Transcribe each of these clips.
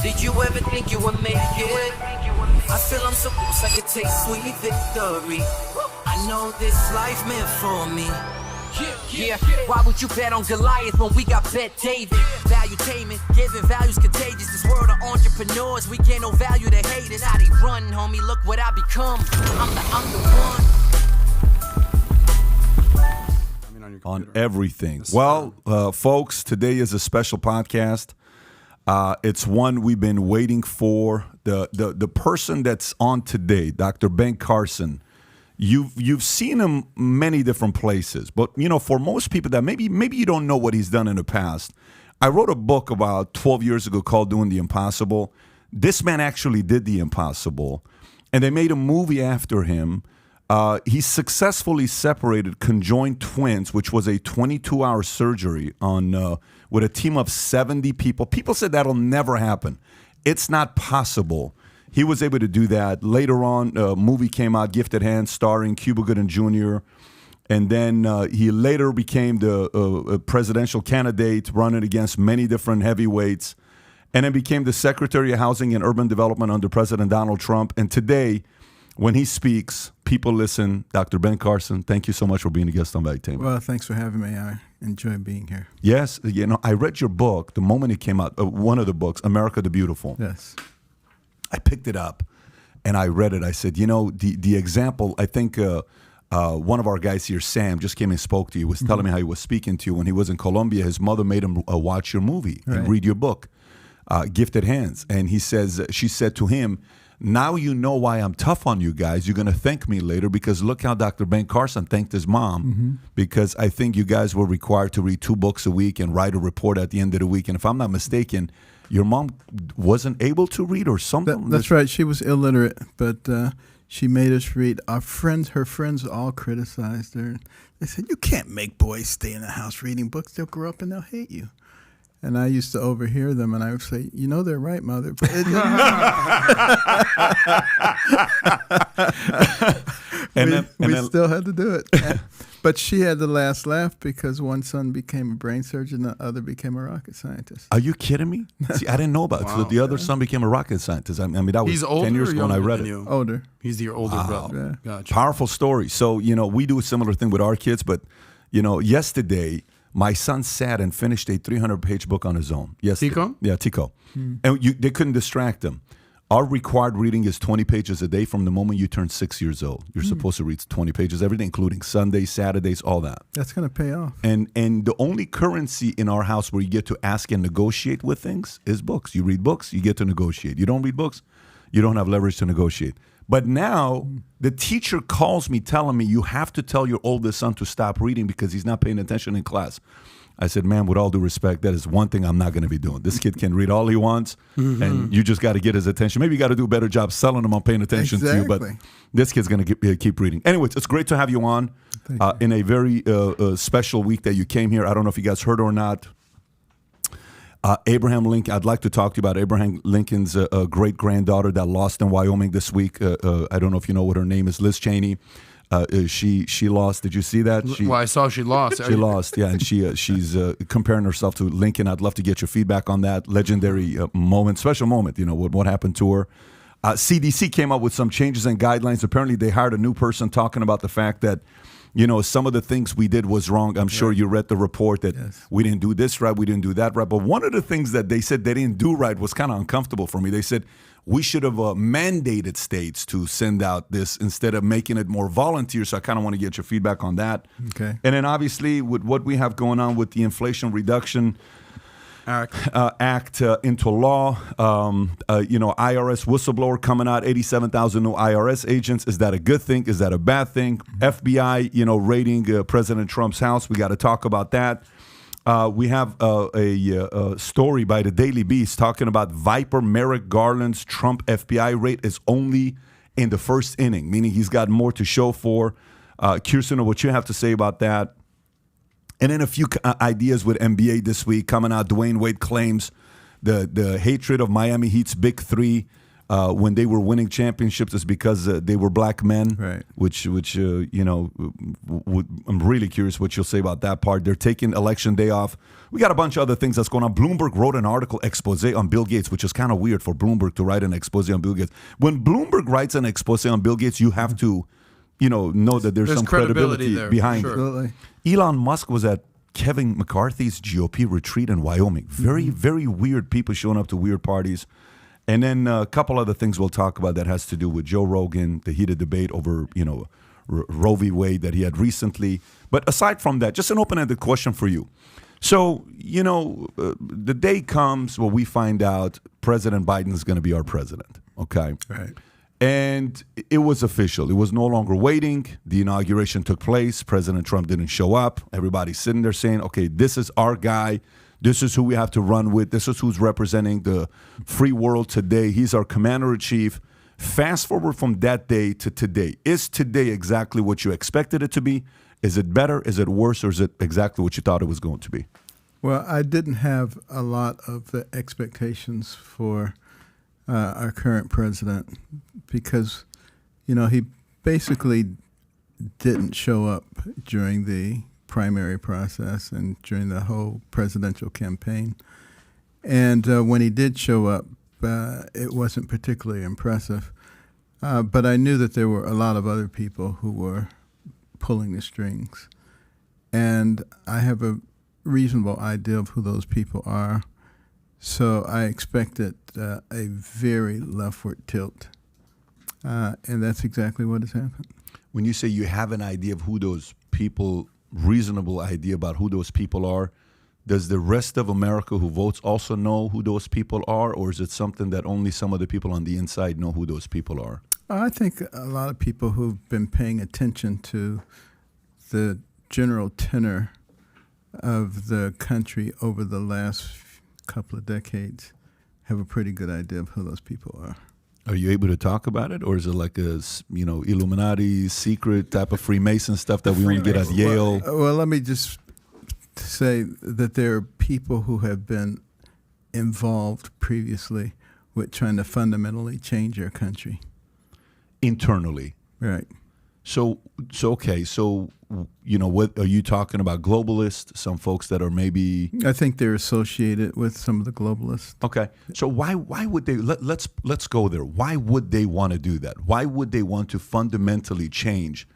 Did you ever think you would make it? I feel I'm so close I could taste sweet victory. I know this life meant for me. Yeah, why would you bet on Goliath when we got Bet David? Valuetainment, giving values contagious. This world of entrepreneurs, we get no value to haters. How they run, homie, look what I become. I'm the one. On everything. Well, folks, today is a special podcast. It's one we've been waiting for. The person that's on today, Dr. Ben Carson, you've seen him many different places, but for most people that maybe you don't know what he's done in the past. I wrote a book about 12 years ago called Doing the Impossible. This man actually did the impossible, and they made a movie after him. He successfully separated conjoined twins, which was a 22-hour surgery on with a team of 70 people. People said that'll never happen. It's not possible. He was able to do that. Later on, a movie came out, Gifted Hands, starring Cuba Gooding Jr., and then he later became the presidential candidate, running against many different heavyweights, and then became the Secretary of Housing and Urban Development under President Donald Trump. And today, when he speaks, people listen. Dr. Ben Carson, thank you so much for being a guest on Valuetainment. Well, thanks for having me. I enjoy being here. Yes, I read your book the moment it came out, one of the books, America the Beautiful. Yes. I picked it up and I read it. I said, the example, I think one of our guys here, Sam, just came and spoke to you, was telling me how he was speaking to you when he was in Colombia. His mother made him watch your movie and read your book, Gifted Hands. And she said to him, now you know why I'm tough on you guys. You're going to thank me later because look how Dr. Ben Carson thanked his mom because I think you guys were required to read 2 books a week and write a report at the end of the week. And if I'm not mistaken, your mom wasn't able to read or something? That's right. She was illiterate, but she made us read. Her friends all criticized her. They said, you can't make boys stay in the house reading books. They'll grow up and they'll hate you. And I used to overhear them, and I would say, they're right, Mother. But we still had to do it. But she had the last laugh because one son became a brain surgeon, the other became a rocket scientist. Are you kidding me? See, I didn't know about it. Wow. So the other son became a rocket scientist. I mean, that was 10 years ago when I read it. Older. He's your older brother. Yeah. Gotcha. Powerful story. So, we do a similar thing with our kids, but, yesterday, my son sat and finished a 300-page book on his own. Yesterday. Tico? Yeah, Tico. And they couldn't distract him. Our required reading is 20 pages a day from the moment you turn 6 years old. You're supposed to read 20 pages every day, including Sundays, Saturdays, all that. That's going to pay off. And the only currency in our house where you get to ask and negotiate with things is books. You read books, you get to negotiate. You don't read books, you don't have leverage to negotiate. But now the teacher calls me telling me you have to tell your oldest son to stop reading because he's not paying attention in class. I said, ma'am, with all due respect, that is one thing I'm not going to be doing. This kid can read all he wants, and you just got to get his attention. Maybe you got to do a better job selling him on paying attention to you, but this kid's going to keep reading. Anyways, it's great to have you on in a very special week that you came here. I don't know if you guys heard or not. Abraham Lincoln, I'd like to talk to you about Abraham Lincoln's great-granddaughter that lost in Wyoming this week. I don't know if you know what her name is, Liz Cheney. She lost. Did you see that? I saw she lost. She lost, yeah, and she's comparing herself to Lincoln. I'd love to get your feedback on that legendary moment, special moment, what happened to her. CDC came up with some changes and guidelines. Apparently, they hired a new person talking about the fact that some of the things we did was wrong. I'm sure you read the report that we didn't do this right, we didn't do that right. But one of the things that they said they didn't do right was kind of uncomfortable for me. They said we should have mandated states to send out this instead of making it more volunteer. So I kind of want to get your feedback on that. Okay. And then obviously with what we have going on with the Inflation Reduction Act into law, IRS whistleblower coming out, 87,000 new IRS agents. Is that a good thing? Is that a bad thing? FBI, raiding President Trump's house. We got to talk about that. We have a story by the Daily Beast talking about Viper Merrick Garland's Trump FBI raid is only in the first inning, meaning he's got more to show for. Kirsten, what you have to say about that? And then a few ideas with NBA this week coming out. Dwayne Wade claims the hatred of Miami Heat's big three when they were winning championships is because they were black men, right? Which I'm really curious what you'll say about that part. They're taking election day off. We got a bunch of other things that's going on. Bloomberg wrote an article expose on Bill Gates, which is kind of weird for Bloomberg to write an expose on Bill Gates. When Bloomberg writes an expose on Bill Gates, you have to, know that there's some credibility there, behind sure. it. Absolutely. Elon Musk was at Kevin McCarthy's GOP retreat in Wyoming. Very, very weird people showing up to weird parties. And then a couple other things we'll talk about that has to do with Joe Rogan, the heated debate over, Roe v. Wade that he had recently. But aside from that, just an open-ended question for you. So, the day comes where we find out President Biden is going to be our president, okay? Right. And it was official. It was no longer waiting. The inauguration took place. President Trump didn't show up. Everybody's sitting there saying, okay, this is our guy. This is who we have to run with. This is who's representing the free world today. He's our commander-in-chief. Fast forward from that day to today. Is today exactly what you expected it to be? Is it better? Is it worse? Or is it exactly what you thought it was going to be? Well, I didn't have a lot of expectations for our current president because, he basically didn't show up during the primary process and during the whole presidential campaign. And when he did show up, it wasn't particularly impressive. But I knew that there were a lot of other people who were pulling the strings. And I have a reasonable idea of who those people are. So I expected a very leftward tilt. And that's exactly what has happened. When you say you have an idea of who those people, reasonable idea about who those people are, does the rest of America who votes also know who those people are, or is it something that only some of the people on the inside know who those people are? I think a lot of people who've been paying attention to the general tenor of the country over the last couple of decades have a pretty good idea of who those people are. Are you able to talk about it, or is it like a Illuminati secret type of Freemason stuff that we only get at Yale? Well, let me just say that there are people who have been involved previously with trying to fundamentally change our country. Internally. Right. So okay. So, what are you talking about? Globalists, some folks that are maybe... I think they're associated with some of the globalists. Okay. So why would they... Let's go there. Why would they want to do that? Why would they want to fundamentally change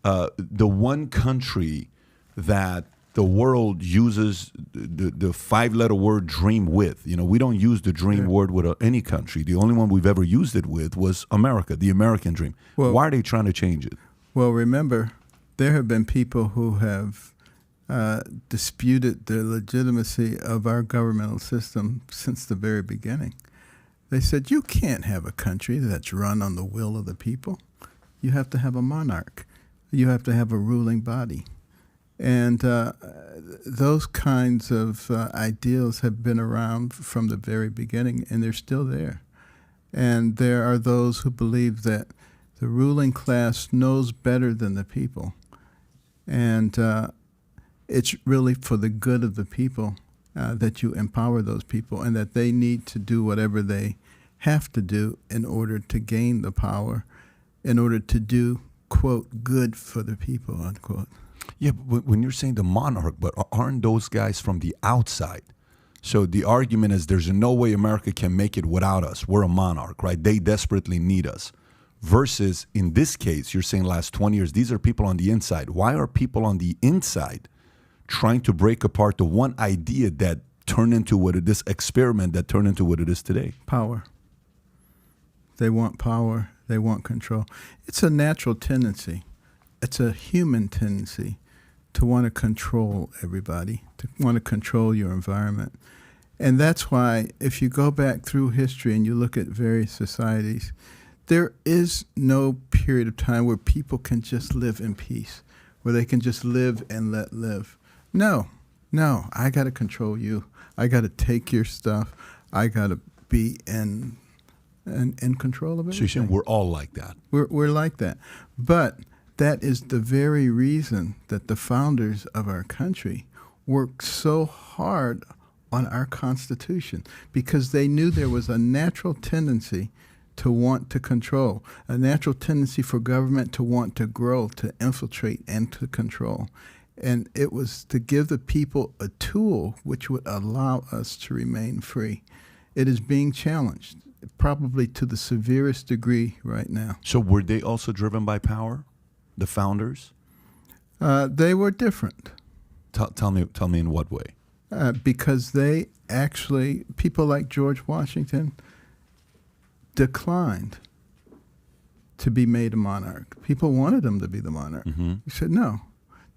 the one country that the world uses the five-letter word dream with? We don't use the dream word with any country. The only one we've ever used it with was America, the American dream. Well, why are they trying to change it? Well, remember, there have been people who have disputed the legitimacy of our governmental system since the very beginning. They said, you can't have a country that's run on the will of the people. You have to have a monarch. You have to have a ruling body. And those kinds of ideals have been around from the very beginning, and they're still there. And there are those who believe that the ruling class knows better than the people. And it's really for the good of the people that you empower those people, and that they need to do whatever they have to do in order to gain the power, in order to do, quote, good for the people, unquote. Yeah, but when you're saying the monarch, but aren't those guys from the outside? So the argument is there's no way America can make it without us. We're a monarch, right? They desperately need us. Versus in this case, you're saying last 20 years, these are people on the inside. Why are people on the inside trying to break apart the one idea that turned into what it is, experiment that turned into what it is today? Power. They want power. They want control. It's a natural tendency. It's a human tendency to want to control everybody, to want to control your environment. And that's why if you go back through history and you look at various societies, there is no period of time where people can just live in peace, where they can just live and let live. No, I got to control you. I got to take your stuff. I got to be in control of it. So you're saying we're all like that? We're like that. But that is the very reason that the founders of our country worked so hard on our Constitution, because they knew there was a natural tendency to want to control, a natural tendency for government to want to grow, to infiltrate, and to control. And it was to give the people a tool which would allow us to remain free. It is being challenged, probably to the severest degree right now. So were they also driven by power, the founders? They were different. Tell me in what way? Because they actually, people like George Washington declined to be made a monarch. People wanted him to be the monarch. Mm-hmm. He said, no,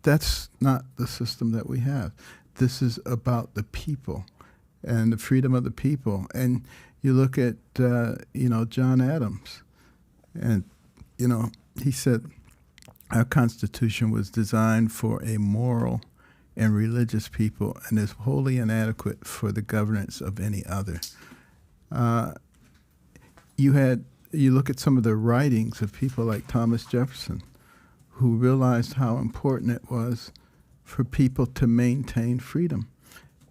that's not the system that we have. This is about the people and the freedom of the people. And you look at, John Adams, and, he said our Constitution was designed for a moral and religious people and is wholly inadequate for the governance of any other. You look at some of the writings of people like Thomas Jefferson, who realized how important it was for people to maintain freedom.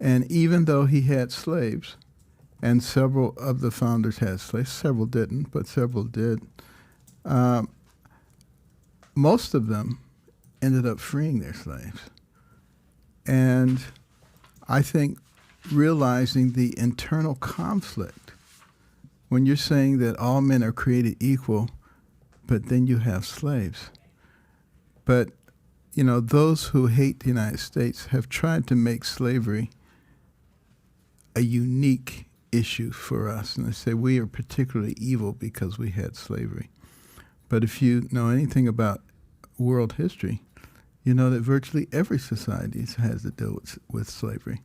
And even though he had slaves, and several of the founders had slaves, several didn't, but several did, most of them ended up freeing their slaves. And I think realizing the internal conflict, when you're saying that all men are created equal, but then you have slaves. But, those who hate the United States have tried to make slavery a unique issue for us. And they say we are particularly evil because we had slavery. But if you know anything about world history, you know that virtually every society has to deal with slavery.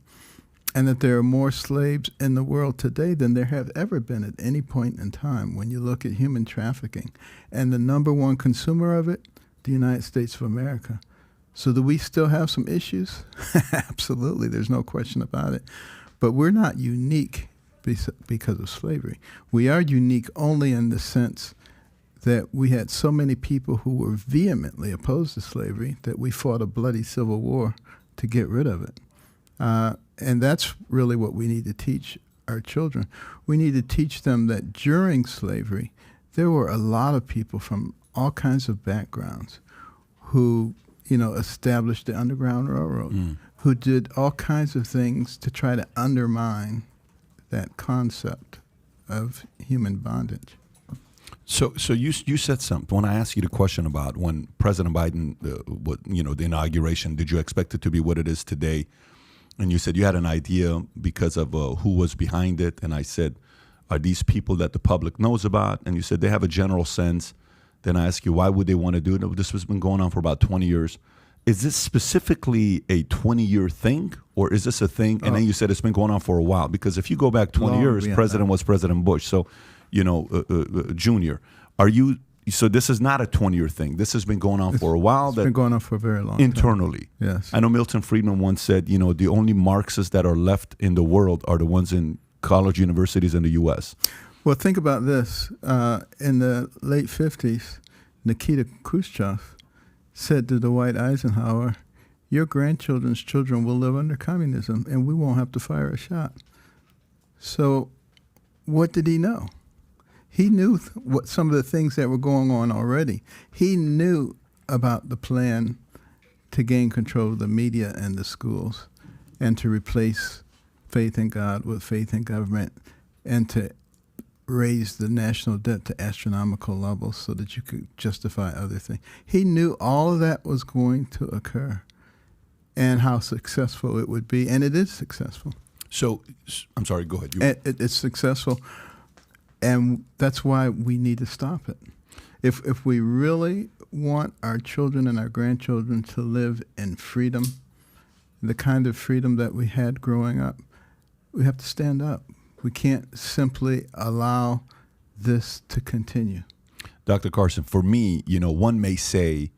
And that there are more slaves in the world today than there have ever been at any point in time when you look at human trafficking. And the number one consumer of it, the United States of America. So do we still have some issues? Absolutely, there's no question about it. But we're not unique because of slavery. We are unique only in the sense that we had so many people who were vehemently opposed to slavery that we fought a bloody civil war to get rid of it. And that's really what we need to teach our children. We need to teach them that during slavery, there were a lot of people from all kinds of backgrounds who, established the Underground Railroad, who did all kinds of things to try to undermine that concept of human bondage. So you said something when I asked you the question about when President Biden, the inauguration, did you expect it to be what it is today? And you said you had an idea because of who was behind it. And I said, are these people that the public knows about? And you said they have a general sense. Then I asked you, why would they want to do it? This has been going on for about 20 years. Is this specifically a 20-year thing, or is this a thing? And then you said it's been going on for a while. Because if you go back 20 years, President was President Bush. So, Junior, so this is not a 20-year thing. This has been going on for a while. It's been going on for a very long internally. time. Yes. I know Milton Friedman once said, the only Marxists that are left in the world are the ones in college universities in the U.S. Well, think about this. In the late 50s, Nikita Khrushchev said to Dwight Eisenhower, your grandchildren's children will live under communism and we won't have to fire a shot. So what did he know? He knew what some of the things that were going on already. He knew about the plan to gain control of the media and the schools and to replace faith in God with faith in government and to raise the national debt to astronomical levels so that you could justify other things. He knew all of that was going to occur and how successful it would be, and it is successful. So, I'm sorry, go ahead. It's successful, and that's why we need to stop it. If we really want our children and our grandchildren to live in freedom, the kind of freedom that we had growing up, we have to stand up. We can't simply allow this to continue. Dr. Carson, for me, one may say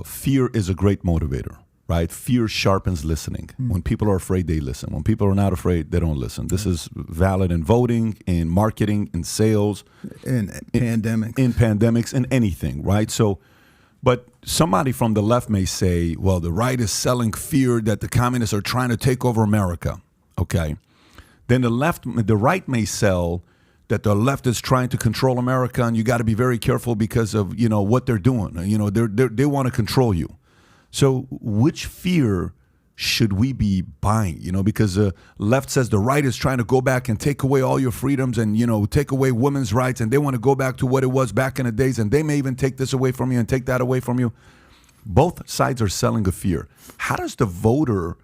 fear is a great motivator, right? Fear sharpens listening. When people are afraid, they listen. When people are not afraid, they don't listen. This is valid in voting, in marketing, in sales. In pandemics. In pandemics, in anything, right? So, but somebody from the left may say, well, the right is selling fear that the communists are trying to take over America. Okay. Then the right may sell that the left is trying to control America, and you got to be very careful because of what they're doing. They want to control you. So which fear should we be buying? Because the left says the right is trying to go back and take away all your freedoms and take away women's rights, and they want to go back to what it was back in the days, and they may even take this away from you and take that away from you. Both sides are selling a fear. How does the voter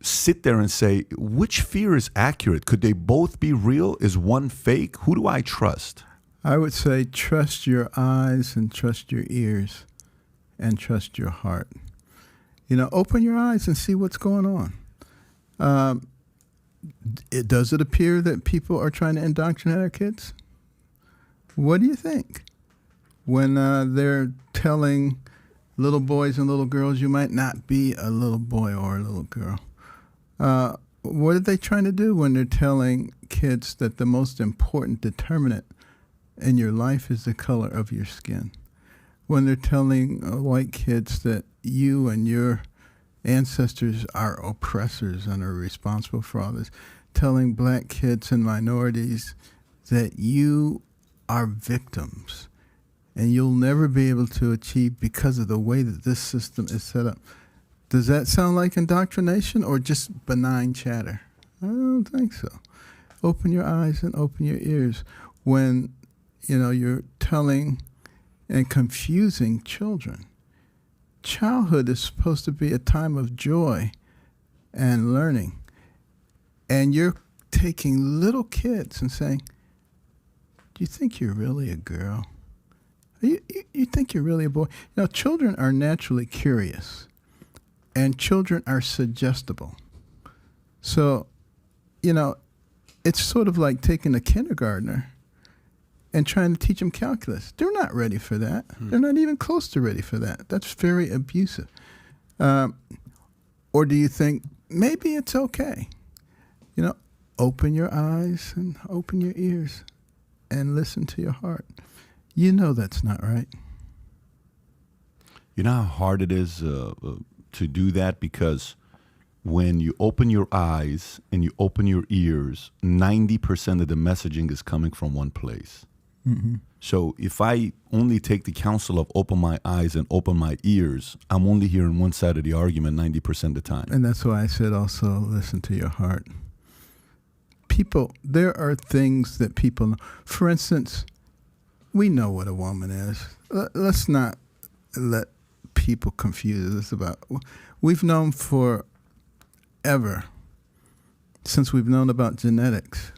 sit there and say, which fear is accurate? Could they both be real? Is one fake? Who do I trust? I would say trust your eyes and trust your ears and trust your heart. Open your eyes and see what's going on. Does it appear that people are trying to indoctrinate our kids? What do you think? When they're telling little boys and little girls you might not be a little boy or a little girl. What are they trying to do when they're telling kids that the most important determinant in your life is the color of your skin? When they're telling white kids that you and your ancestors are oppressors and are responsible for all this, telling black kids and minorities that you are victims and you'll never be able to achieve because of the way that this system is set up. Does that sound like indoctrination or just benign chatter? I don't think so. Open your eyes and open your ears when you're telling and confusing children. Childhood is supposed to be a time of joy and learning. And you're taking little kids and saying, do you think you're really a girl? You think you're really a boy? Children are naturally curious, and children are suggestible. So, it's sort of like taking a kindergartner and trying to teach them calculus. They're not ready for that. They're not even close to ready for that. That's very abusive. Or do you think maybe it's okay? Open your eyes and open your ears and listen to your heart. That's not right. You know how hard it is to do that? Because when you open your eyes and you open your ears, 90% of the messaging is coming from one place. Mm-hmm. So if I only take the counsel of open my eyes and open my ears, I'm only hearing one side of the argument 90% of the time. And that's why I said also listen to your heart. There are things that people know. For instance, we know what a woman is. Let's not let people confuse us about. We've known forever, since we've known about genetics.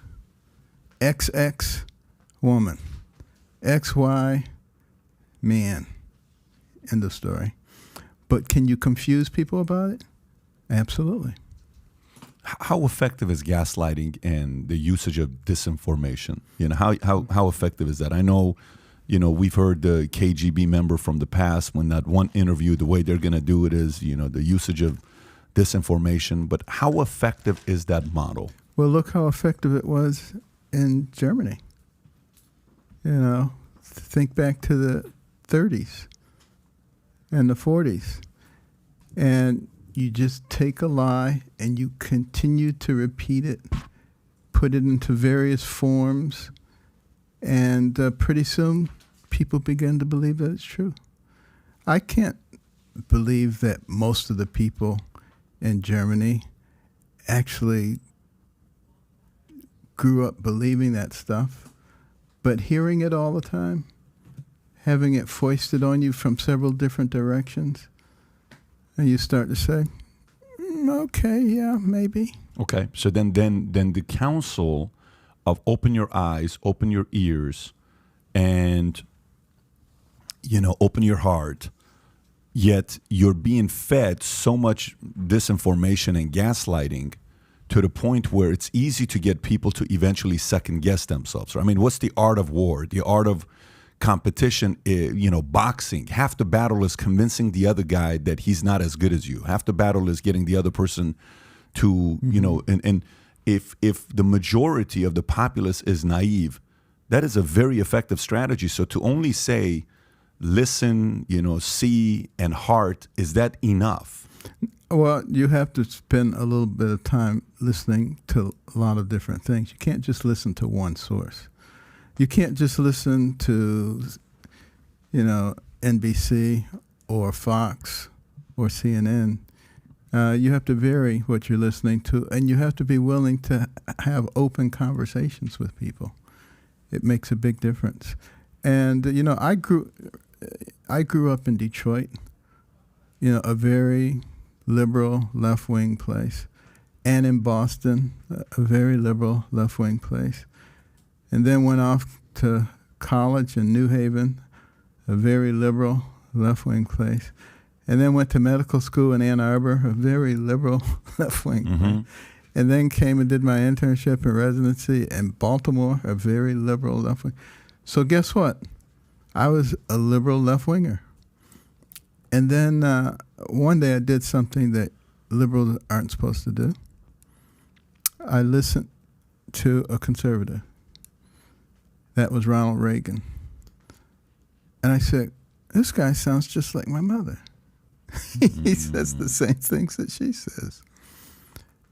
XX, woman. XY, man. End of story. But can you confuse people about it? Absolutely. How effective is gaslighting and the usage of disinformation? How effective is that? I know, we've heard the KGB member from the past when that one interview, the way they're going to do it is, the usage of disinformation. But how effective is that model? Well, look how effective it was in Germany. Think back to the 30s and the 40s. And you just take a lie and you continue to repeat it, put it into various forms, and pretty soon people begin to believe that it's true. I can't believe that most of the people in Germany actually grew up believing that stuff, but hearing it all the time, having it foisted on you from several different directions, and you start to say, okay, yeah, maybe. Okay, so then the counsel of open your eyes, open your ears, and open your heart. Yet you're being fed so much disinformation and gaslighting to the point where it's easy to get people to eventually second guess themselves. I mean, what's the art of war? The art of competition, boxing. Half the battle is convincing the other guy that he's not as good as you. Half the battle is getting the other person to, and if the majority of the populace is naive, that is a very effective strategy. So to only say, listen, see, and heart, is that enough? Well, you have to spend a little bit of time listening to a lot of different things. You can't just listen to one source. You can't just listen to, NBC or Fox or CNN. You have to vary what you're listening to, and you have to be willing to have open conversations with people. It makes a big difference. And I grew up in Detroit, a very liberal left-wing place, and in Boston, a very liberal left-wing place, and then went off to college in New Haven, a very liberal left-wing place, and then went to medical school in Ann Arbor, a very liberal left-wing place, and then came and did my internship and residency in Baltimore, a very liberal left-wing. So guess what? I was a liberal left-winger. And then one day I did something that liberals aren't supposed to do. I listened to a conservative. That was Ronald Reagan. And I said, this guy sounds just like my mother. He says the same things that she says.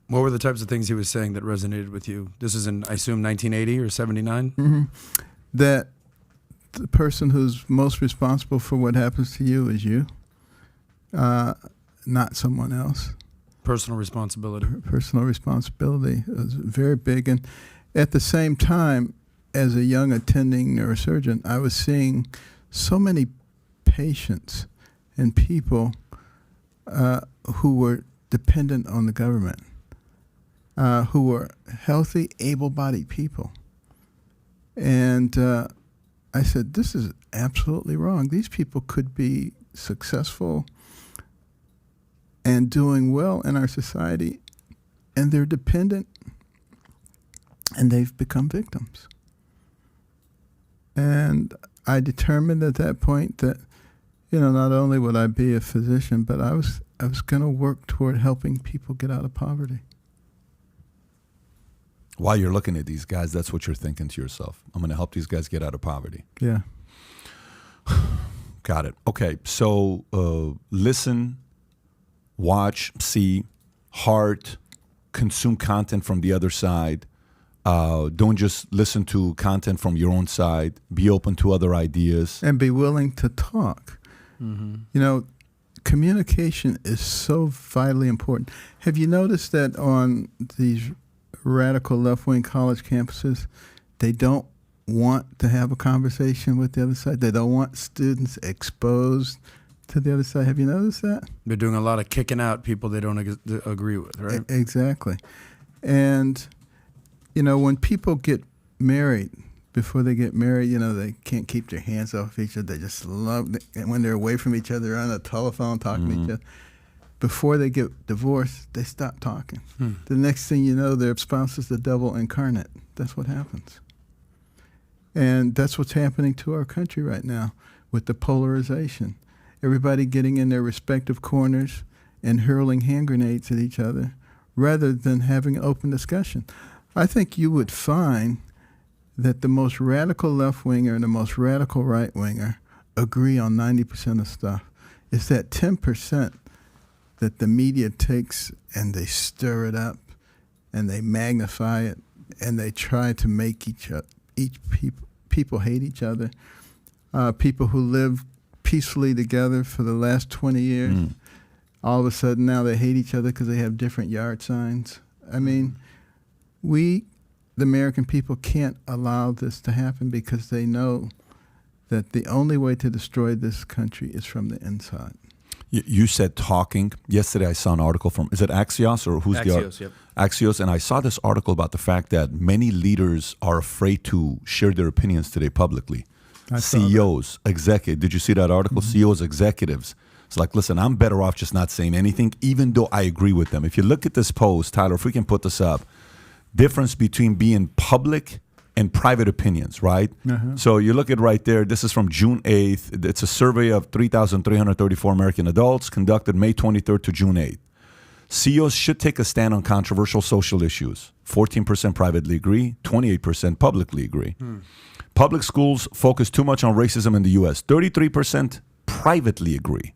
What were the types of things he was saying that resonated with you? This is in, I assume, 1980 or 79? Mm-hmm. That the person who's most responsible for what happens to you is you, not someone else. Personal responsibility. Personal responsibility is very big. And at the same time, as a young attending neurosurgeon, I was seeing so many patients and people who were dependent on the government, who were healthy, able-bodied people. And I said, this is absolutely wrong. These people could be successful and doing well in our society, and they're dependent, and they've become victims. And I determined at that point that, not only would I be a physician, but I was going to work toward helping people get out of poverty. While you're looking at these guys, that's what you're thinking to yourself. I'm going to help these guys get out of poverty. Yeah. Got it. Okay, so listen, watch, see, heart, consume content from the other side. Don't just listen to content from your own side. Be open to other ideas. And be willing to talk. Mm-hmm. Communication is so vitally important. Have you noticed that on these radical left-wing college campuses, they don't want to have a conversation with the other side? They don't want students exposed to the other side. Have you noticed that? They're doing a lot of kicking out people they don't agree with, right? Exactly. And, when people get married, before they get married, they can't keep their hands off each other. They just love it. And when they're away from each other, they're on the telephone talking to each other. Before they get divorced, they stop talking. The next thing you know, their spouse is the devil incarnate. That's what happens. And that's what's happening to our country right now with the polarization. Everybody getting in their respective corners and hurling hand grenades at each other rather than having an open discussion. I think you would find that the most radical left-winger and the most radical right-winger agree on 90% of stuff. It's that 10% that the media takes and they stir it up and they magnify it and they try to make people hate each other. People who live peacefully together for the last 20 years, all of a sudden now they hate each other because they have different yard signs. I mean, we, the American people, can't allow this to happen because they know that the only way to destroy this country is from the inside. You said talking. Yesterday I saw an article from, is it Axios or who's Axios, yep. Axios, and I saw this article about the fact that many leaders are afraid to share their opinions today publicly. CEOs, executives. Did you see that article? CEOs, executives. It's like, listen, I'm better off just not saying anything, even though I agree with them. If you look at this post, Tyler, if we can put this up, difference between being public and private opinions, right? So you look at right there, this is from June 8th. It's a survey of 3,334 American adults conducted May 23rd to June 8th. CEOs should take a stand on controversial social issues. 14% privately agree, 28% publicly agree. Public schools focus too much on racism in the U.S. 33% privately agree.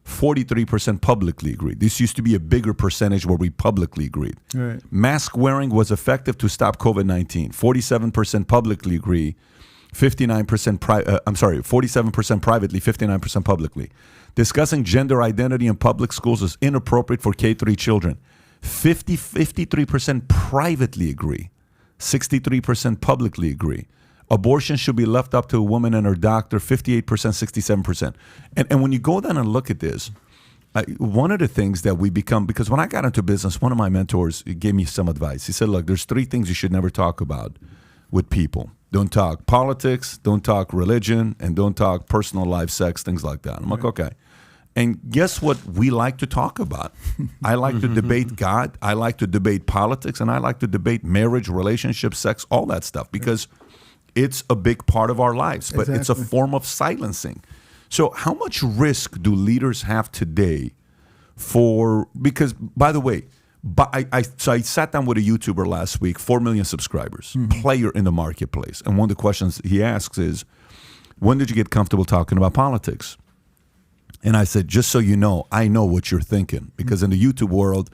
43% publicly agreed. This used to be a bigger percentage where we publicly agreed. Right. Mask wearing was effective to stop COVID-19. 47% publicly agree. 47% privately, 59% publicly. Discussing gender identity in public schools is inappropriate for K-3 children. 53% privately agree. 63% publicly agree. Abortion should be left up to a woman and her doctor, 58%, 67%. And when you go down and look at this, one of the things that we become, because when I got into business, one of my mentors gave me some advice. He said, look, there's 3 things you should never talk about with people. Don't talk politics, don't talk religion, and don't talk personal life, sex, things like that. I'm like, okay. And guess what we like to talk about? I like to debate God, I like to debate politics, and I like to debate marriage, relationships, sex, all that stuff, because it's a big part of our lives, but it's a form of silencing. So how much risk do leaders have today because, by the way, I sat down with a YouTuber last week, 4 million subscribers, player in the marketplace. And one of the questions he asks is, when did you get comfortable talking about politics? And I said, just so you know, I know what you're thinking. Because in the YouTube world,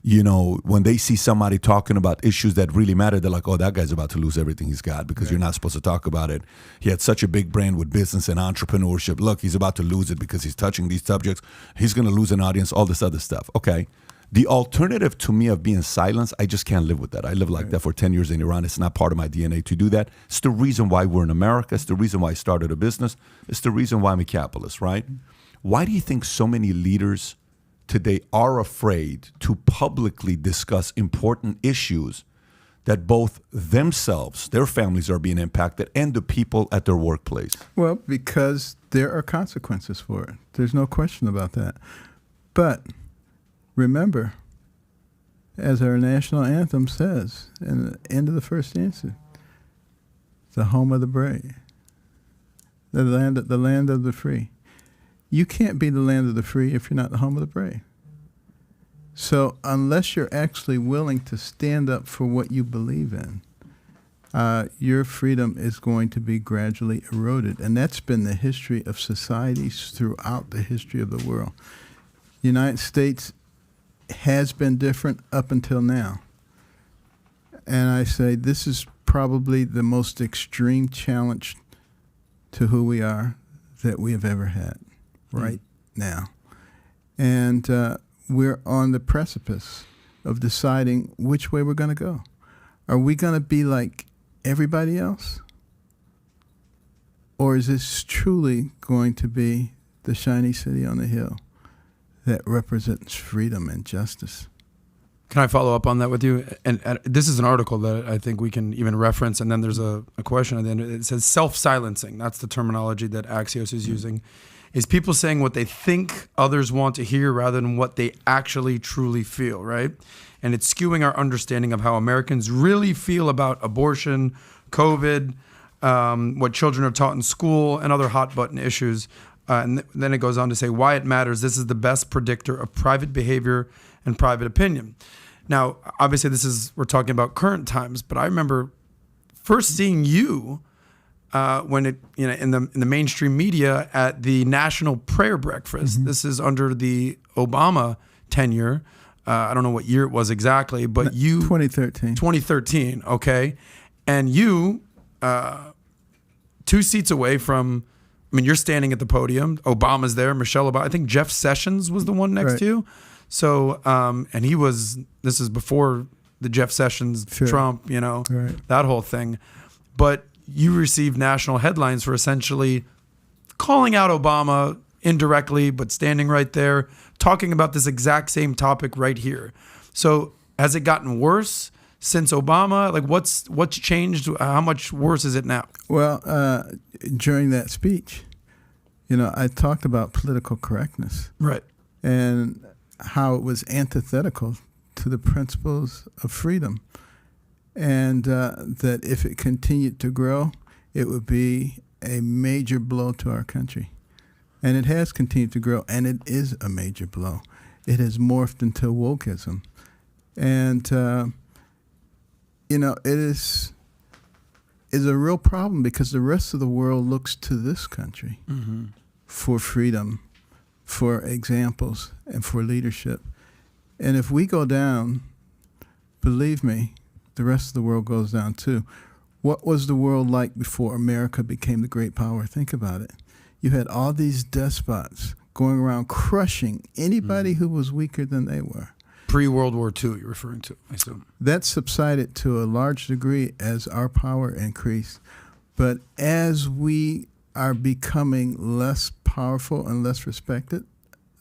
you know, when they see somebody talking about issues that really matter, they're like, oh, that guy's about to lose everything he's got because you're not supposed to talk about it. He had such a big brand with business and entrepreneurship. Look, he's about to lose it because he's touching these subjects. He's going to lose an audience, all this other stuff. Okay. The alternative to me of being silenced, I just can't live with that. I lived like that for 10 years in Iran. It's not part of my DNA to do that. It's the reason why we're in America. It's the reason why I started a business. It's the reason why I'm a capitalist, right? Why do you think so many leaders today are afraid to publicly discuss important issues that both themselves, their families are being impacted, and the people at their workplace? Well, because there are consequences for it. There's no question about that. But remember, as our national anthem says, in the end of the first answer, the home of the brave, the land of the free. You can't be the land of the free if you're not the home of the brave. So unless you're actually willing to stand up for what you believe in, your freedom is going to be gradually eroded. And that's been the history of societies throughout the history of the world. The United States has been different up until now. And I say this is probably the most extreme challenge to who we are that we have ever had right now. And we're on the precipice of deciding which way we're going to go. Are we going to be like everybody else? Or is this truly going to be the shiny city on the hill that represents freedom and justice? Can I follow up on that with you? And this is an article that I think we can even reference, and then there's a question at the end. It says self-silencing. That's the terminology that Axios is using. Is people saying what they think others want to hear rather than what they actually truly feel, right? And it's skewing our understanding of how Americans really feel about abortion, COVID, what children are taught in school, and other hot-button issues. And then it goes on to say why it matters. This is the best predictor of private behavior and private opinion. Now, obviously, we're talking about current times, but I remember first seeing you when it, in the mainstream media at the National Prayer Breakfast. Mm-hmm. This is under the Obama tenure. I don't know what year it was exactly, but you 2013. 2013, okay, and you 2 seats away from. I mean, you're standing at the podium. Obama's there. Michelle Obama. I think Jeff Sessions was the one next to you. So, and he was. This is before the Jeff Sessions, Trump. That whole thing. But you received national headlines for essentially calling out Obama indirectly, but standing right there, talking about this exact same topic right here. So, has it gotten worse since Obama? Like, what's changed? How much worse is it now? Well, during that speech, I talked about political correctness. Right. And how it was antithetical to the principles of freedom. And that if it continued to grow, it would be a major blow to our country. And it has continued to grow, and it is a major blow. It has morphed into wokeism. And, it is a real problem because the rest of the world looks to this country for freedom, for examples, and for leadership. And if we go down, believe me, the rest of the world goes down too. What was the world like before America became the great power? Think about it. You had all these despots going around crushing anybody who was weaker than they were. Pre-World War II, you're referring to, I assume. That subsided to a large degree as our power increased. But as we are becoming less powerful and less respected,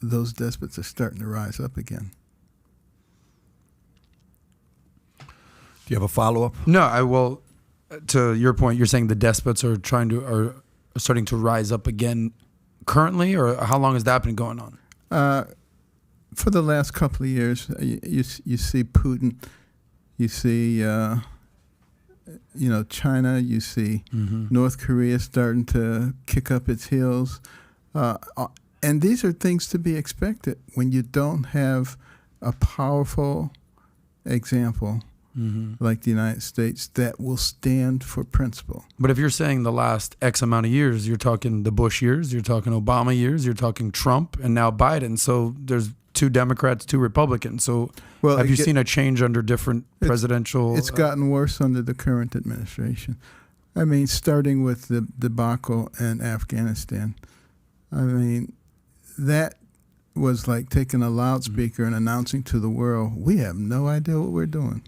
those despots are starting to rise up again. Do you have a follow-up? No, to your point, you're saying the despots are starting to rise up again currently, or how long has that been going on? For the last couple of years, you see Putin, you see China, you see North Korea starting to kick up its heels, and these are things to be expected when you don't have a powerful example like the United States that will stand for principle. But if you're saying the last X amount of years, you're talking the Bush years, you're talking Obama years, you're talking Trump, and now Biden. So there's 2 Democrats, 2 Republicans. So have you seen a change under different presidential? It's gotten worse under the current administration. I mean, starting with the debacle in Afghanistan. I mean, that was like taking a loudspeaker and announcing to the world, we have no idea what we're doing.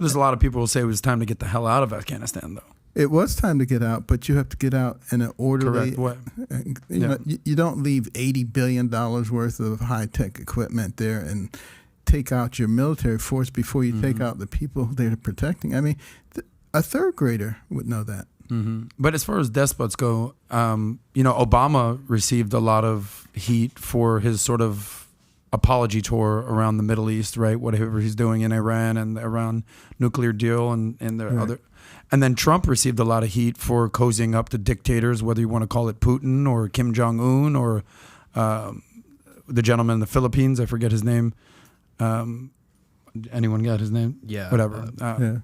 There's a lot of people who say it was time to get the hell out of Afghanistan, though. It was time to get out, but you have to get out in an orderly way. You don't leave $80 billion worth of high-tech equipment there and take out your military force before you take out the people they're protecting. I mean, a third grader would know that. But as far as despots go, Obama received a lot of heat for his sort of apology tour around the Middle East, right? Whatever he's doing in Iran and the Iran nuclear deal and the other. And then Trump received a lot of heat for cozying up to dictators, whether you want to call it Putin or Kim Jong-un or the gentleman in the Philippines. I forget his name. Anyone got his name? Yeah. Whatever.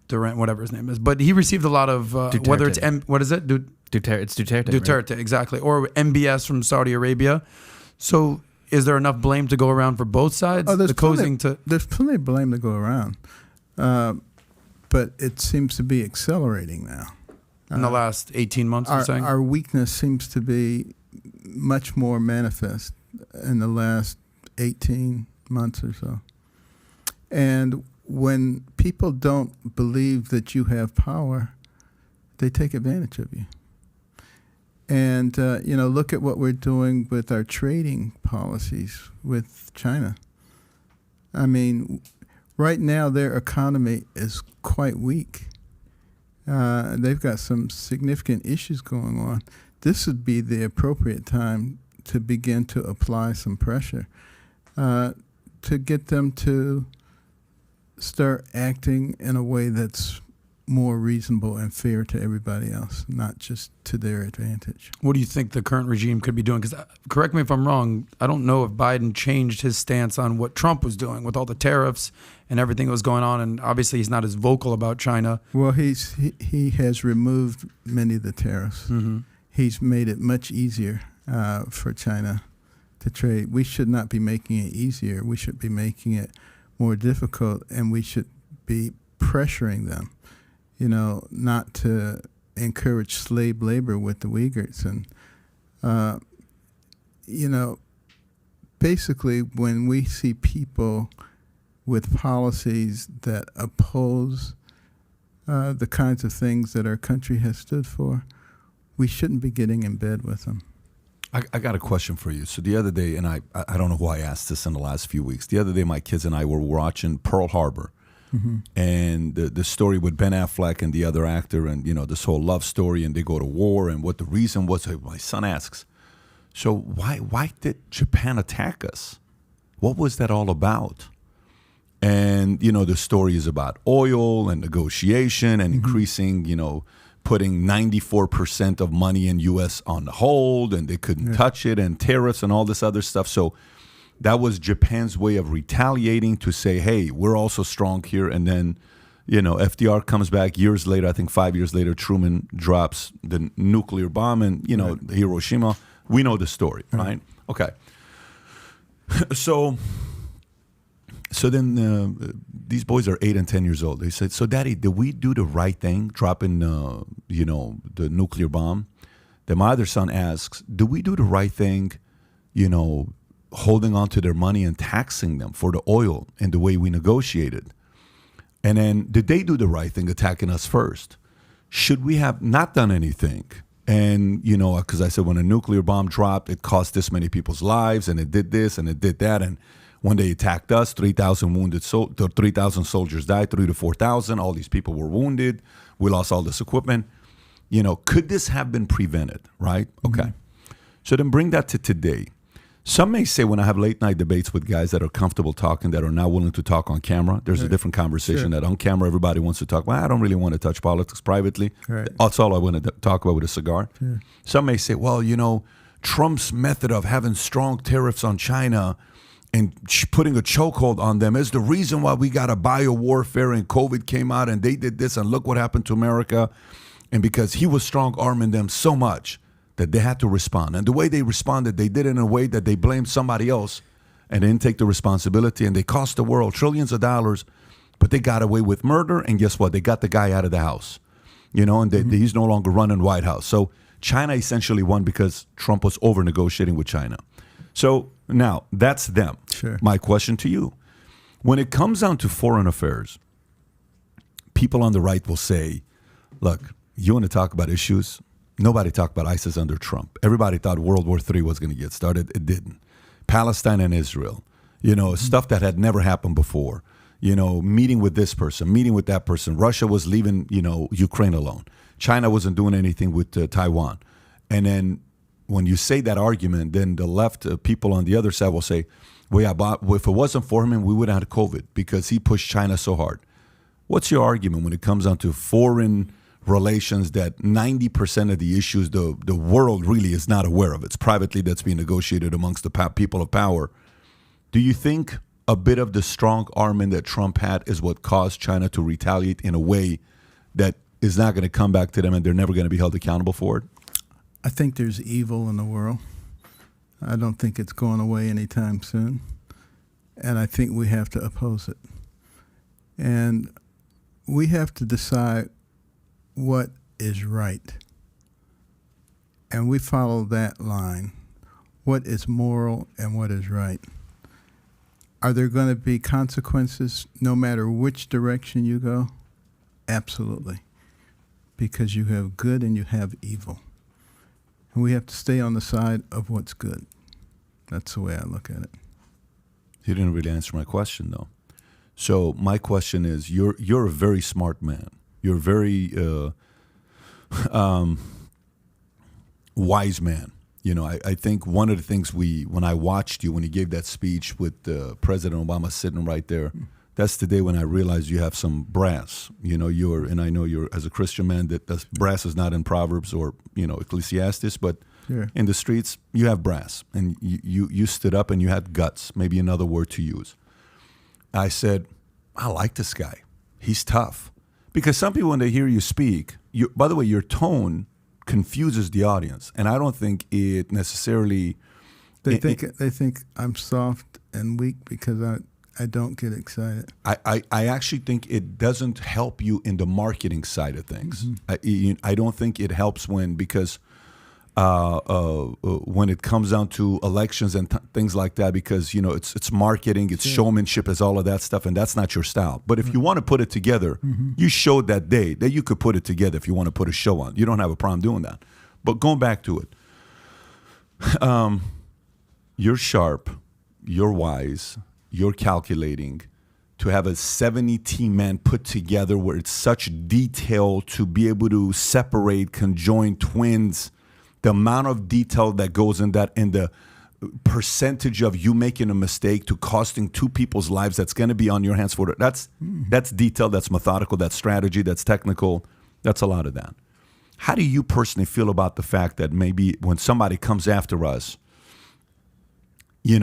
Durant, whatever his name is. But he received a lot of, whether it's, what is it? Duterte. It's Duterte. Duterte, right? Exactly. Or MBS from Saudi Arabia. So is there enough blame to go around for both sides? There's plenty of blame to go around. But it seems to be accelerating now. In the last 18 months, you're saying? Our weakness seems to be much more manifest in the last 18 months or so. And when people don't believe that you have power, they take advantage of you. And, look at what we're doing with our trading policies with China. I mean, right now their economy is quite weak. They've got some significant issues going on. This would be the appropriate time to begin to apply some pressure to get them to start acting in a way that's more reasonable and fair to everybody else, not just to their advantage. What do you think the current regime could be doing? Because correct me if I'm wrong, I don't know if Biden changed his stance on what Trump was doing with all the tariffs and everything that was going on, and obviously he's not as vocal about China. Well, he has removed many of the tariffs. He's made it much easier for China to trade. We should not be making it easier. We should be making it more difficult, and we should be pressuring them, not to encourage slave labor with the Uyghurs. And, basically when we see people with policies that oppose the kinds of things that our country has stood for, we shouldn't be getting in bed with them. I got a question for you. So the other day, and I don't know who I asked this in the last few weeks. The other day, my kids and I were watching Pearl Harbor. And the story with Ben Affleck and the other actor, and this whole love story, and they go to war, and what the reason was. My son asks, so why did Japan attack us? What was that all about? And the story is about oil and negotiation and increasing, putting 94% of money in U.S. on hold, and they couldn't touch it, and tariffs and all this other stuff. So that was Japan's way of retaliating to say, hey, we're also strong here. And then, FDR comes back years later, I think 5 years later, Truman drops the nuclear bomb in, Hiroshima. We know the story, right? Okay. So So then these boys are 8 and 10 years old. They said, "So, Daddy, did we do the right thing, dropping, the nuclear bomb?" Then my other son asks, "Do we do the right thing, holding on to their money and taxing them for the oil and the way we negotiated? And then did they do the right thing, attacking us first? Should we have not done anything?" And, because I said when a nuclear bomb dropped, it cost this many people's lives, and it did this and it did that. And when they attacked us, 3,000 soldiers died, 3,000 to 4,000. All these people were wounded. We lost all this equipment. Could this have been prevented, right? Okay. Mm-hmm. So then bring that to today. Some may say when I have late night debates with guys that are comfortable talking, that are not willing to talk on camera, there's a different conversation that on camera everybody wants to talk about. I don't really want to touch politics privately. Right. That's all I want to talk about with a cigar. Sure. Some may say, well, Trump's method of having strong tariffs on China and putting a chokehold on them is the reason why we got a biowarfare and COVID came out and they did this and look what happened to America. And because he was strong arming them so much that they had to respond. And the way they responded, they did it in a way that they blamed somebody else and didn't take the responsibility. And they cost the world trillions of dollars, but they got away with murder. And guess what? They got the guy out of the house, and he's no longer running White House. So China essentially won because Trump was over negotiating with China. So now that's them. Sure. My question to you, when it comes down to foreign affairs, people on the right will say, look, you want to talk about issues? Nobody talked about ISIS under Trump. Everybody thought World War III was going to get started. It didn't. Palestine and Israel, stuff that had never happened before. Meeting with this person, meeting with that person. Russia was leaving, Ukraine alone. China wasn't doing anything with Taiwan. And then when you say that argument, then the left people on the other side will say, well, yeah, but if it wasn't for him, we would have had COVID because he pushed China so hard. What's your argument when it comes down to foreign relations that 90% of the issues the world really is not aware of? It's privately that's being negotiated amongst the people of power. Do you think a bit of the strong arming that Trump had is what caused China to retaliate in a way that is not going to come back to them and they're never going to be held accountable for it? I think there's evil in the world. I don't think it's going away anytime soon. And I think we have to oppose it. And we have to decide what is right. And we follow that line. What is moral and what is right? Are there going to be consequences no matter which direction you go? Absolutely. Because you have good and you have evil. And we have to stay on the side of what's good. That's the way I look at it. You didn't really answer my question, though. So my question is, you're a very smart man. You're a very wise man. I think one of the things when I watched you, when you gave that speech with President Obama sitting right there, that's the day when I realized you have some brass. And I know you're, as a Christian man, that brass is not in Proverbs or, Ecclesiastes, but in the streets, you have brass. And you stood up and you had guts, maybe another word to use. I said, I like this guy. He's tough. Because some people, when they hear you speak, by the way, your tone confuses the audience. And I don't think it necessarily... They think I'm soft and weak because I don't get excited. I actually think it doesn't help you in the marketing side of things. Mm-hmm. I don't think it helps because when it comes down to elections and things like that, because it's marketing, it's showmanship, it's all of that stuff, and that's not your style. But if you want to put it together, you showed that day that you could put it together if you want to put a show on. You don't have a problem doing that. But going back to it, you're sharp, you're wise, you're calculating. To have a 70-team man put together where it's such detail to be able to separate conjoined twins, the amount of detail that goes in that, and the percentage of you making a mistake to costing two people's lives that's going to be on your hands for it. That's detail, that's methodical, that's strategy, that's technical. That's a lot of that. How do you personally feel about the fact that maybe when somebody comes after us, we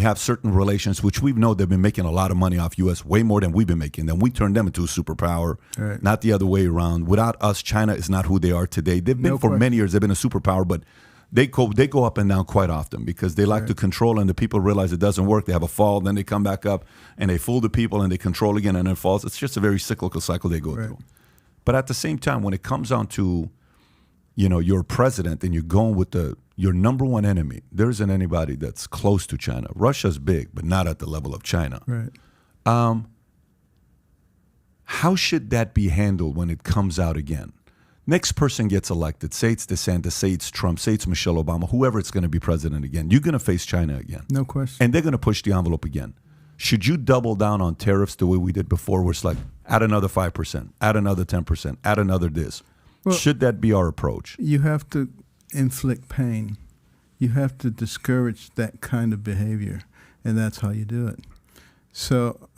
have certain relations, which we know they've been making a lot of money off U.S., way more than we've been making. Then we turn them into a superpower, right. Not the other way around. Without us, China is not who they are today. They've been for many years, they've been a superpower, but they go up and down quite often because they like to control, and the people realize it doesn't work. They have a fall, then they come back up, and they fool the people, and they control again, and then it falls. It's just a very cyclical cycle they go through. But at the same time, when it comes down to, you're president and you're going with your number one enemy, there isn't anybody that's close to China. Russia's big, but not at the level of China. Right. How should that be handled when it comes out again? Next person gets elected. Say it's DeSantis, say it's Trump, say it's Michelle Obama, whoever it's going to be president again. You're going to face China again. No question. And they're going to push the envelope again. Should you double down on tariffs the way we did before, where it's like, add another 5%, add another 10%, add another this? Well, should that be our approach? You have to inflict pain. You have to discourage that kind of behavior, and that's how you do it. So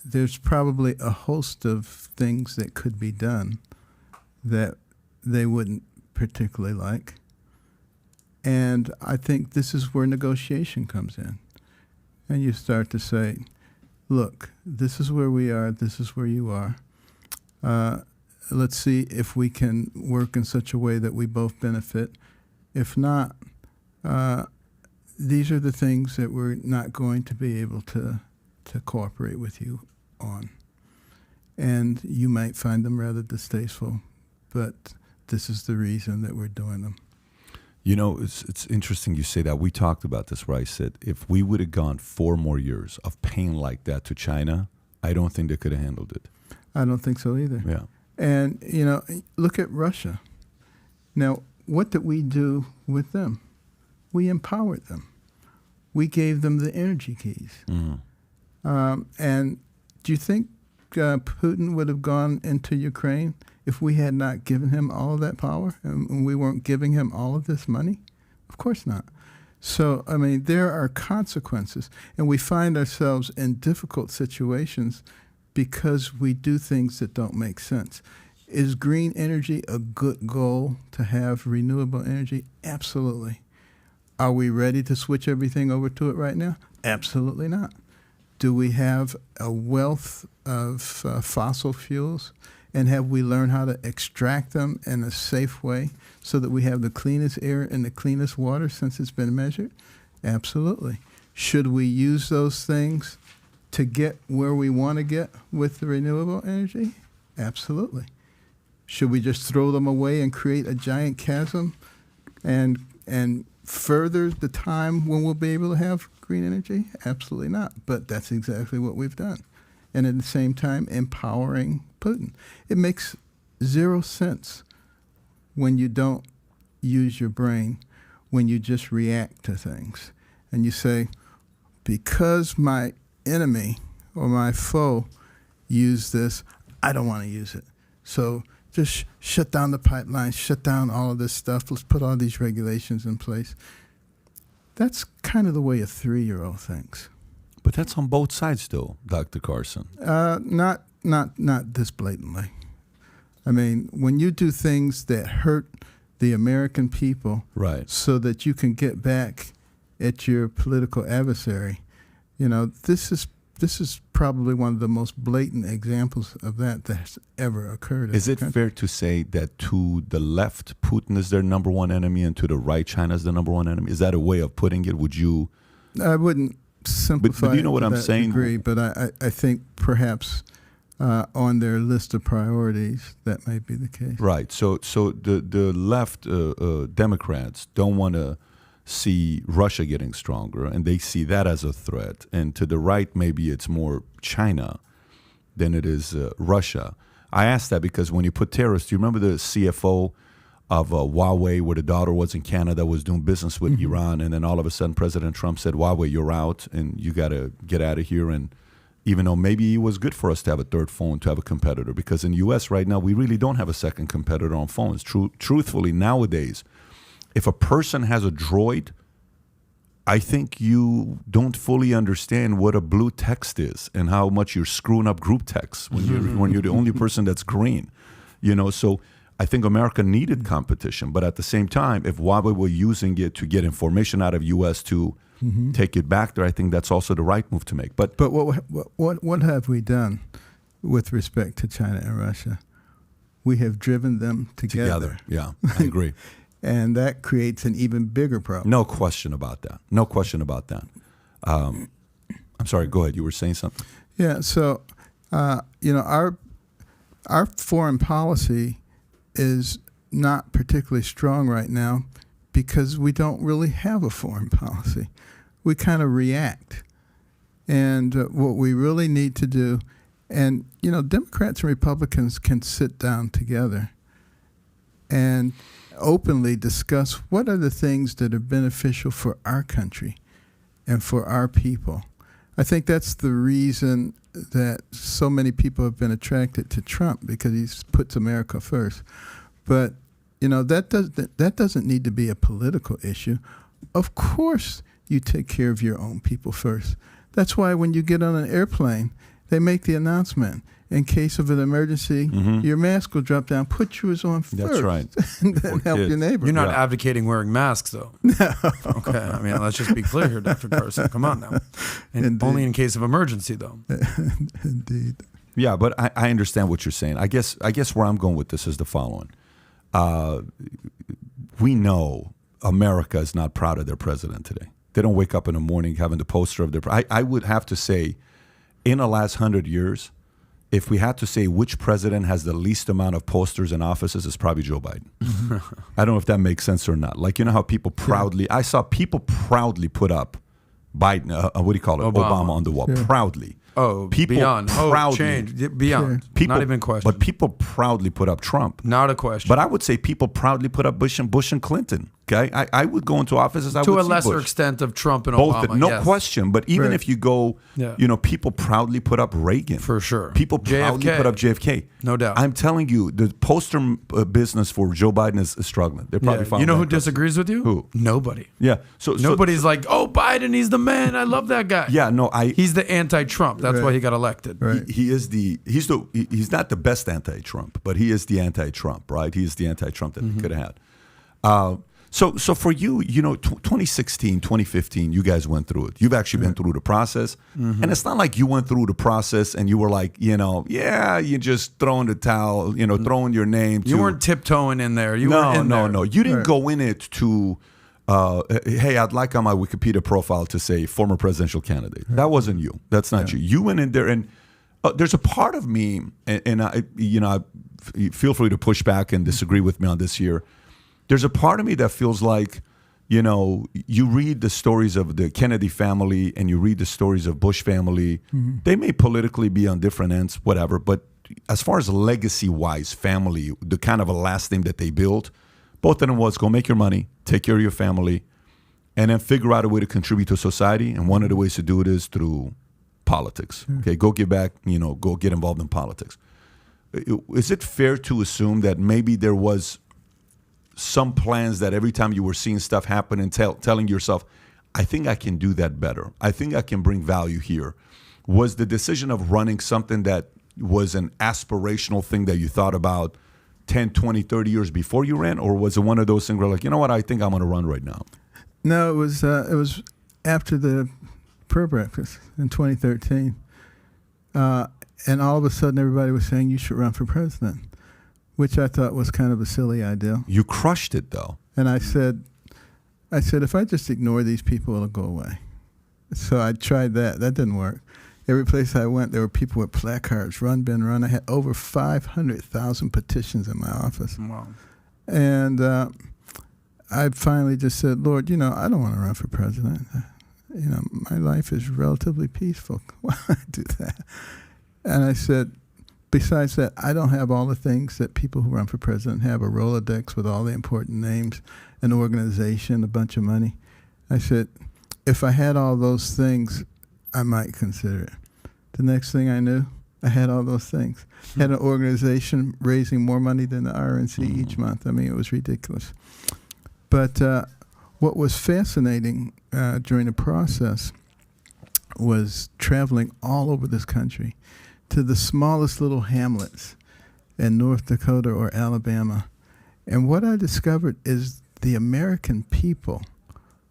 there's probably a host of things that could be done that they wouldn't particularly like. And I think this is where negotiation comes in. And you start to say, look, this is where we are, this is where you are. Let's see if we can work in such a way that we both benefit. If not, these are the things that we're not going to be able to cooperate with you on. And you might find them rather distasteful, but this is the reason that we're doing them. It's interesting you say that. We talked about this where I said if we would have gone 4 more years of pain like that to China, I don't think they could have handled it. I don't think so either. Yeah. And, look at Russia. Now, what did we do with them? We empowered them. We gave them the energy keys. Mm-hmm. And do you think Putin would have gone into Ukraine if we had not given him all of that power and we weren't giving him all of this money? Of course not. So, there are consequences, and we find ourselves in difficult situations because we do things that don't make sense. Is green energy a good goal to have renewable energy? Absolutely. Are we ready to switch everything over to it right now? Absolutely not. Do we have a wealth of fossil fuels? And have we learned how to extract them in a safe way so that we have the cleanest air and the cleanest water since it's been measured? Absolutely. Should we use those things to get where we want to get with the renewable energy? Absolutely. Should we just throw them away and create a giant chasm and further the time when we'll be able to have green energy? Absolutely not. But that's exactly what we've done. And at the same time, empowering Putin. It makes 0 sense when you don't use your brain, when you just react to things. And you say, because my enemy or my foe used this, I don't want to use it. So just shut down the pipeline, shut down all of this stuff. Let's put all these regulations in place. That's kind of the way a 3-year-old thinks. But that's on both sides, though, Dr. Carson. Not this blatantly. When you do things that hurt the American people, right, so that you can get back at your political adversary, this is probably one of the most blatant examples of that that's ever occurred. Is it fair to say that to the left, Putin is their number one enemy, and to the right, China is the number one enemy? Is that a way of putting it? Would you? I wouldn't simplify. But you know what I'm saying? Degree, but I think perhaps on their list of priorities that might be the case. Right. So the left Democrats don't want to see Russia getting stronger, and they see that as a threat. And to the right, maybe it's more China than it is Russia. I asked that because when you put tariffs, do you remember the CFO of Huawei, where the daughter was in Canada, was doing business with Iran, and then all of a sudden President Trump said, Huawei, you're out, and you got to get out of here. And even though maybe it was good for us to have a third phone, to have a competitor, because in the U.S. right now, we really don't have a second competitor on phones. Truthfully, nowadays, if a person has a Droid, I think you don't fully understand what a blue text is and how much you're screwing up group text when you're the only person that's green. So I think America needed competition, but at the same time, if Huawei were using it to get information out of U.S. to take it back there, I think that's also the right move to make. But what have we done with respect to China and Russia? We have driven them together. Yeah, I agree. And that creates an even bigger problem. No question about that. No question about that. I'm sorry, go ahead. You were saying something? Yeah, so, our foreign policy is not particularly strong right now because we don't really have a foreign policy. We kind of react. And what we really need to do, and, Democrats and Republicans can sit down together and openly discuss what are the things that are beneficial for our country and for our people. I think that's the reason that so many people have been attracted to Trump, because he puts America first. But, that doesn't need to be a political issue. Of course you take care of your own people first. That's why when you get on an airplane, they make the announcement, in case of an emergency, your mask will drop down. Put yours on first. That's right. And then help your neighbor. You're not advocating wearing masks, though. No. Okay, I mean, let's just be clear here, Dr. Carson. Come on now. And only in case of emergency, though. Indeed. Yeah, but I understand what you're saying. I guess where I'm going with this is the following. We know America is not proud of their president today. They don't wake up in the morning having the poster of their I would have to say, in the last 100 years, if we had to say which president has the least amount of posters in offices, it's probably Joe Biden. I don't know if that makes sense or not. Like, how people proudly, I saw people proudly put up Biden, what do you call it? Obama on the wall, proudly. Oh, people beyond. proudly, Change. Beyond. People, not even question. But people proudly put up Trump. Not a question. But I would say people proudly put up Bush and Clinton. Okay, I would go into offices. To a lesser extent of Trump and both, Obama. no question. But even if you go, people proudly put up Reagan. For sure. People proudly put up JFK. No doubt. I'm telling you, the poster business for Joe Biden is struggling. They're probably You know who disagrees with you? Who? Nobody. Yeah. Nobody's like, oh, Biden, he's the man. I love that guy. Yeah. No, he's the anti-Trump. That's why he got elected. Right. He's not the best anti-Trump, but he is the anti-Trump, right? He is the anti-Trump that we could have had. So for you, 2016, 2015, you guys went through it. You've actually been through the process. And it's not like you went through the process and you were like, you just throwing the towel, throwing your name. You weren't tiptoeing in there. No. You didn't go in it to, hey, I'd like on my Wikipedia profile to say former presidential candidate. That wasn't you. That's not you. You went in there and there's a part of me, and I feel free to push back and disagree with me on this here. There's a part of me that feels like, you read the stories of the Kennedy family and you read the stories of Bush family. They may politically be on different ends, whatever, but as far as legacy-wise, family, the kind of a last name that they built, both of them was go make your money, take care of your family, and then figure out a way to contribute to society. And one of the ways to do it is through politics. Okay, go give back, go get involved in politics. Is it fair to assume that maybe there was some plans that every time you were seeing stuff happen and telling yourself, I think I can do that better. I think I can bring value here. Was the decision of running something that was an aspirational thing that you thought about 10, 20, 30 years before you ran? Or was it one of those things where like, you know what, I think I'm going to run right now? No, it was after the prayer breakfast in 2013. And all of a sudden everybody was saying you should run for president, which I thought was kind of a silly idea. You crushed it, though. And I said, if I just ignore these people, it'll go away. So I tried that. That didn't work. Every place I went, there were people with placards, run, Ben, run. I had over 500,000 petitions in my office. Wow. And I finally just said, Lord, I don't want to run for president. My life is relatively peaceful. Why would I do that? And I said, besides that, I don't have all the things that people who run for president have, a Rolodex with all the important names, an organization, a bunch of money. I said, if I had all those things, I might consider it. The next thing I knew, I had all those things. Had an organization raising more money than the RNC each month. I mean, it was ridiculous. But what was fascinating during the process was traveling all over this country to the smallest little hamlets in North Dakota or Alabama. And what I discovered is the American people,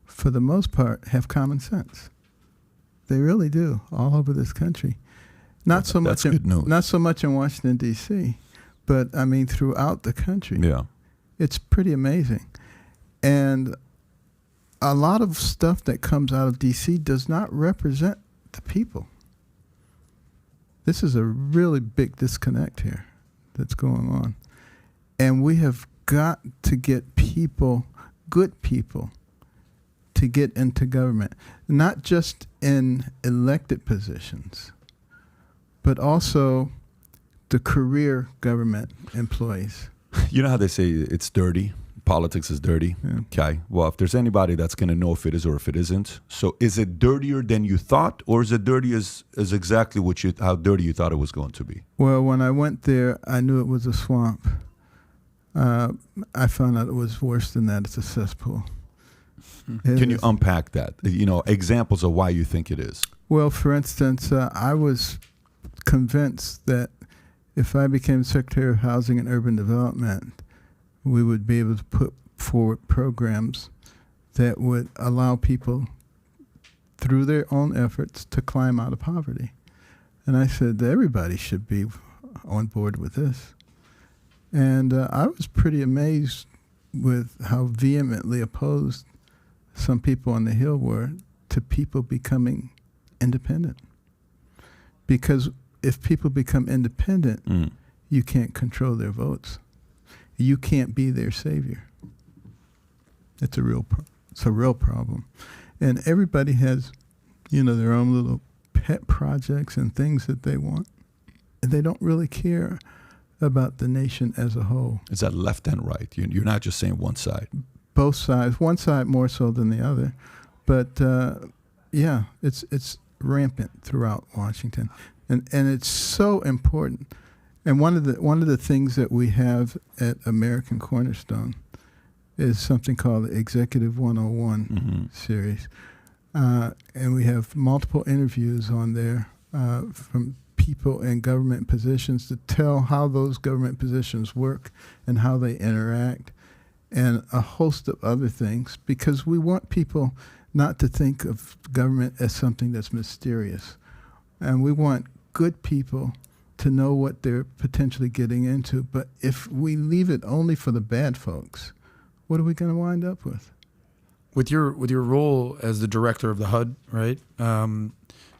for the most part, have common sense. They really do, all over this country. Not so much in Washington, D.C., but, I mean, throughout the country. Yeah. It's pretty amazing. And a lot of stuff that comes out of D.C. does not represent the people. This is a really big disconnect here that's going on. And we have got to get people, good people, to get into government, not just in elected positions, but also the career government employees. You know how they say it's dirty? Politics is dirty. Yeah. Okay. Well, if there's anybody that's going to know if it is or if it isn't, so is it dirtier than you thought, or is it dirty as exactly how dirty you thought it was going to be? Well, when I went there, I knew it was a swamp. I found out it was worse than that. It's a cesspool. Can you unpack that? Examples of why you think it is. Well, for instance, I was convinced that if I became Secretary of Housing and Urban Development, we would be able to put forward programs that would allow people, through their own efforts, to climb out of poverty. And I said that everybody should be on board with this. And I was pretty amazed with how vehemently opposed some people on the Hill were to people becoming independent. Because if people become independent, you can't control their votes. You can't be their savior. It's a real problem. And everybody has, their own little pet projects and things that they want. And they don't really care about the nation as a whole. Is that left and right? You're not just saying one side. Both sides. One side more so than the other. But it's rampant throughout Washington. And it's so important. And one of the things that we have at American Cornerstone is something called the Executive 101 series. And we have multiple interviews on there from people in government positions to tell how those government positions work and how they interact, and a host of other things, because we want people not to think of government as something that's mysterious. And we want good people to know what they're potentially getting into. But if we leave it only for the bad folks, what are we going to wind up with? With your role as the director of the HUD, right?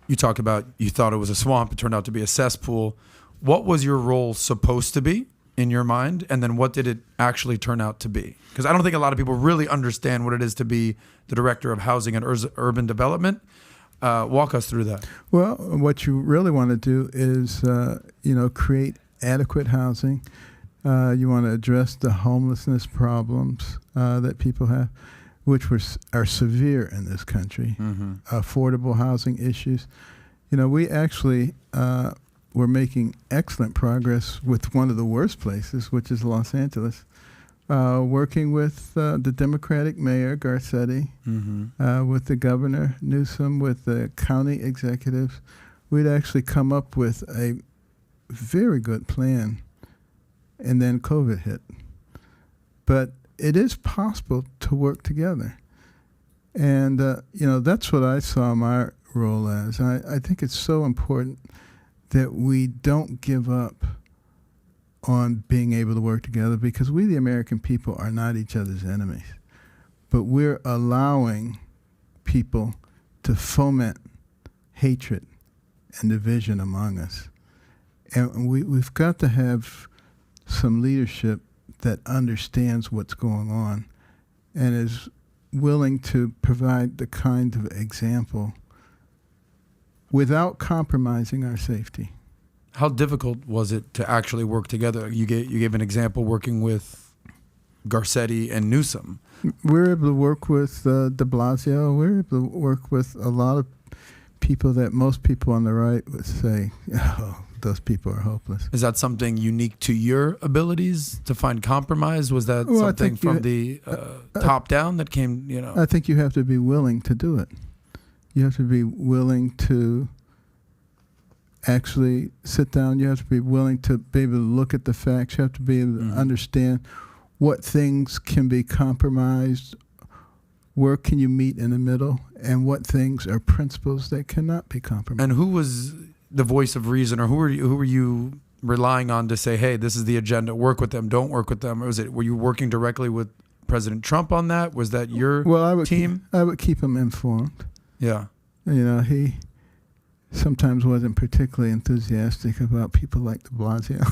You talk about you thought it was a swamp. It turned out to be a cesspool. What was your role supposed to be in your mind? And then what did it actually turn out to be? Because I don't think a lot of people really understand what it is to be the director of housing and urban development. Walk us through that. Well, what you really want to do is, create adequate housing. You want to address the homelessness problems that people have, which are severe in this country. Affordable housing issues. We actually were making excellent progress with one of the worst places, which is Los Angeles. Working with the Democratic Mayor Garcetti, with the Governor Newsom, with the county executives, we'd actually come up with a very good plan, and then COVID hit. But it is possible to work together. And, that's what I saw my role as. I think it's so important that we don't give up on being able to work together, because we, the American people, are not each other's enemies. But we're allowing people to foment hatred and division among us. And we've got to have some leadership that understands what's going on and is willing to provide the kind of example without compromising our safety. How difficult was it to actually work together? You gave an example working with Garcetti and Newsom. We were able to work with de Blasio. We were able to work with a lot of people that most people on the right would say, oh, those people are hopeless. Is that something unique to your abilities to find compromise? Was that something from the top down that came, I think you have to be willing to do it. You have to be willing to actually sit down. You have to be willing to be able to look at the facts. You have to be able to understand what things can be compromised, where can you meet in the middle, and what things are principles that cannot be compromised. And who was the voice of reason, or who were you relying on to say, hey, this is the agenda, work with them, don't work with them? Or were you working directly with President Trump on that? Was that your team? I would keep him informed. Yeah. He sometimes wasn't particularly enthusiastic about people like de Blasio.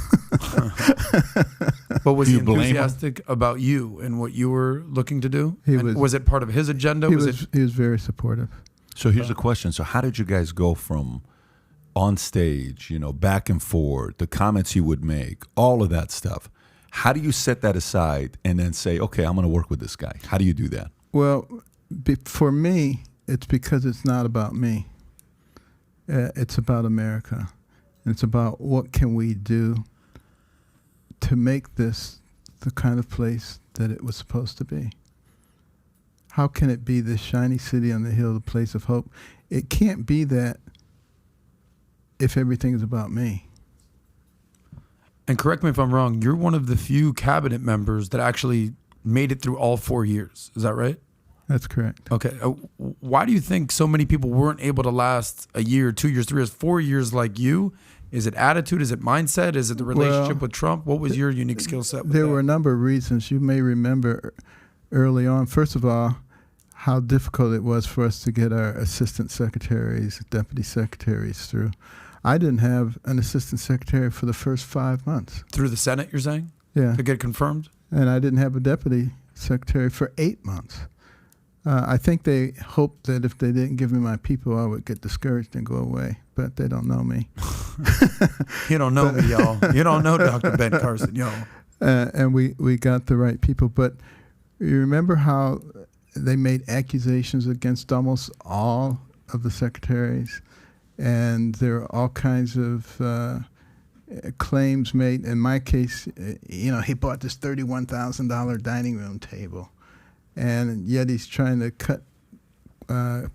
But was he enthusiastic about you and what you were looking to do? Was it part of his agenda? He was very supportive. So here's a question. So how did you guys go from on stage, back and forth, the comments he would make, all of that stuff? How do you set that aside and then say, okay, I'm going to work with this guy? How do you do that? Well, for me, it's because it's not about me. It's about America. It's about what can we do to make this the kind of place that it was supposed to be. How can it be this shiny city on the hill, the place of hope? It can't be that if everything is about me. And correct me if I'm wrong, you're one of the few cabinet members that actually made it through all 4 years. Is that right? That's correct. Okay. Why do you think so many people weren't able to last a year, 2 years, 3 years, 4 years like you? Is it attitude? Is it mindset? Is it the relationship with Trump? What was your unique skill set? There were a number of reasons. You may remember early on, first of all, how difficult it was for us to get our assistant secretaries, deputy secretaries through. I didn't have an assistant secretary for the first 5 months. Through the Senate, you're saying? Yeah. To get confirmed? And I didn't have a deputy secretary for 8 months. I think they hoped that if they didn't give me my people, I would get discouraged and go away. But they don't know me. You don't know me, y'all. You don't know Dr. Ben Carson, y'all. And we got the right people. But you remember how they made accusations against almost all of the secretaries? And there are all kinds of claims made. In my case, he bought this $31,000 dining room table. And yet he's trying to cut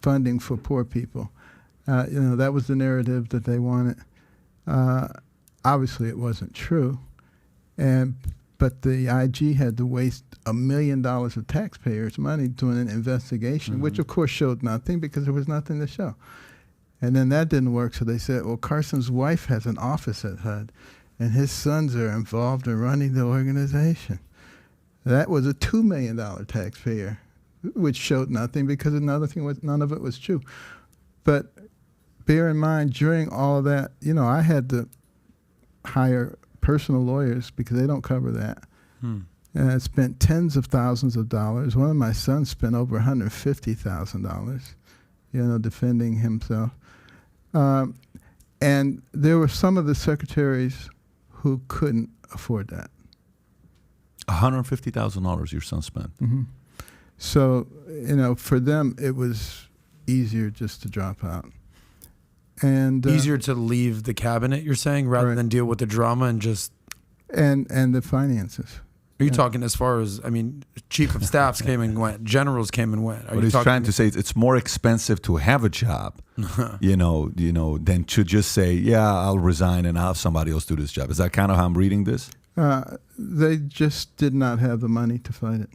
funding for poor people. That was the narrative that they wanted. Obviously, it wasn't true. But the IG had to waste $1 million of taxpayers' money doing an investigation, which of course showed nothing because there was nothing to show. And then that didn't work, so they said, well, Carson's wife has an office at HUD, and his sons are involved in running the organization. That was a $2 million taxpayer, which showed nothing because another thing was none of it was true. But bear in mind, during all of that, I had to hire personal lawyers because they don't cover that. And I spent tens of thousands of dollars. One of my sons spent over $150,000, defending himself. And there were some of the secretaries who couldn't afford that. $150,000 your son spent. Mm-hmm. So, for them, it was easier just to drop out. And easier to leave the cabinet, you're saying, rather than deal with the drama and just... And the finances. Are you talking as far as, chief of staffs came and went, generals came and went? What he's trying to say is it's more expensive to have a job, than to just say, yeah, I'll resign and I'll have somebody else do this job. Is that kind of how I'm reading this? They just did not have the money to fight it.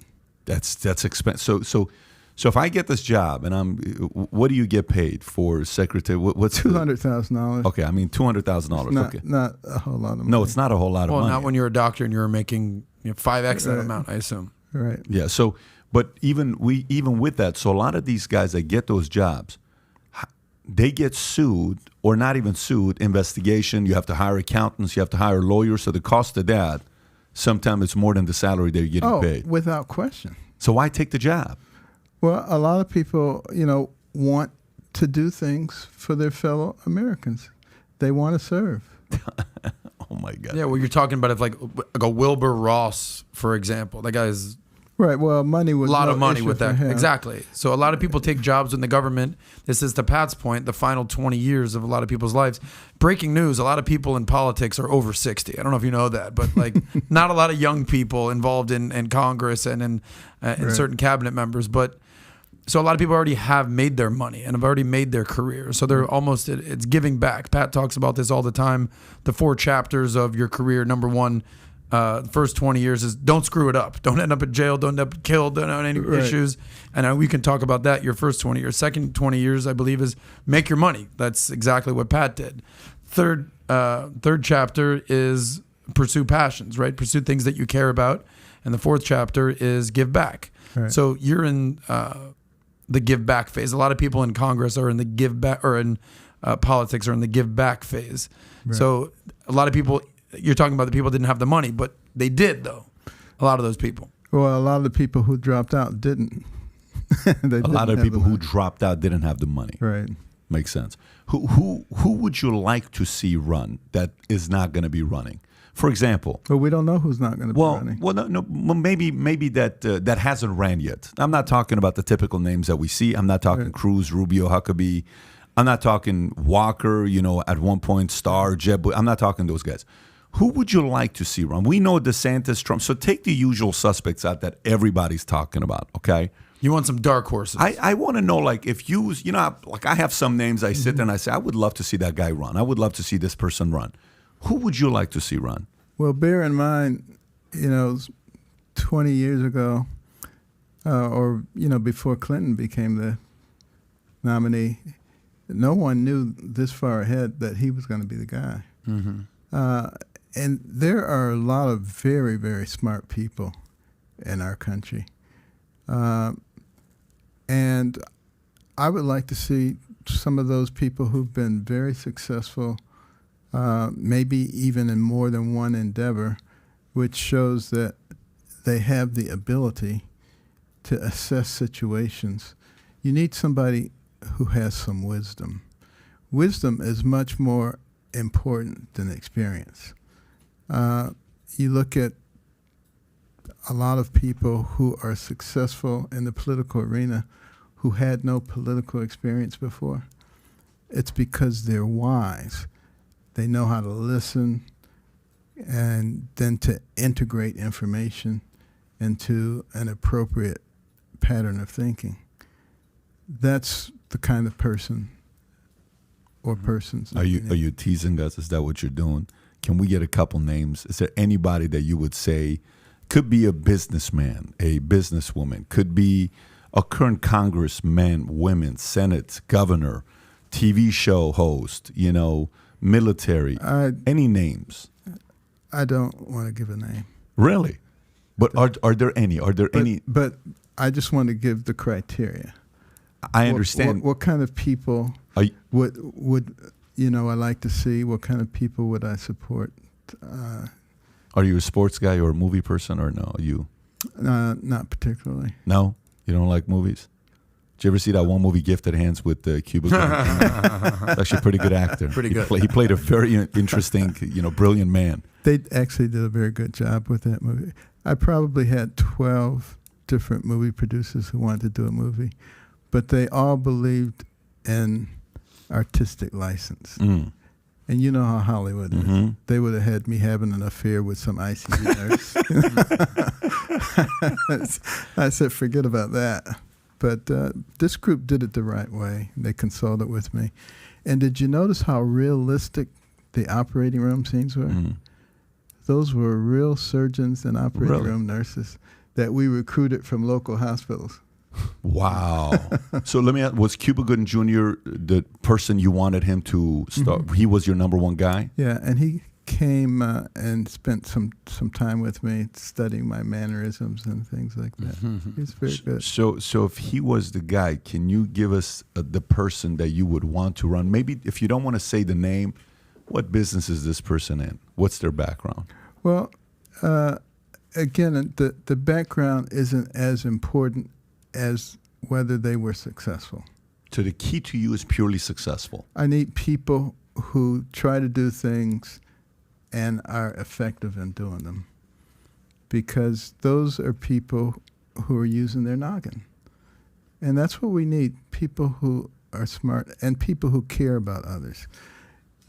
That's expensive. So if I get this job and what do you get paid for secretary? What's $200,000? Okay, $200,000. Okay, not a whole lot of money. No, it's not a whole lot of money. Well, not when you're a doctor and you're making 5x that amount, I assume. Right. Yeah. So, but even with that, so a lot of these guys that get those jobs, they get sued or not even sued. Investigation. You have to hire accountants. You have to hire lawyers. So the cost of that, sometimes it's more than the salary they're getting paid. Without question. So why take the job? Well, a lot of people, want to do things for their fellow Americans. They want to serve. Oh my God. Yeah, well, you're talking about like a Wilbur Ross, for example. That guy's right. Well, money was a lot no of money issue with that. for him. Exactly. So a lot of people take jobs in the government. This is, to Pat's point, the final 20 years of a lot of people's lives. Breaking news: a lot of people in politics are over 60. I don't know if you know that, but not a lot of young people involved in Congress and in certain cabinet members, but. So a lot of people already have made their money and have already made their career. So they're almost, it's giving back. Pat talks about this all the time. The 4 chapters of your career. Number 1, first 20 years is don't screw it up. Don't end up in jail. Don't end up killed. Don't have any issues. And we can talk about that your first 20 years. Second 20 years, I believe, is make your money. That's exactly what Pat did. Third chapter is pursue passions, right? Pursue things that you care about. And the fourth chapter is give back. Right. So you're in the give back phase. A lot of people in Congress are in the give back, or in politics are in the give back phase. Right. So a lot of people, you're talking about the people didn't have the money, but they did though. A lot of those people. Well, a lot of the people who dropped out didn't. A lot of people who dropped out didn't have the money. Right. Makes sense. Who would you like to see run that is not going to be running? For example, But we don't know who's not going to be running. Well, no, maybe that hasn't ran yet. I'm not talking about the typical names that we see. I'm not talking Cruz, Rubio, Huckabee. I'm not talking Walker. At one point, Starr, Jeb. I'm not talking those guys. Who would you like to see run? We know DeSantis, Trump. So take the usual suspects out that everybody's talking about. Okay. You want some dark horses. I want to know, like, if you, like I have some names I sit there and I say, I would love to see that guy run. I would love to see this person run. Who would you like to see run? Well, bear in mind, 20 years ago, or before Clinton became the nominee, no one knew this far ahead that he was going to be the guy. Mm-hmm. And there are a lot of very, very smart people in our country. And I would like to see some of those people who've been very successful, maybe even in more than one endeavor, which shows that they have the ability to assess situations. You need somebody who has some wisdom. Wisdom is much more important than experience. You look at a lot of people who are successful in the political arena who had no political experience before. It's because they're wise. They know how to listen and then to integrate information into an appropriate pattern of thinking. That's the kind of person or persons. Are you teasing us? Is that what you're doing? Can we get a couple names? Is there anybody that you would say could be a businessman, a businesswoman, could be a current congressman, women, Senate, governor, TV show host, military, any names? I don't want to give a name. Really? But are there any? But I just want to give the criteria. I understand. What kind of people would I like to see? What kind of people would I support? Are you a sports guy or a movie person, or no? You? Not particularly. No? You don't like movies? Did you ever see that one movie, Gifted Hands, with Cuba Gooding? Actually a pretty good actor. Pretty good. He played a very interesting, brilliant man. They actually did a very good job with that movie. I probably had 12 different movie producers who wanted to do a movie, but they all believed in artistic license. Mm. And you know how Hollywood is. Mm-hmm. They would have had me having an affair with some ICU nurse. I said, forget about that. But this group did it the right way. They consulted with me. And did you notice how realistic the operating room scenes were? Mm. Those were real surgeons and operating room nurses that we recruited from local hospitals. Wow. So let me ask, was Cuba Gooding Jr. the person you wanted him to start? Mm-hmm. He was your number one guy? Yeah, and he came and spent some time with me studying my mannerisms and things like that. Mm-hmm. He's very good. So if he was the guy, can you give us the person that you would want to run? Maybe if you don't want to say the name, what business is this person in? What's their background? Well, again, the background isn't as important as whether they were successful. So the key to you is purely successful. I need people who try to do things and are effective in doing them, because those are people who are using their noggin. And that's what we need, people who are smart and people who care about others.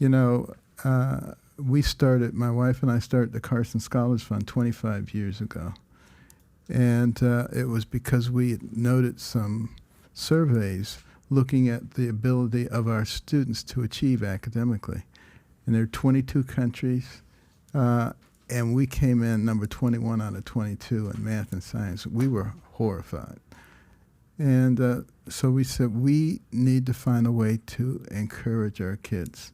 My wife and I started the Carson Scholars Fund 25 years ago. And it was because we had noted some surveys looking at the ability of our students to achieve academically. And there are 22 countries, and we came in number 21 out of 22 in math and science. We were horrified. And so we said, we need to find a way to encourage our kids.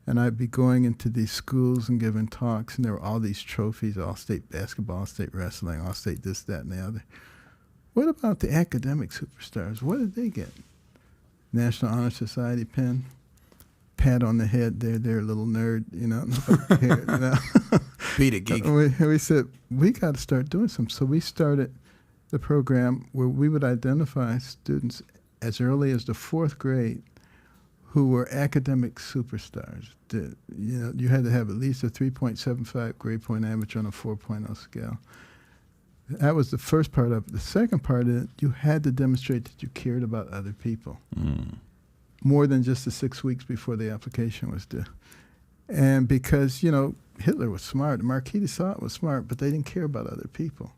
And I'd be going into these schools and giving talks, and there were all these trophies, all-state basketball, all-state wrestling, all-state this, that, and the other. What about the academic superstars? What did they get? National Honor Society pin, pat on the head, they're a little nerd, nobody cared, Beat it, geek. We said, we got to start doing something. So we started the program where we would identify students as early as the 4th grade who were academic superstars. You had to have at least a 3.75 grade point average on a 4.0 scale. That was the first part of it. The second part is you had to demonstrate that you cared about other people. More than just the 6 weeks before the application was due. And because, Hitler was smart, the Marquis de Sade was smart, but they didn't care about other people.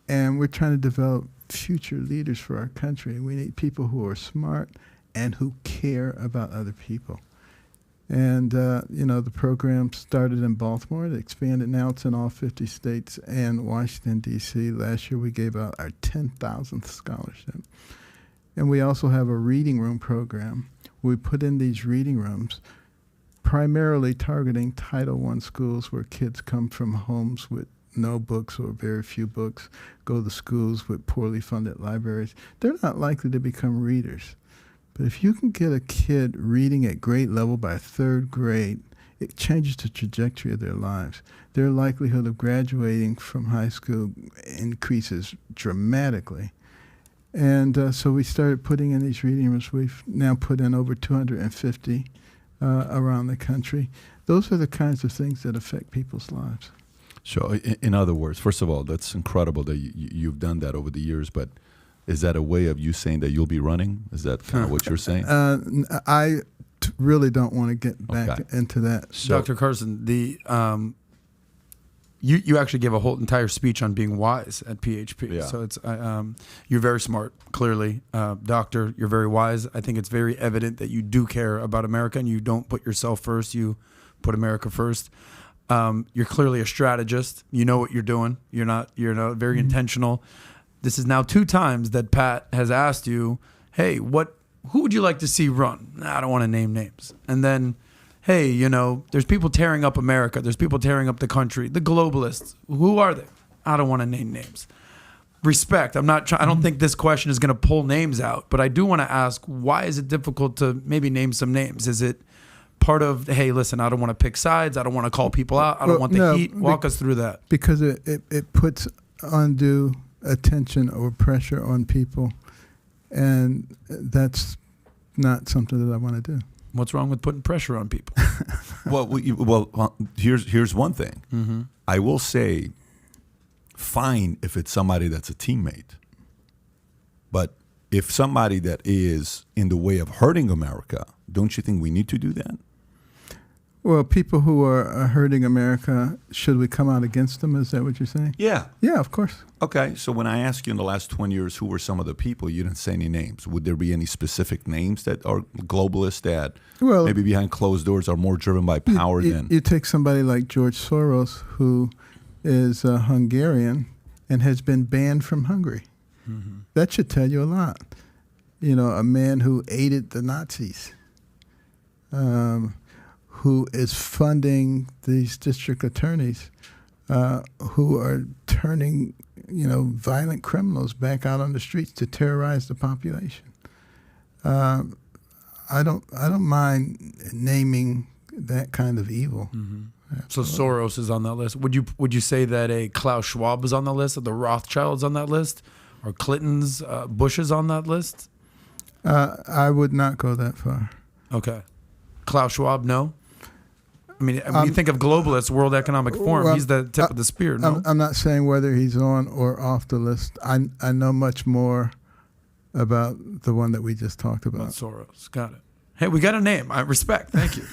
And we're trying to develop future leaders for our country. We need people who are smart and who care about other people. And, the program started in Baltimore. It expanded. Now it's in all 50 states and Washington, D.C. Last year we gave out our 10,000th scholarship. And we also have a reading room program. We put in these reading rooms primarily targeting Title I schools where kids come from homes with no books or very few books, go to schools with poorly funded libraries. They're not likely to become readers. But if you can get a kid reading at grade level by 3rd grade, it changes the trajectory of their lives. Their likelihood of graduating from high school increases dramatically. And so we started putting in these reading rooms. We've now put in over 250 around the country. Those are the kinds of things that affect people's lives. So in other words, first of all, that's incredible that you've done that over the years, but is that a way of you saying that you'll be running? Is that kind of what you're saying? I really don't want to get back into that. So, Dr. Carson, you actually gave a whole entire speech on being wise at PHP. Yeah. So it's you're very smart, clearly. Doctor, you're very wise. I think it's very evident that you do care about America and you don't put yourself first. You put America first. You're clearly a strategist. You know what you're doing. You're very intentional. This is now 2 times that Pat has asked you, hey, who would you like to see run? I don't want to name names. And then, hey, there's people tearing up America. There's people tearing up the country. The globalists. Who are they? I don't want to name names. Respect. I don't think this question is going to pull names out, but I do want to ask, why is it difficult to maybe name some names? Is it part of, hey, listen, I don't want to pick sides. I don't want to call people out. I don't want the heat. Walk us through that. Because it puts undue attention or pressure on people, and that's not something that I want to do. What's wrong with putting pressure on people? Well, here's one thing. Mm-hmm. I will say, fine if it's somebody that's a teammate, but if somebody that is in the way of hurting America, don't you think we need to do that? Well, people who are hurting America, should we come out against them? Is that what you're saying? Yeah. Yeah, of course. Okay, so when I asked you in the last 20 years who were some of the people, you didn't say any names. Would there be any specific names that are globalists that maybe behind closed doors are more driven by power than... You take somebody like George Soros, who is Hungarian and has been banned from Hungary. Mm-hmm. That should tell you a lot. A man who aided the Nazis, who is funding these district attorneys who are turning, violent criminals back out on the streets to terrorize the population. I don't mind naming that kind of evil. Mm-hmm. So Soros is on that list. Would you say that a Klaus Schwab is on the list, or the Rothschilds on that list, or Clinton's, Bush is on that list? I would not go that far. Okay. Klaus Schwab, no? I mean, when you think of globalists, World Economic Forum, he's the tip of the spear, no? I'm not saying whether he's on or off the list. I know much more about the one that we just talked about. Soros. Got it. Hey, we got a name. I respect. Thank you.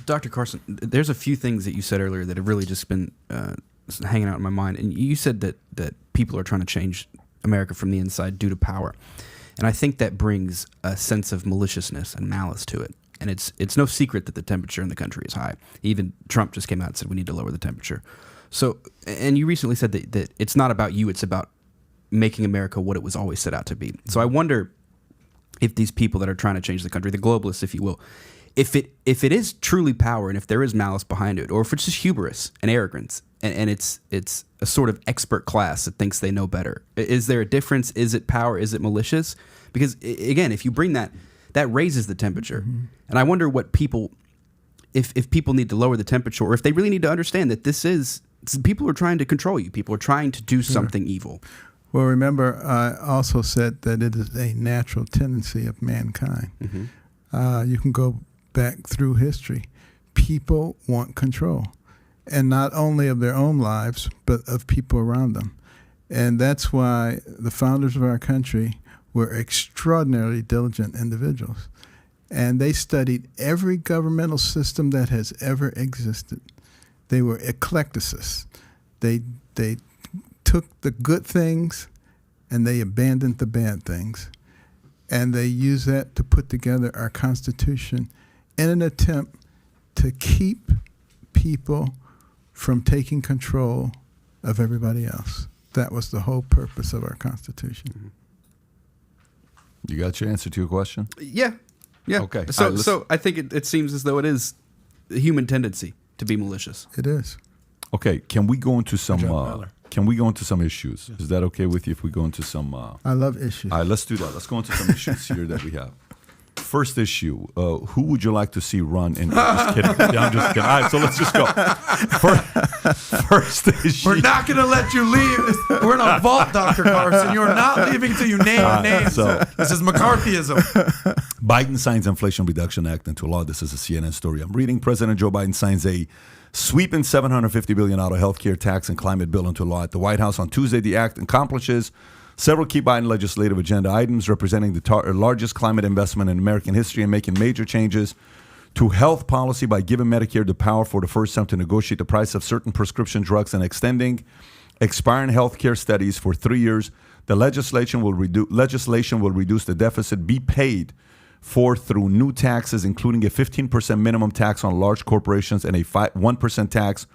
Dr. Carson, there's a few things that you said earlier that have really just been hanging out in my mind. And you said that people are trying to change America from the inside due to power. And I think that brings a sense of maliciousness and malice to it. And it's no secret that the temperature in the country is high. Even Trump just came out and said we need to lower the temperature. So, and you recently said that it's not about you, it's about making America what it was always set out to be. So I wonder if these people that are trying to change the country, the globalists, if you will, if it is truly power, and if there is malice behind it, or if it's just hubris and arrogance, and it's a sort of expert class that thinks they know better, is there a difference? Is it power? Is it malicious? Because again, if you bring that raises the temperature, and I wonder what people, if people need to lower the temperature, or if they really need to understand that people are trying to control you, people are trying to do something evil. Well, remember, I also said that it is a natural tendency of mankind. You can go back through history. People want control, and not only of their own lives, but of people around them. And that's why the founders of our country were extraordinarily diligent individuals. And they studied every governmental system that has ever existed. They were eclecticists. They took the good things and they abandoned the bad things. And they used that to put together our Constitution in an attempt to keep people from taking control of everybody else. That was the whole purpose of our Constitution. You got your answer to your question? Yeah. Okay. So I think it seems as though it is a human tendency to be malicious. It is. Okay. Can we go into some issues? Is that okay with you if we go into some? I love issues. All right, let's do that. Let's go into some issues here that we have. First issue, who would you like to see run in? Just kidding. Yeah, I'm just kidding. All right, so let's just go. First issue. We're not going to let you leave. We're in a vault, Dr. Carson. You're not leaving until you name names. So, this is McCarthyism. Biden signs Inflation Reduction Act into law. This is a CNN story I'm reading. President Joe Biden signs a sweeping $750 billion healthcare tax and climate bill into law at the White House on Tuesday. The act accomplishes several key Biden legislative agenda items representing the largest climate investment in American history and making major changes to health policy by giving Medicare the power for the first time to negotiate the price of certain prescription drugs and extending expiring health care studies for 3 years. The legislation will reduce the deficit be paid for through new taxes, including a 15% minimum tax on large corporations and a 1% tax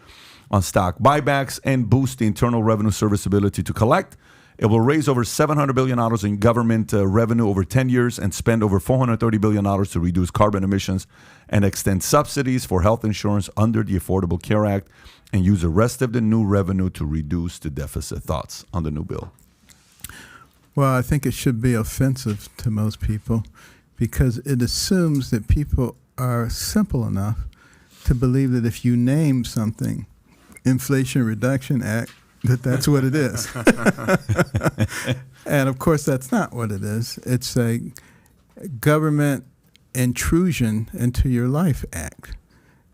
on stock buybacks, and boost the Internal Revenue Service ability to collect. It will raise over $700 billion in government revenue over 10 years and spend over $430 billion to reduce carbon emissions and extend subsidies for health insurance under the Affordable Care Act and use the rest of the new revenue to reduce the deficit. Thoughts on the new bill? Well, I think it should be offensive to most people because it assumes that people are simple enough to believe that if you name something, Inflation Reduction Act, that's what it is. And of course, that's not what it is. It's a government intrusion into your life act.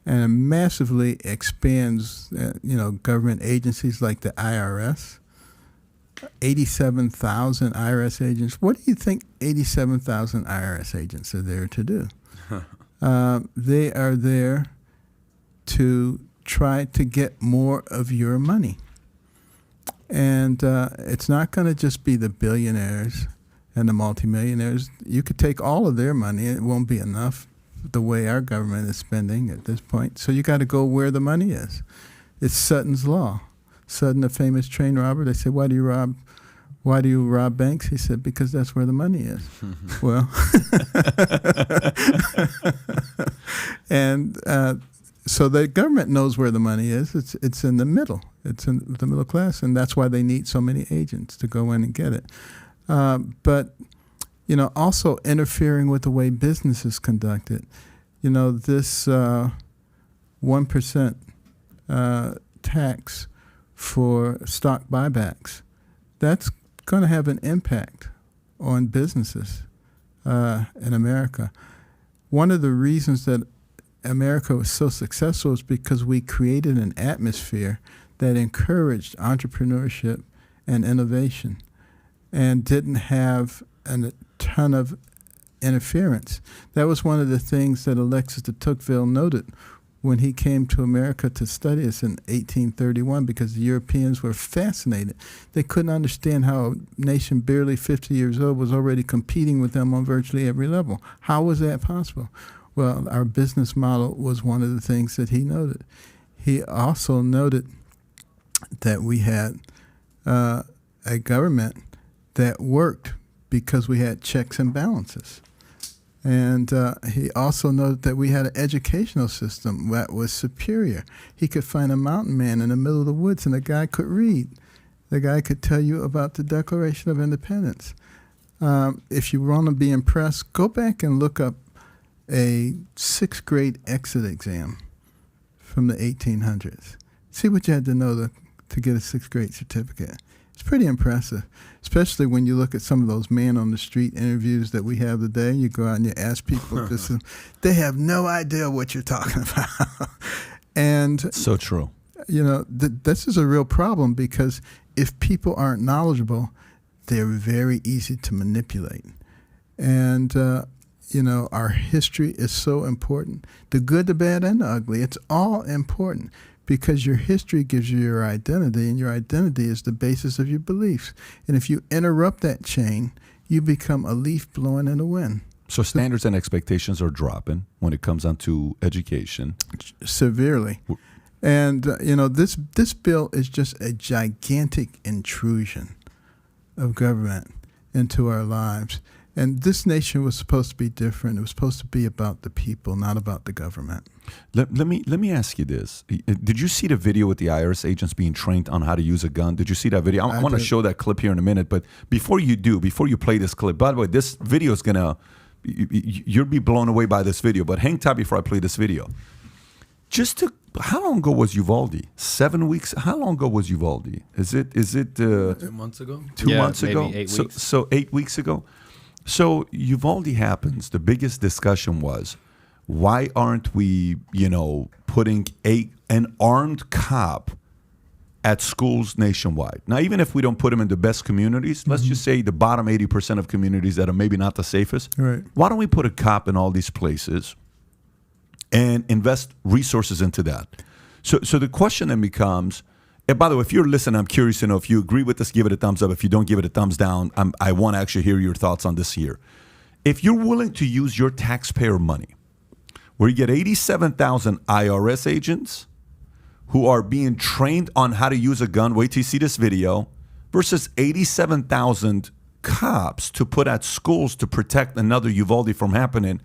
And it massively expands, government agencies like the IRS. 87,000 IRS agents. What do you think 87,000 IRS agents are there to do? They are there to try to get more of your money. And it's not going to just be the billionaires and the multimillionaires. You could take all of their money. It won't be enough the way our government is spending at this point. So you got to go where the money is. It's Sutton's Law. Sutton, the famous train robber, they said, why do you rob banks? He said, because that's where the money is. Well, and so the government knows where the money is. It's in the middle. It's in the middle class, and that's why they need so many agents to go in and get it. But, also interfering with the way business is conducted. This 1% tax for stock buybacks, that's going to have an impact on businesses in America. One of the reasons that America was so successful is because we created an atmosphere that encouraged entrepreneurship and innovation and didn't have a ton of interference. That was one of the things that Alexis de Tocqueville noted when he came to America to study us in 1831, because the Europeans were fascinated. They couldn't understand how a nation barely 50 years old was already competing with them on virtually every level. How was that possible? Well, our business model was one of the things that he noted. He also noted that we had a government that worked because we had checks and balances. And he also noted that we had an educational system that was superior. He could find a mountain man in the middle of the woods, and the guy could read. The guy could tell you about the Declaration of Independence. If you want to be impressed, go back and look up a 6th grade exit exam from the 1800s. See what you had to know to get a 6th grade certificate. It's pretty impressive, especially when you look at some of those man-on-the-street interviews that we have today. You go out and you ask people this, they have no idea what you're talking about. And so true. You know, this is a real problem because if people aren't knowledgeable, they're very easy to manipulate. And, you know, our history is so important. The good, the bad, and the ugly, it's all important. Because your history gives you your identity, and your identity is the basis of your beliefs. And if you interrupt that chain, you become a leaf blowing in the wind. So standards and expectations are dropping when it comes down to education. Severely. And, you know, this bill is just a gigantic intrusion of government into our lives. And this nation was supposed to be different. It was supposed to be about the people, not about the government. Let me ask you this. Did you see the video with the IRS agents being trained on how to use a gun? Did you see that video? I want to show that clip here in a minute. But before you play this clip, by the way, this video is going to, you'll be blown away by this video. But hang tight before I play this video. How long ago was Uvalde? 7 weeks? How long ago was Uvalde? Is it 2 months ago? 2 months ago? Maybe 8 weeks. So 8 weeks ago? So Uvalde happens. The biggest discussion was, why aren't we, you know, putting an armed cop at schools nationwide? Now, even if we don't put them in the best communities, let's just say the bottom 80% of communities that are maybe not the safest. Right. Why don't we put a cop in all these places and invest resources into that? So the question then becomes, and by the way, if you're listening, I'm curious to know if you agree with this, give it a thumbs up. If you don't, give it a thumbs down. I want to actually hear your thoughts on this here. If you're willing to use your taxpayer money, where you get 87,000 IRS agents who are being trained on how to use a gun, wait till you see this video, versus 87,000 cops to put at schools to protect another Uvalde from happening,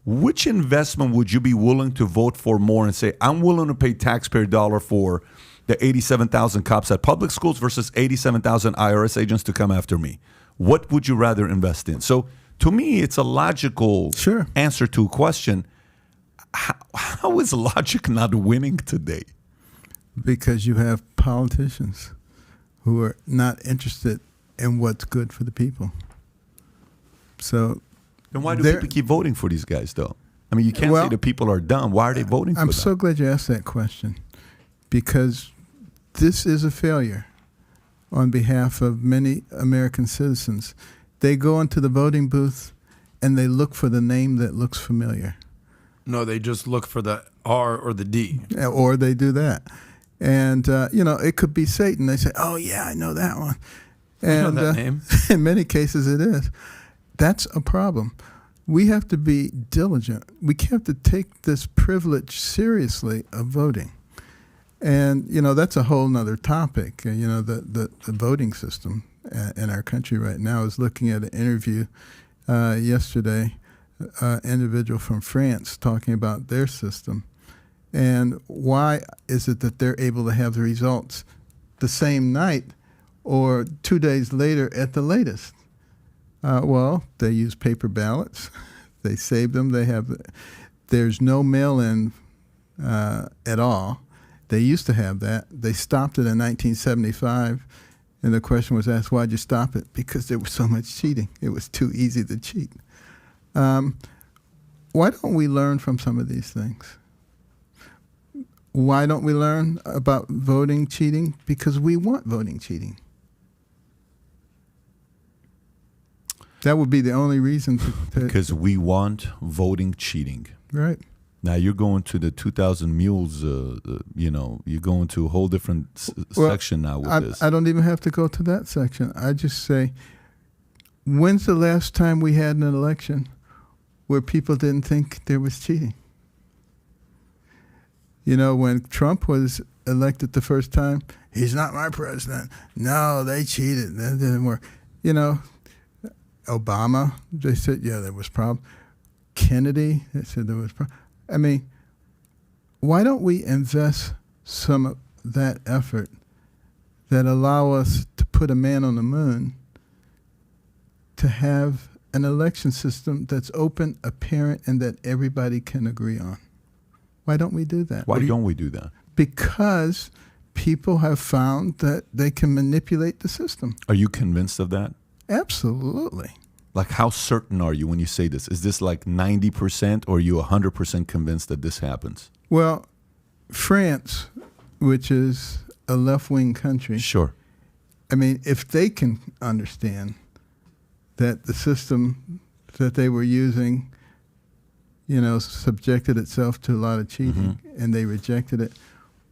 which investment would you be willing to vote for more and say, I'm willing to pay taxpayer dollar for the 87,000 cops at public schools versus 87,000 IRS agents to come after me? What would you rather invest in? So to me, it's a logical answer to a question. How is logic not winning today? Because you have politicians who are not interested in what's good for the people. So then why do people keep voting for these guys, though? I mean, you can't say the people are dumb. Why are they voting for them? I'm so glad you asked that question, because this is a failure on behalf of many American citizens. They go into the voting booth and they look for the name that looks familiar. No, they just look for the R or the D. Or they do that. And, you know, it could be Satan. They say, oh, yeah, I know that one. And I know that name. In many cases it is. That's a problem. We have to be diligent. We have to take this privilege seriously of voting. And, you know, that's a whole nother topic. You know, the voting system in our country right now. I was looking at an interview yesterday, individual from France talking about their system. And why is it that they're able to have the results the same night or 2 days later at the latest? Well, they use paper ballots. They save them. There's no mail-in at all. They used to have that. They stopped it in 1975, and the question was asked, why'd you stop it? Because there was so much cheating. It was too easy to cheat. Why don't we learn from some of these things? Why don't we learn about voting cheating? Because we want voting cheating. That would be the only reason. Because we want voting cheating. Right. Now you're going to the 2,000 Mules, you know, you're going to a whole different section now with this. I don't even have to go to that section. I just say, when's the last time we had an election where people didn't think there was cheating? You know, when Trump was elected the first time, he's not my president. No, they cheated. That didn't work. You know, Obama, they said, yeah, there was problems. Kennedy. They said there was. I mean, why don't we invest some of that effort that allow us to put a man on the moon, to have an election system that's open, apparent, and that everybody can agree on? Why don't we do that? Why don't we do that? Because people have found that they can manipulate the system. Are you convinced of that? Absolutely. Like, how certain are you when you say this? Is this like 90%, or are you 100% convinced that this happens? Well, France, which is a left-wing country, Sure. I mean, if they can understand that the system that they were using, subjected itself to a lot of cheating, and they rejected it,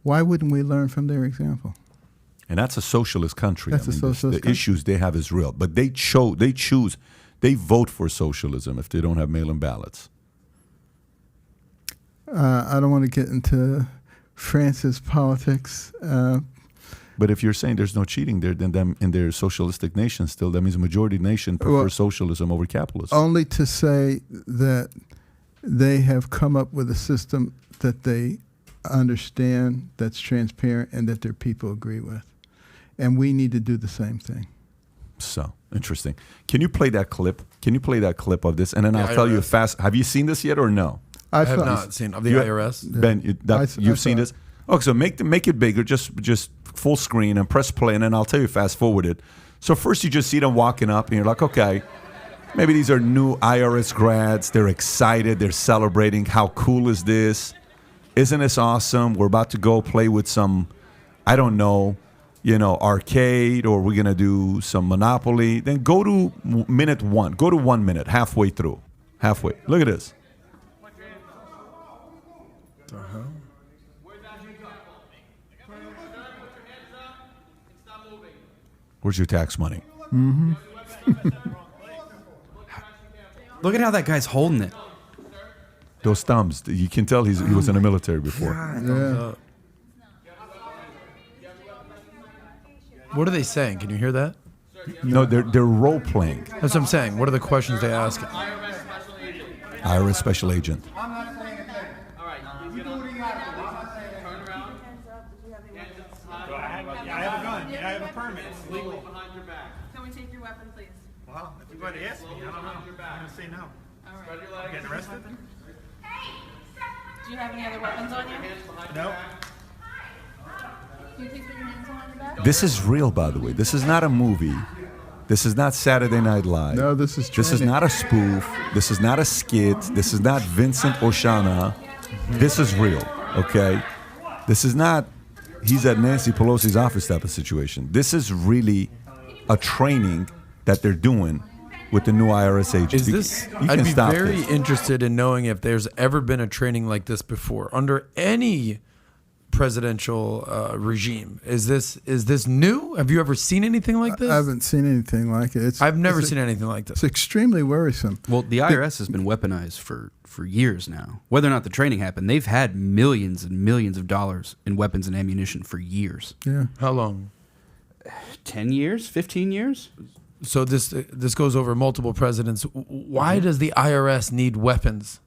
why wouldn't we learn from their example? And that's a socialist country. That's a socialist the country. issues they have is real. But they vote for socialism if they don't have mail-in ballots. I don't want to get into France's politics. But if you're saying there's no cheating there, then them in their socialistic nation still, that means a majority nation prefers socialism over capitalism. Only to say that they have come up with a system that they understand, that's transparent, and that their people agree with. And we need to do the same thing. So, interesting. Can you play that clip? Can you play that clip of this? And then I'll tell you fast. Have you seen this yet or no? I have not seen of the IRS. Ben, you've seen this? Okay, so make it bigger, just full screen, and press play, and then I'll tell you fast forward it. So first you just see them walking up, and you're like, okay, maybe these are new IRS grads. They're excited. They're celebrating. How cool is this? Isn't this awesome? We're about to go play with some, I don't know, arcade, or we're going to do some Monopoly. Then go to minute 1. Go to 1 minute, halfway through. Halfway. Look at this. Where's your tax money? Mm-hmm. Look at how that guy's holding it. Those thumbs. You can tell he was in the military before. Yeah. What are they saying? Can you hear that? No, they're role playing. That's what I'm saying. What are the questions they ask? IRS special agent. I'm not saying a thing. All right. You do what you got to do. I'm not saying a thing. Turn around. I have a gun. I have a permit. It's legal. Behind your back. Can we take your weapon, please? Well, if you're going to ask me, I don't know. I'm going to say no. All right. Spread your legs. Getting arrested? Do you have any other weapons on you? No. Can you please put your hands behind your back? This is real, by the way. This is not a movie. This is not Saturday Night Live. No, this is not a spoof. This is not a skit. This is not Vincent Oshana. This is real, okay? This is not he's at Nancy Pelosi's office type of situation. This is really a training that they're doing with the new IRS agents. Is this? I'd be very interested in knowing if there's ever been a training like this before under any presidential regime. Is this new? Have you ever seen anything like this? I haven't seen anything like it. I've never seen anything like this. It's extremely worrisome. Well, the IRS has been weaponized for years now. Whether or not the training happened, they've had millions and millions of dollars in weapons and ammunition for years. Yeah. How long? 10 years? 15 years? So this goes over multiple presidents. Why does the IRS need weapons?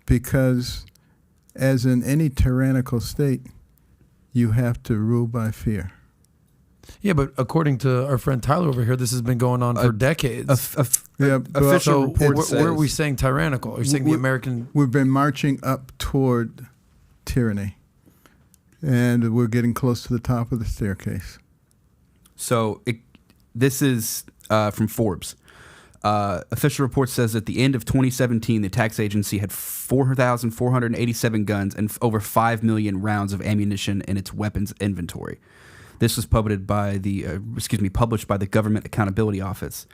Because as in any tyrannical state, you have to rule by fear. Yeah, but according to our friend Tyler over here, this has been going on for decades. Official So report where are we says- saying tyrannical? Are you saying the American? We've been marching up toward tyranny, and we're getting close to the top of the staircase. So this is from Forbes. Official report says at the end of 2017, the tax agency had 4,487 guns and over 5 million rounds of ammunition in its weapons inventory. This was published by the Government Accountability Office.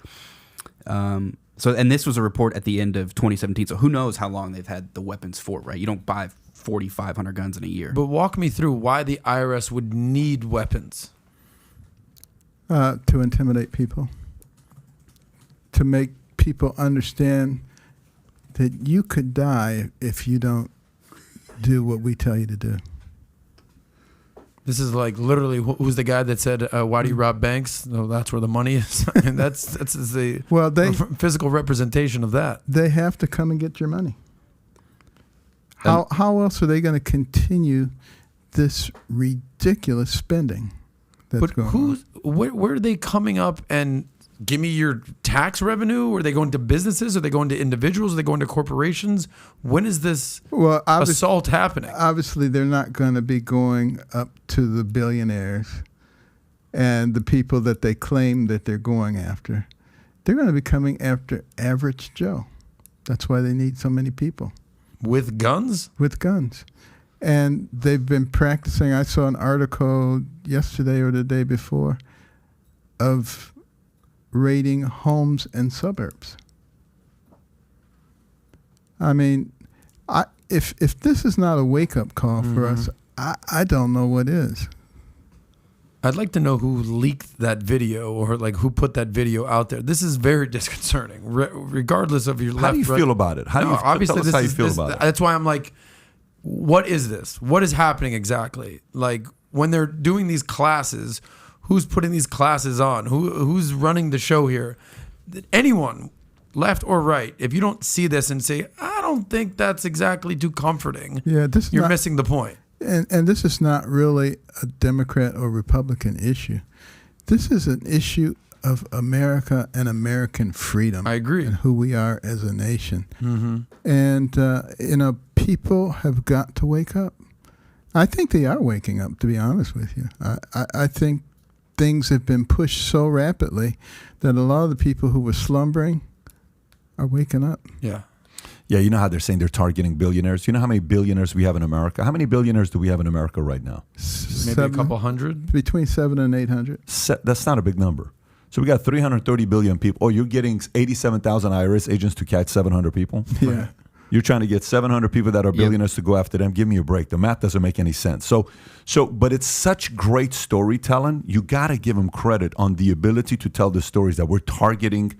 And this was a report at the end of 2017. So who knows how long they've had the weapons for, right? You don't buy 4,500 guns in a year. But walk me through why the IRS would need weapons. To intimidate people, to make people understand that you could die if you don't do what we tell you to do. This is like literally who's the guy that said, "Why do you rob banks?" No, that's where the money is. I mean, that's the physical representation of that. They have to come and get your money. How else are they going to continue this ridiculous spending that's going on? Where are they coming up and give me your tax revenue? Are they going to businesses? Are they going to individuals? Are they going to corporations? When is this assault happening? Obviously, they're not going to be going up to the billionaires and the people that they claim that they're going after. They're going to be coming after average Joe. That's why they need so many people. With guns? With guns. And they've been practicing. I saw an article yesterday or the day before of raiding homes and suburbs. I mean, if this is not a wake-up call for us, I don't know what is. I'd like to know who leaked that video or like who put that video out there. This is very disconcerting, regardless of your left. How do you feel about it? How do you feel about it? That's why I'm like, what is this? What is happening exactly? Like when they're doing these classes, who's putting these classes on? Who's running the show here? Anyone, left or right, if you don't see this and say, I don't think that's exactly too comforting, you're missing the point. And this is not really a Democrat or Republican issue. This is an issue of America and American freedom. I agree. And who we are as a nation. And, people have got to wake up. I think they are waking up, to be honest with you. I think things have been pushed so rapidly that a lot of the people who were slumbering are waking up. Yeah. Yeah, you know how they're saying they're targeting billionaires? You know how many billionaires we have in America? How many billionaires do we have in America right now? Maybe a couple hundred? Between 700 and 800. That's not a big number. So we got 330 billion people. Oh, you're getting 87,000 IRS agents to catch 700 people? Yeah. You're trying to get 700 people that are billionaires to go after them. Give me a break. The math doesn't make any sense. But it's such great storytelling. You got to give them credit on the ability to tell the stories that we're targeting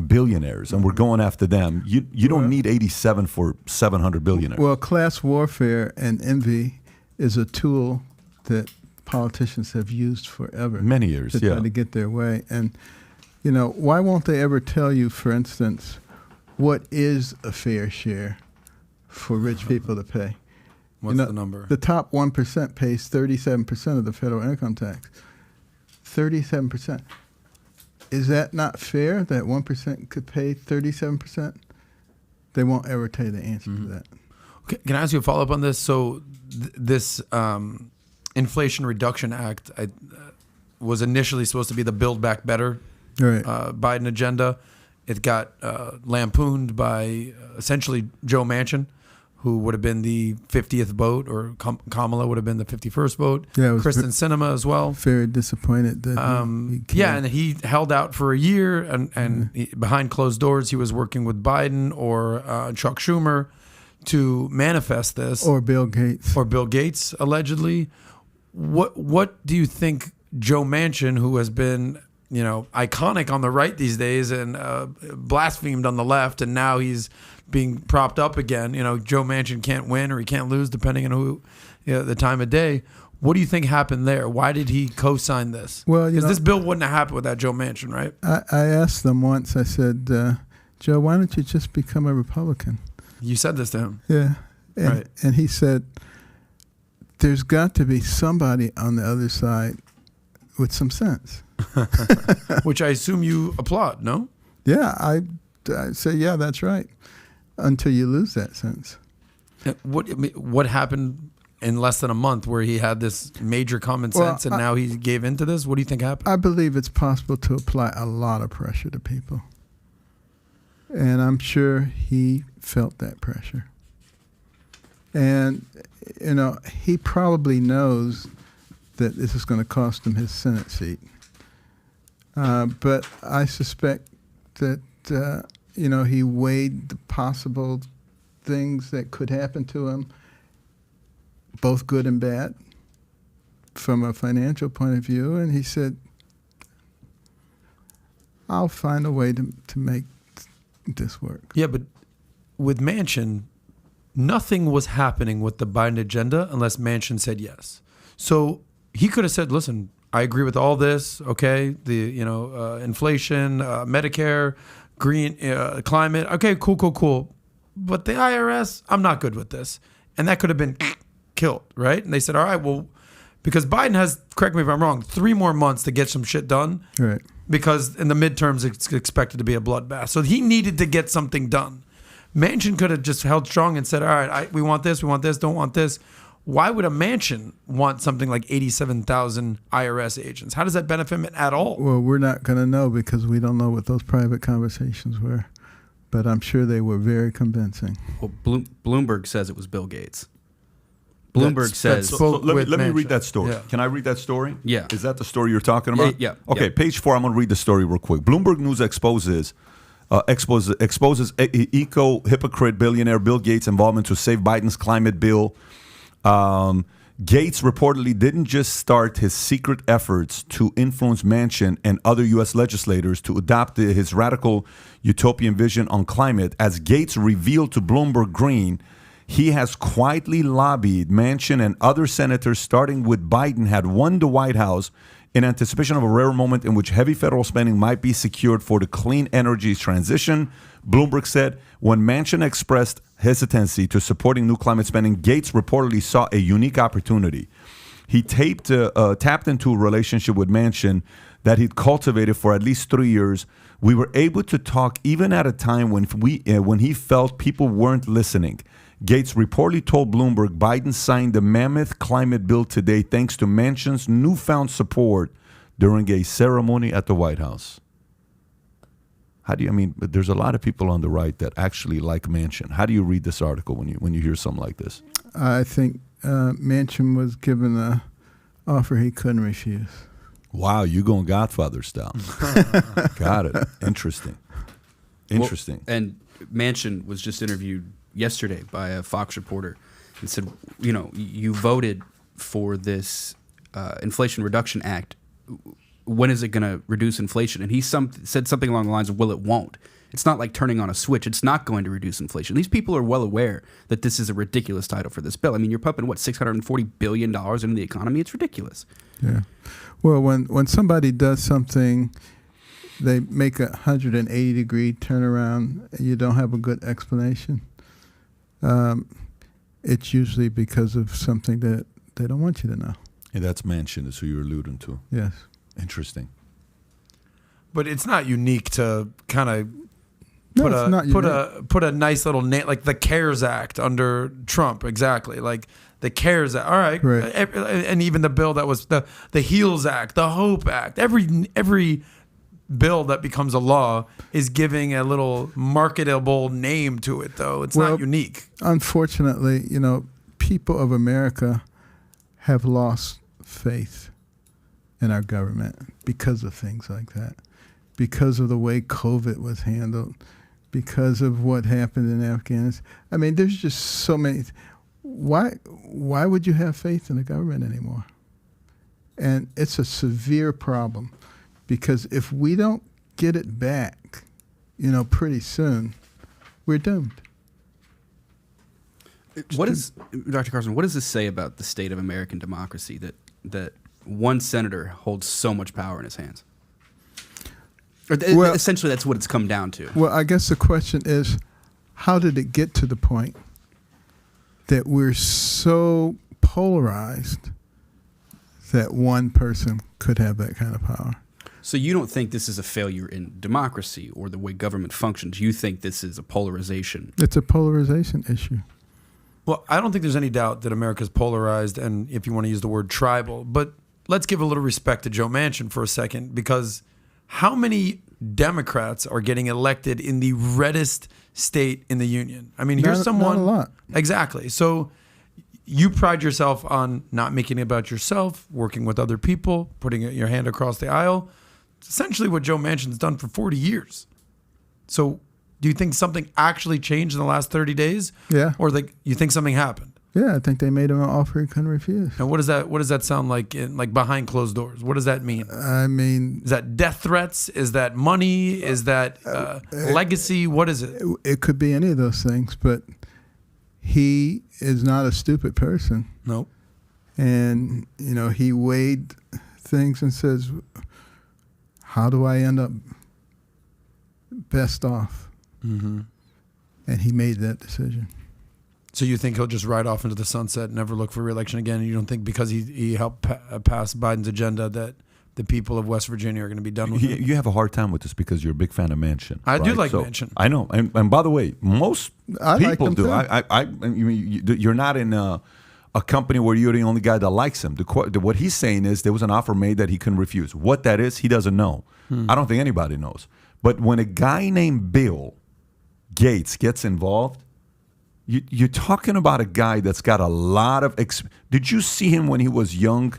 billionaires and we're going after them. You don't need 87 for 700 billionaires. Well, class warfare and envy is a tool that politicians have used forever. Many years, to try to get their way. And, why won't they ever tell you, for instance, what is a fair share for rich people to pay? What's the number? The top 1% pays 37% of the federal income tax. 37%. Is that not fair that 1% could pay 37%? They won't ever tell you the answer to that. Okay, can I ask you a follow-up on this? So this Inflation Reduction Act was initially supposed to be the Build Back Better Biden agenda. It got lampooned by essentially Joe Manchin, who would have been the 50th vote, or Kamala would have been the 51st vote. Yeah, Kristen Sinema as well. Very disappointed that and he held out for a year, and behind closed doors, he was working with Biden or Chuck Schumer to manifest this. Or Bill Gates. Or Bill Gates, allegedly. What do you think Joe Manchin, who has been iconic on the right these days and blasphemed on the left, and now he's being propped up again. Joe Manchin can't win or he can't lose depending on who, the time of day. What do you think happened there? Why did he co-sign this? Well, because this bill wouldn't have happened without Joe Manchin, right? I asked them once. I said, Joe, why don't you just become a Republican? You said this to him. Yeah, and he said, there's got to be somebody on the other side with some sense. Which I assume you applaud, no? Yeah, I say, yeah, that's right, until you lose that sense. What happened in less than a month where he had this major common sense and now he gave into this? What do you think happened? I believe it's possible to apply a lot of pressure to people. And I'm sure he felt that pressure. And, he probably knows that this is going to cost him his Senate seat. But I suspect that, he weighed the possible things that could happen to him, both good and bad, from a financial point of view. And he said, I'll find a way to make this work. Yeah, but with Manchin, nothing was happening with the Biden agenda unless Manchin said yes. So he could have said, listen, I agree with all this, okay? The inflation, Medicare, green climate. Okay, cool. But the IRS, I'm not good with this. And that could have been killed, right? And they said, all right, well, because Biden has, correct me if I'm wrong, 3 more months to get some shit done. Right. Because in the midterms, it's expected to be a bloodbath. So he needed to get something done. Manchin could have just held strong and said, all right, we want this, don't want this. Why would a Manchin want something like 87,000 IRS agents? How does that benefit him at all? Well, we're not going to know because we don't know what those private conversations were. But I'm sure they were very convincing. Well, Bloomberg says it was Bill Gates. Bloomberg says... let me read that story. Yeah. Can I read that story? Yeah. Is that the story you're talking about? Yeah. Okay, page 4, I'm going to read the story real quick. Bloomberg News exposes eco-hypocrite billionaire Bill Gates' involvement to save Biden's climate bill. Gates reportedly didn't just start his secret efforts to influence Manchin and other U.S. legislators to adopt his radical utopian vision on climate. As Gates revealed to Bloomberg Green, he has quietly lobbied Manchin and other senators, starting with Biden, had won the White House in anticipation of a rare moment in which heavy federal spending might be secured for the clean energy transition. Bloomberg said when Manchin expressed hesitancy to supporting new climate spending, Gates reportedly saw a unique opportunity. He tapped into a relationship with Manchin that he'd cultivated for at least 3 years. We were able to talk even at a time when he felt people weren't listening. Gates reportedly told Bloomberg Biden signed the mammoth climate bill today thanks to Manchin's newfound support during a ceremony at the White House. There's a lot of people on the right that actually like Manchin. How do you read this article when you hear something like this? I think Manchin was given an offer he couldn't refuse. Wow, you going Godfather style. Got it. Interesting. Well, and Manchin was just interviewed yesterday by a Fox reporter and said, you voted for this Inflation Reduction Act. When is it going to reduce inflation? And he said something along the lines of, well, it won't. It's not like turning on a switch. It's not going to reduce inflation. These people are well aware that this is a ridiculous title for this bill. I mean, you're pumping, $640 billion into the economy? It's ridiculous. Yeah. Well, when somebody does something, they make a 180-degree turnaround, and you don't have a good explanation, it's usually because of something that they don't want you to know. And that's Manchin is who you're alluding to. Yes. Interesting. But it's not unique to kind of put a nice little name like the CARES Act under Trump. Exactly, like the CARES Act. All right. And even the bill that was the HEALS Act, the HOPE Act. Every bill that becomes a law is giving a little marketable name to it, though. It's not unique. Unfortunately, people of America have lost faith in our government because of things like that, because of the way COVID was handled, because of what happened in Afghanistan. I mean, there's just so many. Why would you have faith in the government anymore? And it's a severe problem because if we don't get it back, pretty soon, we're doomed. Dr. Carson, what does this say about the state of American democracy that one senator holds so much power in his hands? Or essentially, that's what it's come down to. Well, I guess the question is, how did it get to the point that we're so polarized that one person could have that kind of power? So you don't think this is a failure in democracy or the way government functions? You think this is a polarization? It's a polarization issue. Well, I don't think there's any doubt that America's polarized, and if you want to use the word tribal, but let's give a little respect to Joe Manchin for a second, because how many Democrats are getting elected in the reddest state in the union? I mean, here's someone. Not a lot. Exactly. So you pride yourself on not making it about yourself, working with other people, putting your hand across the aisle. It's essentially what Joe Manchin's done for 40 years. So do you think something actually changed in the last 30 days? Yeah. Or you think something happened? Yeah, I think they made him an offer he couldn't refuse. And what does that sound like behind closed doors? What does that mean? I mean, is that death threats? Is that money? Is that legacy? What is it? It could be any of those things, but he is not a stupid person. Nope. And, he weighed things and says, how do I end up best off? Mm-hmm. And he made that decision. So you think he'll just ride off into the sunset and never look for re-election again? And you don't think because he helped pass Biden's agenda that the people of West Virginia are going to be done with him? You have a hard time with this because you're a big fan of Manchin. I do right? like Manchin. I know. And by the way, most I like people him do. too. You're not in a company where you're the only guy that likes him. What he's saying is there was an offer made that he couldn't refuse. What that is, he doesn't know. I don't think anybody knows. But when a guy named Bill Gates gets involved, you're talking about a guy that's got a lot of Did you see him when he was young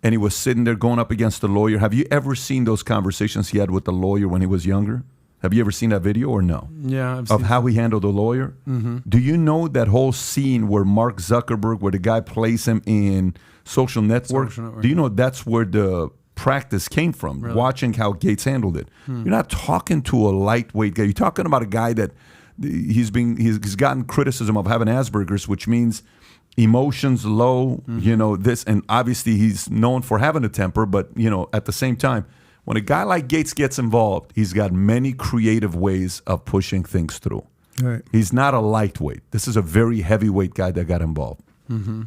and he was sitting there going up against the lawyer? Have you ever seen those conversations he had with the lawyer when he was younger? Have you ever seen that video or no? Yeah, I've of seen how he handled the lawyer? Mm-hmm. Do you know that whole scene where Mark Zuckerberg, where the guy plays him in Social Network? Do you know that's where the practice came from? Really? Watching how Gates handled it. You're not talking to a lightweight guy. You're talking about a guy that he's gotten criticism of having Asperger's, which means emotions low, this, and obviously he's known for having a temper, but at the same time, when a guy like Gates gets involved, he's got many creative ways of pushing things through. Right. He's not a lightweight. This is a very heavyweight guy that got involved. Mm-hmm.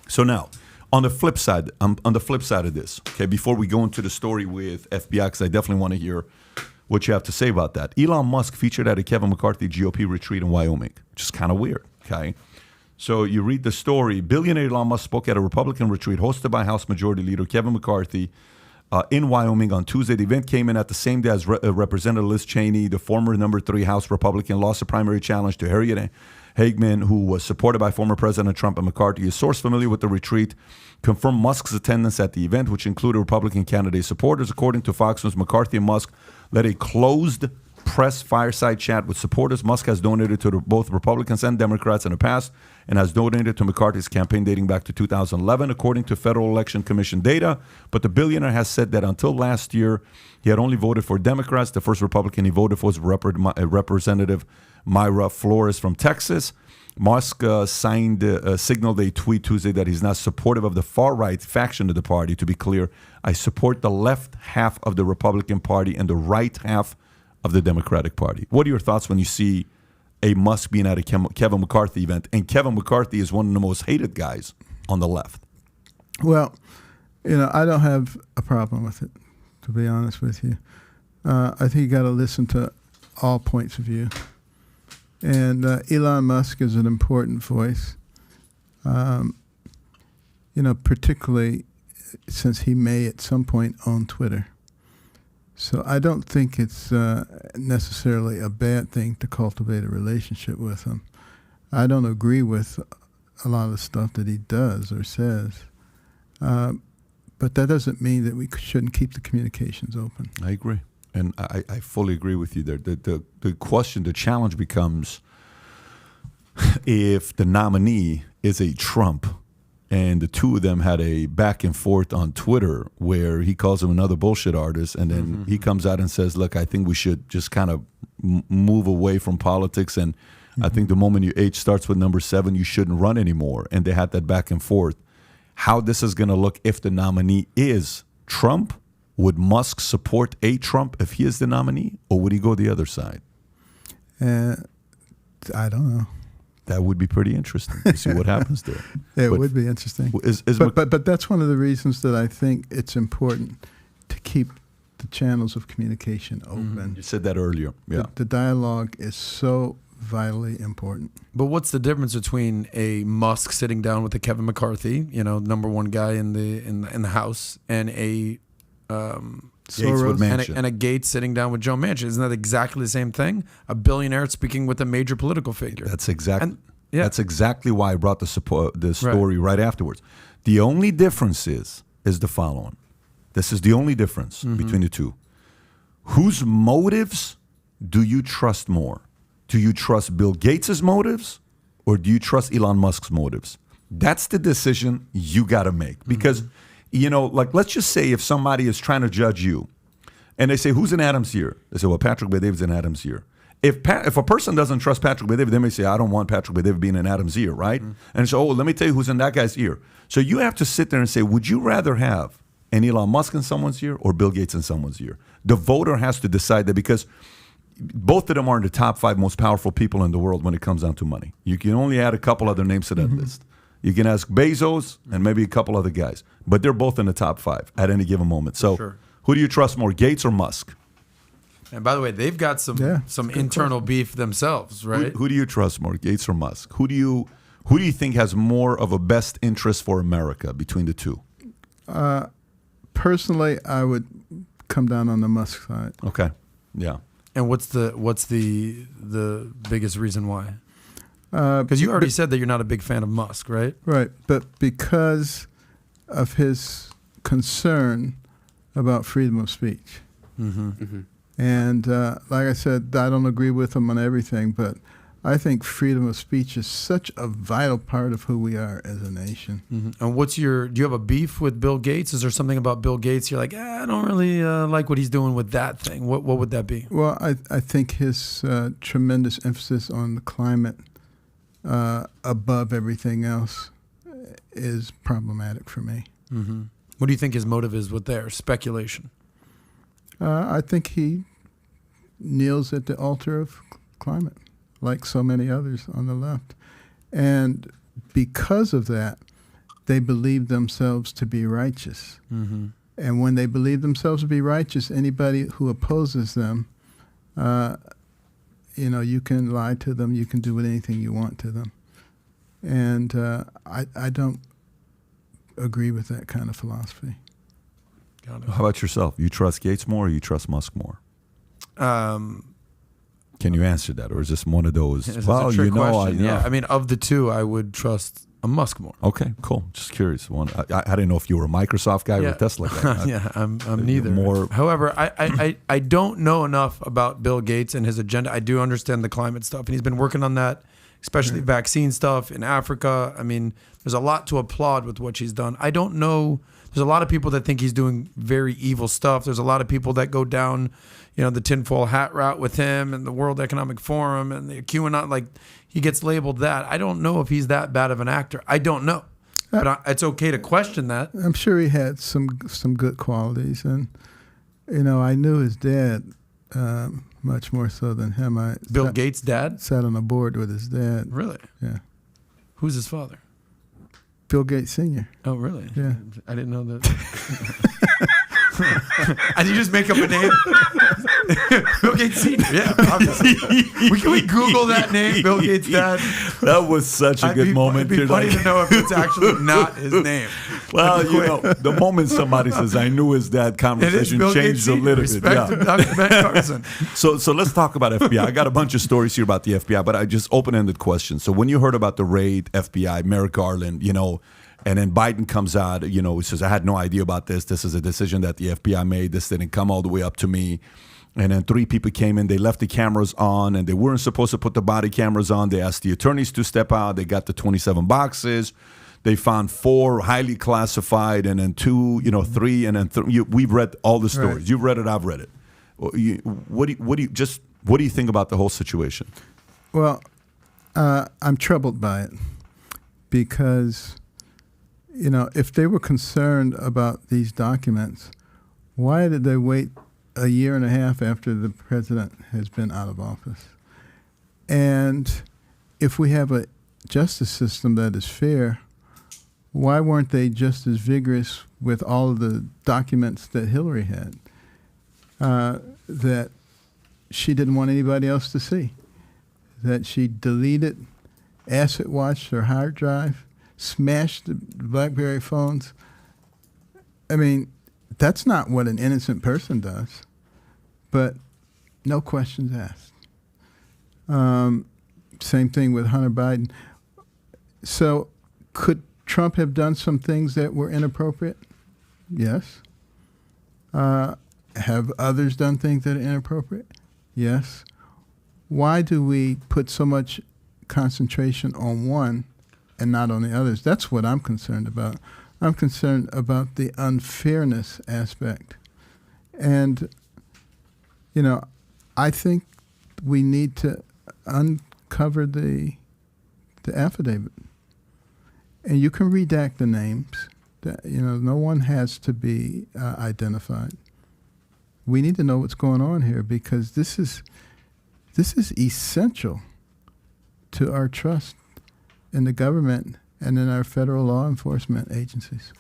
So now, on the flip side of this, okay, before we go into the story with FBI, because I definitely want to hear what you have to say about that. Elon Musk featured at a Kevin McCarthy GOP retreat in Wyoming, which is kind of weird, okay? So you read the story. Billionaire Elon Musk spoke at a Republican retreat hosted by House Majority Leader Kevin McCarthy in Wyoming on Tuesday. The event came in at the same day as Representative Liz Cheney, the former number 3 House Republican, lost a primary challenge to Harriet Hageman, who was supported by former President Trump and McCarthy. A source familiar with the retreat confirmed Musk's attendance at the event, which included Republican candidate supporters. According to Fox News, McCarthy and Musk led a closed press fireside chat with supporters. Musk has donated to both Republicans and Democrats in the past and has donated to McCarthy's campaign dating back to 2011, according to Federal Election Commission data. But the billionaire has said that until last year, he had only voted for Democrats. The first Republican he voted for was Representative Myra Flores from Texas. Musk signaled a tweet Tuesday that he's not supportive of the far-right faction of the party. To be clear, I support the left half of the Republican Party and the right half of the Democratic Party. What are your thoughts when you see a Musk being at a Kevin McCarthy event? And Kevin McCarthy is one of the most hated guys on the left. Well, I don't have a problem with it, to be honest with you. I think you got to listen to all points of view. And Elon Musk is an important voice, particularly since he may at some point own Twitter. So I don't think it's necessarily a bad thing to cultivate a relationship with him. I don't agree with a lot of the stuff that he does or says, but that doesn't mean that we shouldn't keep the communications open. I agree. And I fully agree with you there. The question, the challenge becomes if the nominee is a Trump and the two of them had a back and forth on Twitter where he calls him another bullshit artist and then he comes out and says, look, I think we should just kind of move away from politics. And I think the moment your age starts with number 7, you shouldn't run anymore. And they had that back and forth. How this is going to look if the nominee is Trump. Would Musk support a Trump if he is the nominee, or would he go the other side? I don't know. That would be pretty interesting to see what happens there. It would be interesting. But that's one of the reasons that I think it's important to keep the channels of communication open. You said that earlier. Yeah. The dialogue is so vitally important. But what's the difference between a Musk sitting down with a Kevin McCarthy, number 1 guy in the House, and a Gates with Manchin. And a Gates sitting down with Joe Manchin? Isn't that exactly the same thing? A billionaire speaking with a major political figure. That's exactly why I brought the story right afterwards. The only difference is the following. This is the only difference between the two. Whose motives do you trust more? Do you trust Bill Gates' motives or do you trust Elon Musk's motives? That's the decision you got to make. Because let's just say if somebody is trying to judge you and they say, who's in Adam's ear? They say, well, Patrick Bet-David's in Adam's ear. if a person doesn't trust Patrick Bet-David, they may say, I don't want Patrick Bet-David being in Adam's ear, right? And so, let me tell you who's in that guy's ear. So you have to sit there and say, would you rather have an Elon Musk in someone's ear or Bill Gates in someone's ear? The voter has to decide that, because both of them are in the top 5 most powerful people in the world when it comes down to money. You can only add a couple other names to that list. You can ask Bezos and maybe a couple other guys, but they're both in the top 5 at any given moment. So who do you trust more, Gates or Musk? And by the way, they've got some internal beef themselves, right? Who do you trust more, Gates or Musk? Who do you think has more of a best interest for America between the two? Personally, I would come down on the Musk side. Okay, yeah. And what's the biggest reason why? Because you already said that you're not a big fan of Musk, right? Right, but because of his concern about freedom of speech. And like I said, I don't agree with him on everything, but I think freedom of speech is such a vital part of who we are as a nation. And do you have a beef with Bill Gates? Is there something about Bill Gates you're like, I don't really like what he's doing with that thing? What would that be? Well, I think his tremendous emphasis on the climate above everything else is problematic for me. What do you think his motive is with their speculation? I think he kneels at the altar of climate, like so many others on the left. And because of that, they believe themselves to be righteous. And when they believe themselves to be righteous, anybody who opposes them, you can lie to them, you can do anything you want to them. And I don't agree with that kind of philosophy. Got it. How about yourself? You trust Gates more or you trust Musk more? Can you answer that, or is this one of those? Well, you know, yeah. I mean, of the two, I would trust a Musk more. Okay, cool. Just curious. I didn't know if you were a Microsoft guy or a Tesla guy. Yeah, I'm neither. However, I don't know enough about Bill Gates and his agenda. I do understand the climate stuff, and he's been working on that, especially vaccine stuff in Africa. I mean, there's a lot to applaud with what she's done. I don't know. There's a lot of people that think he's doing very evil stuff. There's a lot of people that go down, the tinfoil hat route with him and the World Economic Forum and the QAnon. Like, he gets labeled that. I don't know if he's that bad of an actor. I don't know. But it's okay to question that. I'm sure he had some good qualities. And, I knew his dad much more so than him. Bill Gates' dad? Sat on a board with his dad. Really? Yeah. Who's his father? Bill Gates Sr. Oh, really? Yeah. I didn't know that. And you just make up a name? Bill Gates Sr. Yeah, obviously. Can we Google that name, Bill Gates' dad? That was such a good moment. It'd be funny to know if it's actually not his name. Well, the moment somebody says, I knew his dad, conversation changed a little bit. Respect to Dr. Ben Carson. So let's talk about FBI. I got a bunch of stories here about the FBI, but I just open-ended questions. So when you heard about the raid, FBI, Merrick Garland, and then Biden comes out, he says, I had no idea about this. This is a decision that the FBI made. This didn't come all the way up to me. And then 3 people came in. They left the cameras on, and they weren't supposed to put the body cameras on. They asked the attorneys to step out. They got the 27 boxes. They found 4 highly classified, and then 2, 3, and then we've read all the stories. Right. You've read it. I've read it. What do you think about the whole situation? Well, I'm troubled by it because, if they were concerned about these documents, why did they wait a year and a half after the president has been out of office? And if we have a justice system that is fair, why weren't they just as vigorous with all of the documents that Hillary had that she didn't want anybody else to see, that she deleted, asset watched her hard drive, smashed the BlackBerry phones? I mean, that's not what an innocent person does, but no questions asked. Same thing with Hunter Biden. So could Trump have done some things that were inappropriate? Yes. Have others done things that are inappropriate? Yes. Why do we put so much concentration on one and not on the others? That's what I'm concerned about. I'm concerned about the unfairness aspect. And, I think we need to uncover the affidavit. And you can redact the names. No one has to be identified. We need to know what's going on here because this is essential to our trust in the government and in our federal law enforcement agencies.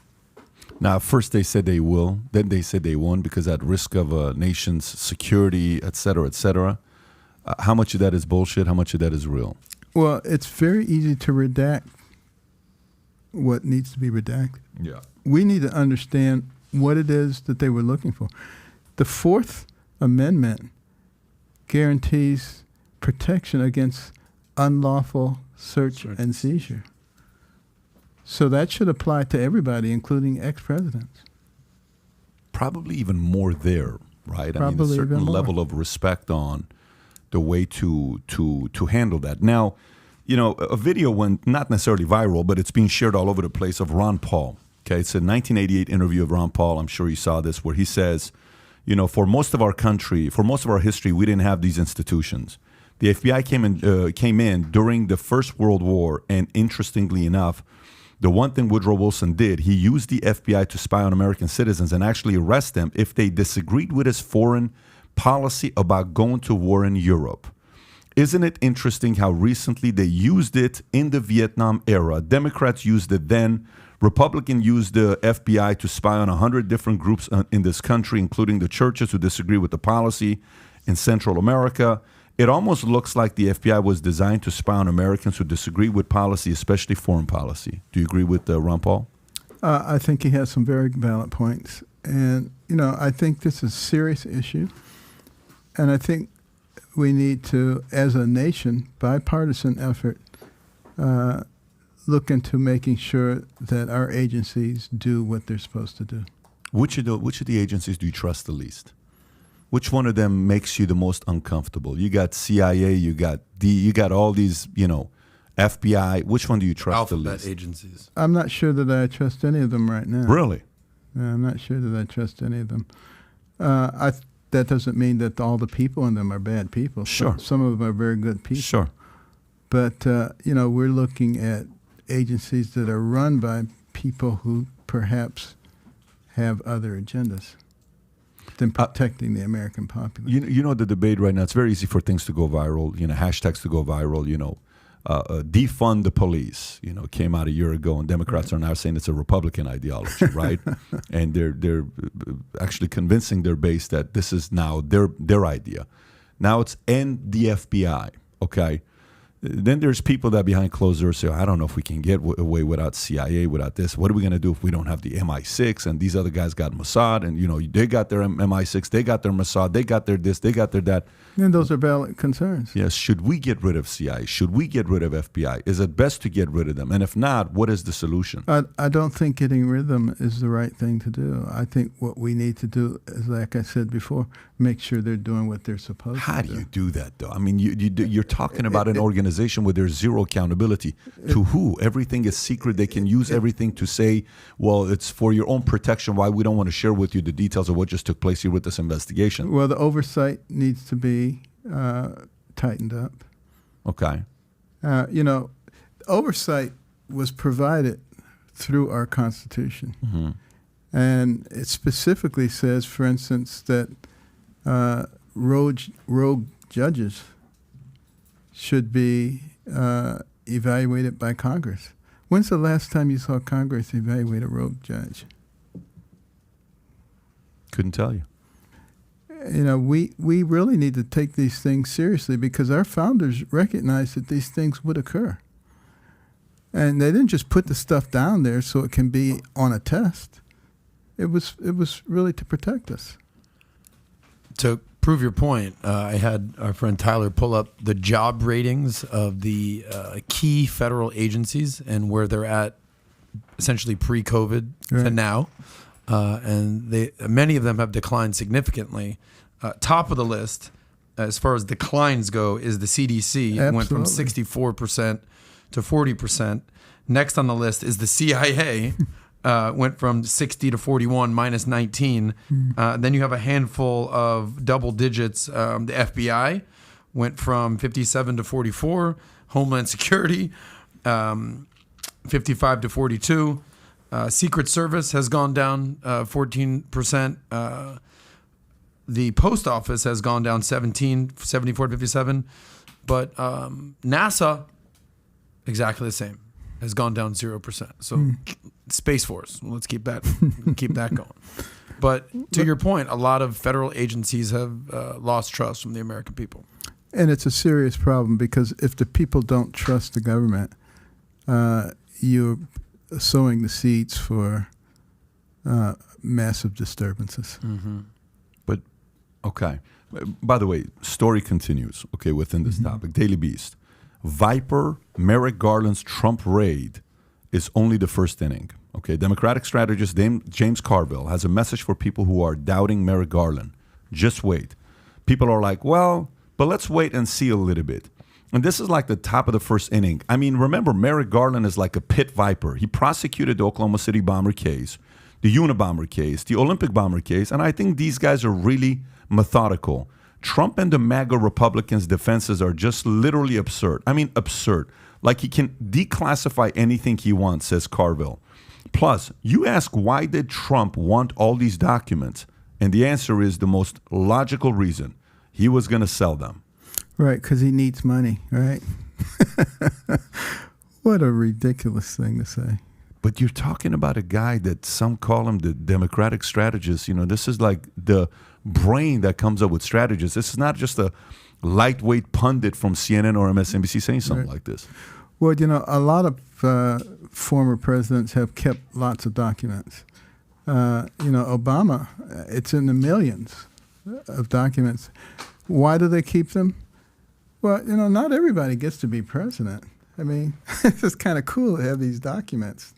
Now, first they said they will, then they said they won't because at risk of a nation's security, et cetera, et cetera. How much of that is bullshit? How much of that is real? Well, it's very easy to redact what needs to be redacted. Yeah. We need to understand what it is that they were looking for. The Fourth Amendment guarantees protection against unlawful search and seizure. So that should apply to everybody, including ex-presidents. Probably even more there, right? I mean, a Probably certain even more. level of respect on the way to handle that. Now, a video went not necessarily viral, but it's being shared all over the place of Ron Paul. Okay, it's a 1988 interview of Ron Paul. I'm sure you saw this, where he says, for most of our country, for most of our history, we didn't have these institutions. The FBI came in during the First World War, and interestingly enough, the one thing Woodrow Wilson did, he used the FBI to spy on American citizens and actually arrest them if they disagreed with his foreign policy about going to war in Europe. Isn't it interesting how recently they used it in the Vietnam era? Democrats used it then. Republicans used the FBI to spy on 100 different groups in this country, including the churches who disagree with the policy in Central America. It almost looks like the FBI was designed to spy on Americans who disagree with policy, especially foreign policy. Do you agree with Ron Paul? I think he has some very valid points. And, I think this is a serious issue. And I think we need to, as a nation, bipartisan effort, look into making sure that our agencies do what they're supposed to do. Which of the agencies do you trust the least? Which one of them makes you the most uncomfortable? You got CIA, you got all these, FBI. Which one do you trust the Alphabet least? agencies. I'm not sure that I trust any of them right now. Really? I'm not sure that I trust any of them. That doesn't mean that all the people in them are bad people. Sure. Some of them are very good people. Sure. But, we're looking at agencies that are run by people who perhaps have other agendas than protecting the American populace. The debate right now, it's very easy for things to go viral, hashtags to go viral, defund the police, came out a year ago, and Democrats are now saying it's a Republican ideology, right? And they're actually convincing their base that this is now their idea. Now it's end the FBI, okay? Then there's people that behind closed doors say, I don't know if we can get away without CIA, without this. What are we going to do if we don't have the MI6? And these other guys got Mossad, and, they got their MI6, they got their Mossad, they got their this, they got their that. And those are valid concerns. Yes. Should we get rid of CIA? Should we get rid of FBI? Is it best to get rid of them? And if not, what is the solution? I don't think getting rid of them is the right thing to do. I think what we need to do is, like I said before, make sure they're doing what they're supposed to do. How do you do that, though? I mean, you're talking about an organization where there's zero accountability. To who? Everything is secret. They can use everything to say, well, it's for your own protection, why we don't want to share with you the details of what just took place here with this investigation. Well, the oversight needs to be tightened up. Okay. Oversight was provided through our Constitution. Mm-hmm. And it specifically says, for instance, that rogue judges should be evaluated by Congress. When's the last time you saw Congress evaluate a rogue judge? Couldn't tell you. We really need to take these things seriously because our founders recognized that these things would occur. And they didn't just put the stuff down there so it can be on a test. It was really to protect us. To prove your point, I had our friend Tyler pull up the job ratings of the key federal agencies and where they're at essentially pre-COVID to now. And many of them have declined significantly. Top of the list, as far as declines go, is the CDC. It went from 64% to 40%. Next on the list is the CIA. Went from 60 to 41, minus 19. Then you have a handful of double digits. The FBI went from 57 to 44. Homeland Security, 55 to 42. Secret Service has gone down 14%. The Post Office has gone down 74 to 57. But NASA, exactly the same, has gone down 0%. So Space Force, let's keep that going. But to your point, a lot of federal agencies have lost trust from the American people. And it's a serious problem because if the people don't trust the government, you're sowing the seeds for massive disturbances. Mm-hmm. But, okay. By the way, story continues, okay, within this topic. Daily Beast. Viper, Merrick Garland's Trump raid is only the first inning. Okay, Democratic strategist James Carville has a message for people who are doubting Merrick Garland. Just wait. People are like, well, but let's wait and see a little bit. And this is like the top of the first inning. I mean, remember, Merrick Garland is like a pit viper. He prosecuted the Oklahoma City bomber case, the Unabomber case, the Olympic bomber case, and I think these guys are really methodical. Trump and the MAGA Republicans' defenses are just literally absurd. I mean, absurd. Like he can declassify anything he wants, says Carville. Plus, you ask, why did Trump want all these documents? And the answer is the most logical reason. He was going to sell them. Right, because he needs money, right? What a ridiculous thing to say. But you're talking about a guy that some call him the Democratic strategist. You know, this is like the brain that comes up with strategists. This is not just a lightweight pundit from CNN or MSNBC saying something like this. Well, you know, a lot of former presidents have kept lots of documents. Obama, it's in the millions of documents. Why do they keep them? Well, you know, not everybody gets to be president. I mean, it's just kind of cool to have these documents.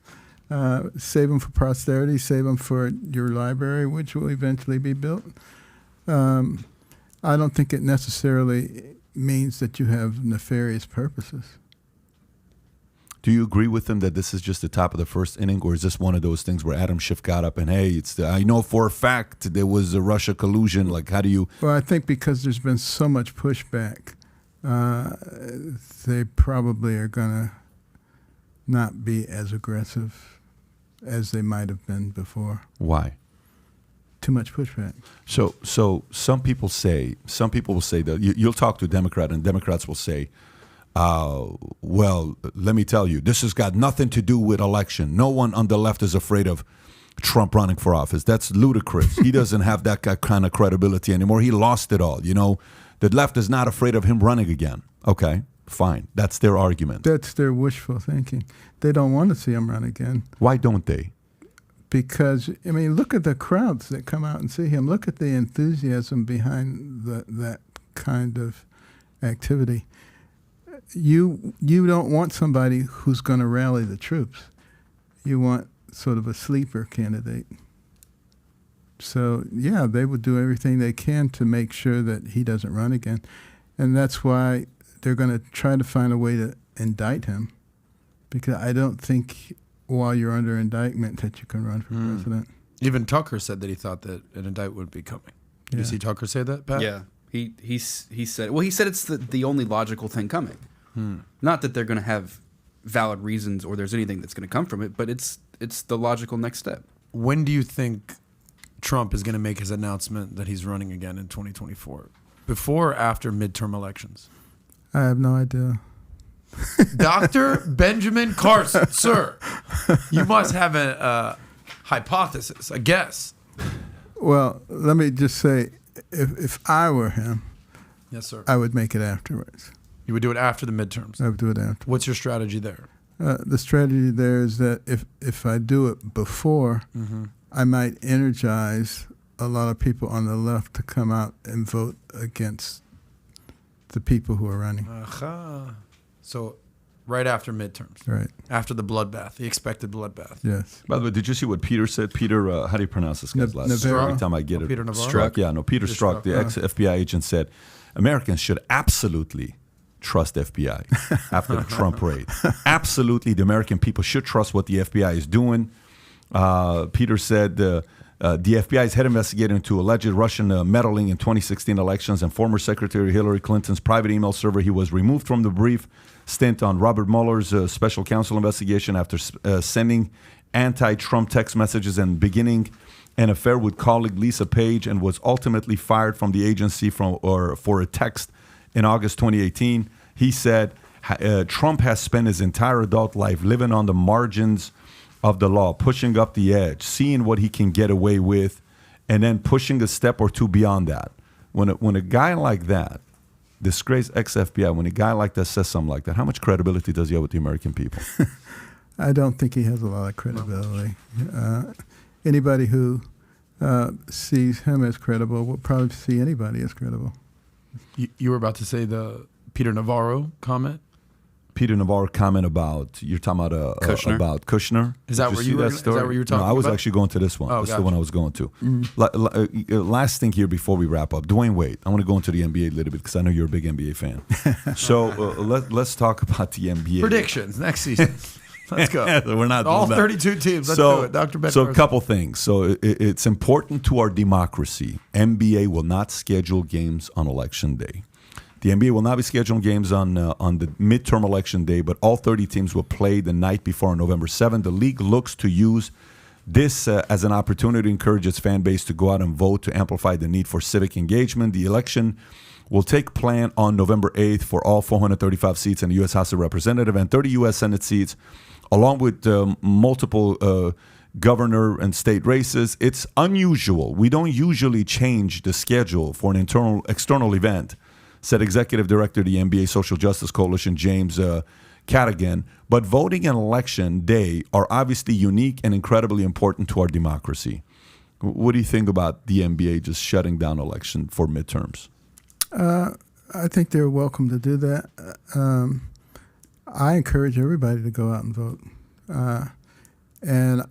Save them for posterity, save them for your library, which will eventually be built. I don't think it necessarily means that you have nefarious purposes. Do you agree with him that this is just the top of the first inning, or is this one of those things where Adam Schiff got up and, hey, I know for a fact there was a Russia collusion? Like, how do you... Well, I think because there's been so much pushback, they probably are going to not be as aggressive as they might have been before. Why? Too much pushback. So some people will say that you'll talk to a Democrat, and Democrats will say, well, let me tell you, this has got nothing to do with election. No one on the left is afraid of Trump running for office. That's ludicrous. He doesn't have that kind of credibility anymore. He lost it all. You know, the left is not afraid of him running again. Okay, fine. That's their argument. That's their wishful thinking. They don't want to see him run again. Why don't they? Because, I mean, look at the crowds that come out and see him. Look at the enthusiasm behind that kind of activity. You don't want somebody who's going to rally the troops. You want sort of a sleeper candidate. So, yeah, they would do everything they can to make sure that he doesn't run again. And that's why they're going to try to find a way to indict him. Because I don't think while you're under indictment that you can run for president. Even Tucker said that he thought that an indictment would be coming. Did you see Tucker say that, Pat? Yeah. He said it's the only logical thing coming. Not that they're going to have valid reasons or there's anything that's going to come from it, but it's the logical next step. When do you think Trump is going to make his announcement that he's running again in 2024? Before or after midterm elections? I have no idea. Dr. Benjamin Carson, sir, you must have a hypothesis, a guess. Well, let me just say, if I were him, yes, sir, I would make it afterwards. You would do it after the midterms? I would do it after. What's your strategy there? The strategy there is that if I do it before, I might energize a lot of people on the left to come out and vote against the people who are running. So right after midterms. Right. After the bloodbath, the expected bloodbath. Yes. By the way, did you see what Peter said? Peter, how do you pronounce this guy's last name? Every time I get it. Peter Navarro? Strzok. Yeah, no, Peter Strzok, the ex-FBI agent, said Americans should absolutely trust FBI after the Trump raid. Absolutely, the American people should trust what the FBI is doing. Peter said The FBI's head investigator into alleged Russian meddling in 2016 elections and former Secretary Hillary Clinton's private email server. He was removed from the brief stint on Robert Mueller's special counsel investigation after sending anti-Trump text messages and beginning an affair with colleague Lisa Page, and was ultimately fired from the agency for a text in August 2018. He said Trump has spent his entire adult life living on the margins of the law, pushing up the edge, seeing what he can get away with, and then pushing a step or two beyond that. When a guy like that, disgraced ex-FBI, when a guy like that says something like that, how much credibility does he have with the American people? I don't think he has a lot of credibility. Anybody who sees him as credible will probably see anybody as credible. You were about to say the Peter Navarro comment? Peter Navarro comment about, you're talking about Kushner. About Kushner. Is that what you were talking about? No, I was actually going to this one. Oh, That's gotcha. the one I was going to. Last thing here before we wrap up. Dwayne Wade. I want to go into the NBA a little bit because I know you're a big NBA fan. So let's talk about the NBA. Predictions next season. Let's go. We're not All doing that. 32 teams. Let's do it. Dr. Ben So a Carson. couple things. So it's important to our democracy. NBA will not schedule games on election day. The NBA will not be scheduling games on the midterm election day, but all 30 teams will play the night before on November 7th. The league looks to use this as an opportunity to encourage its fan base to go out and vote to amplify the need for civic engagement. The election will take place on November 8th for all 435 seats in the U.S. House of Representatives and 30 U.S. Senate seats, along with multiple governor and state races. It's unusual. We don't usually change the schedule for an external event, said Executive Director of the NBA Social Justice Coalition, James Cadigan. But voting and election day are obviously unique and incredibly important to our democracy. What do you think about the NBA just shutting down election for midterms? I think they're welcome to do that. I encourage everybody to go out and vote. And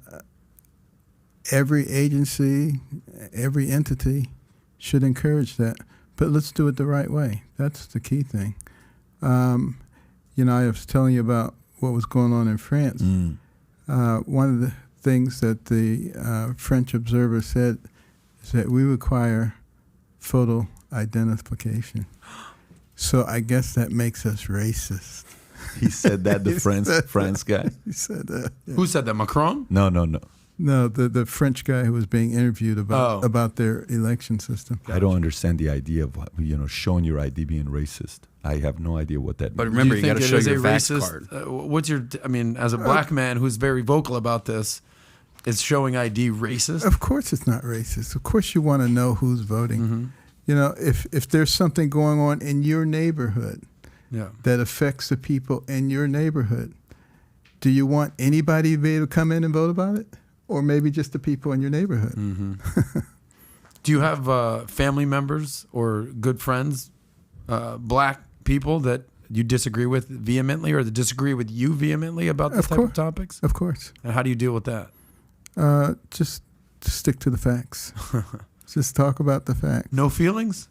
every agency, every entity should encourage that. But let's do it the right way. That's the key thing. I was telling you about what was going on in France. One of the things that the French observer said is that we require photo identification. So I guess that makes us racist. He said that, the France guy? He said that. Yeah. Who said that? Macron? No. No, the French guy who was being interviewed about their election system. I don't understand the idea of showing your ID being racist. I have no idea what that But means. remember, Do you got to think show it is your a vax racist? card. What's your? I mean, as a black man who's very vocal about this, is showing ID racist? Of course it's not racist. Of course you want to know who's voting. Mm-hmm. If there's something going on in your neighborhood Yeah. that affects the people in your neighborhood, do you want anybody to be able to come in and vote about it? Or maybe just the people in your neighborhood? Mm-hmm. Do you have family members or good friends, black people that you disagree with vehemently or that disagree with you vehemently about this type of topics? Of course. And how do you deal with that? Just stick to the facts. Just talk about the facts. No feelings?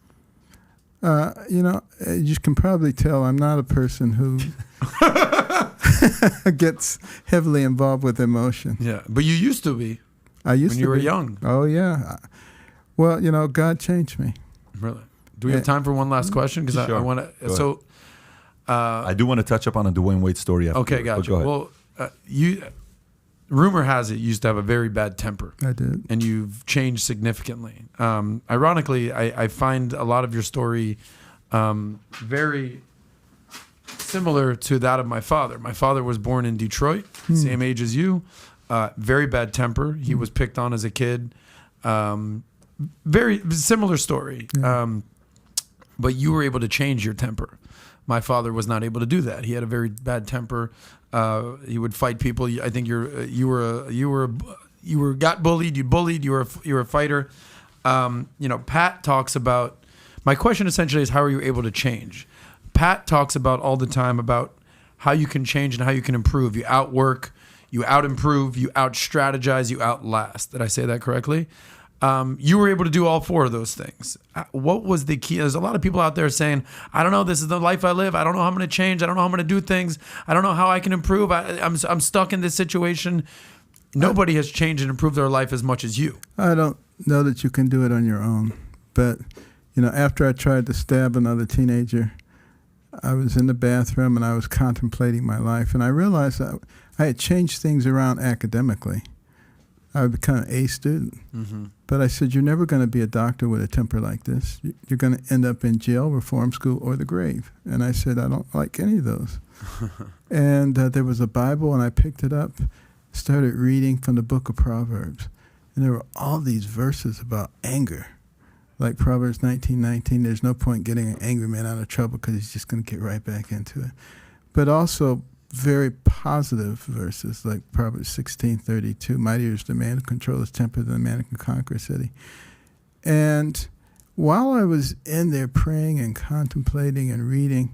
You can probably tell I'm not a person who gets heavily involved with emotion. Yeah, but you used to be. I used when to you were be. young. Oh, yeah. Well, God changed me. Really? Do we have time for one last question? Because Sure. I want to. Go So, I do want to touch up on a Dwayne Wade story after. okay, gotcha. Go ahead. Well, rumor has it you used to have a very bad temper. I did. And you've changed significantly. Ironically, I find a lot of your story very similar to that of my father. My father was born in Detroit, same age as you. Very bad temper. He was picked on as a kid. Very similar story. Yeah. But you were able to change your temper. My father was not able to do that. He had a very bad temper. He would fight people. I think you got bullied. You bullied. You were a fighter. Pat talks about. My question essentially is, how are you able to change? Pat talks about all the time about how you can change and how you can improve. You outwork, you out-improve, you out-strategize, you outlast. Did I say that correctly? You were able to do all four of those things. What was the key? There's a lot of people out there saying, I don't know, this is the life I live. I don't know how I'm going to change. I don't know how I'm going to do things. I don't know how I can improve. I'm stuck in this situation. Nobody has changed and improved their life as much as you. I don't know that you can do it on your own. But, after I tried to stab another teenager, I was in the bathroom and I was contemplating my life. And I realized that I had changed things around academically. I would become an A student. Mm-hmm. But I said, you're never going to be a doctor with a temper like this. You're going to end up in jail, reform school, or the grave. And I said, I don't like any of those. And there was a Bible, and I picked it up, started reading from the book of Proverbs. And there were all these verses about anger. Like Proverbs 19:19, there's no point getting an angry man out of trouble because he's just going to get right back into it. But also very positive verses like Proverbs 16:32, mightier is the man who controls his temper than the man who can conquer a city. And while I was in there praying and contemplating and reading,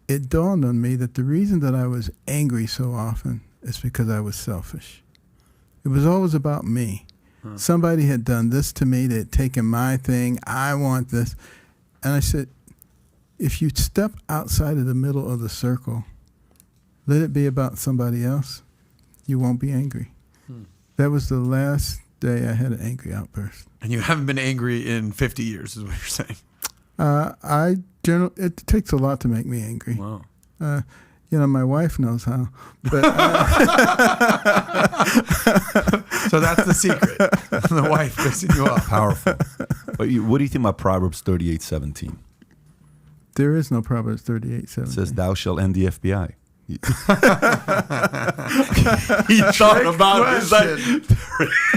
it dawned on me that the reason that I was angry so often is because I was selfish. It was always about me. Somebody had done this to me. They had taken my thing. I want this. And I said, if you step outside of the middle of the circle, let it be about somebody else, you won't be angry. That was the last day I had an angry outburst. And you haven't been angry in 50 years is what you're saying. It takes a lot to make me angry. Wow. My wife knows how. But So that's the secret. The wife pissing you off. Powerful. But what do you think about Proverbs 38:17? There is no Proverbs 38:17. It says, "Thou shalt end the FBI." He thought about it. He's like,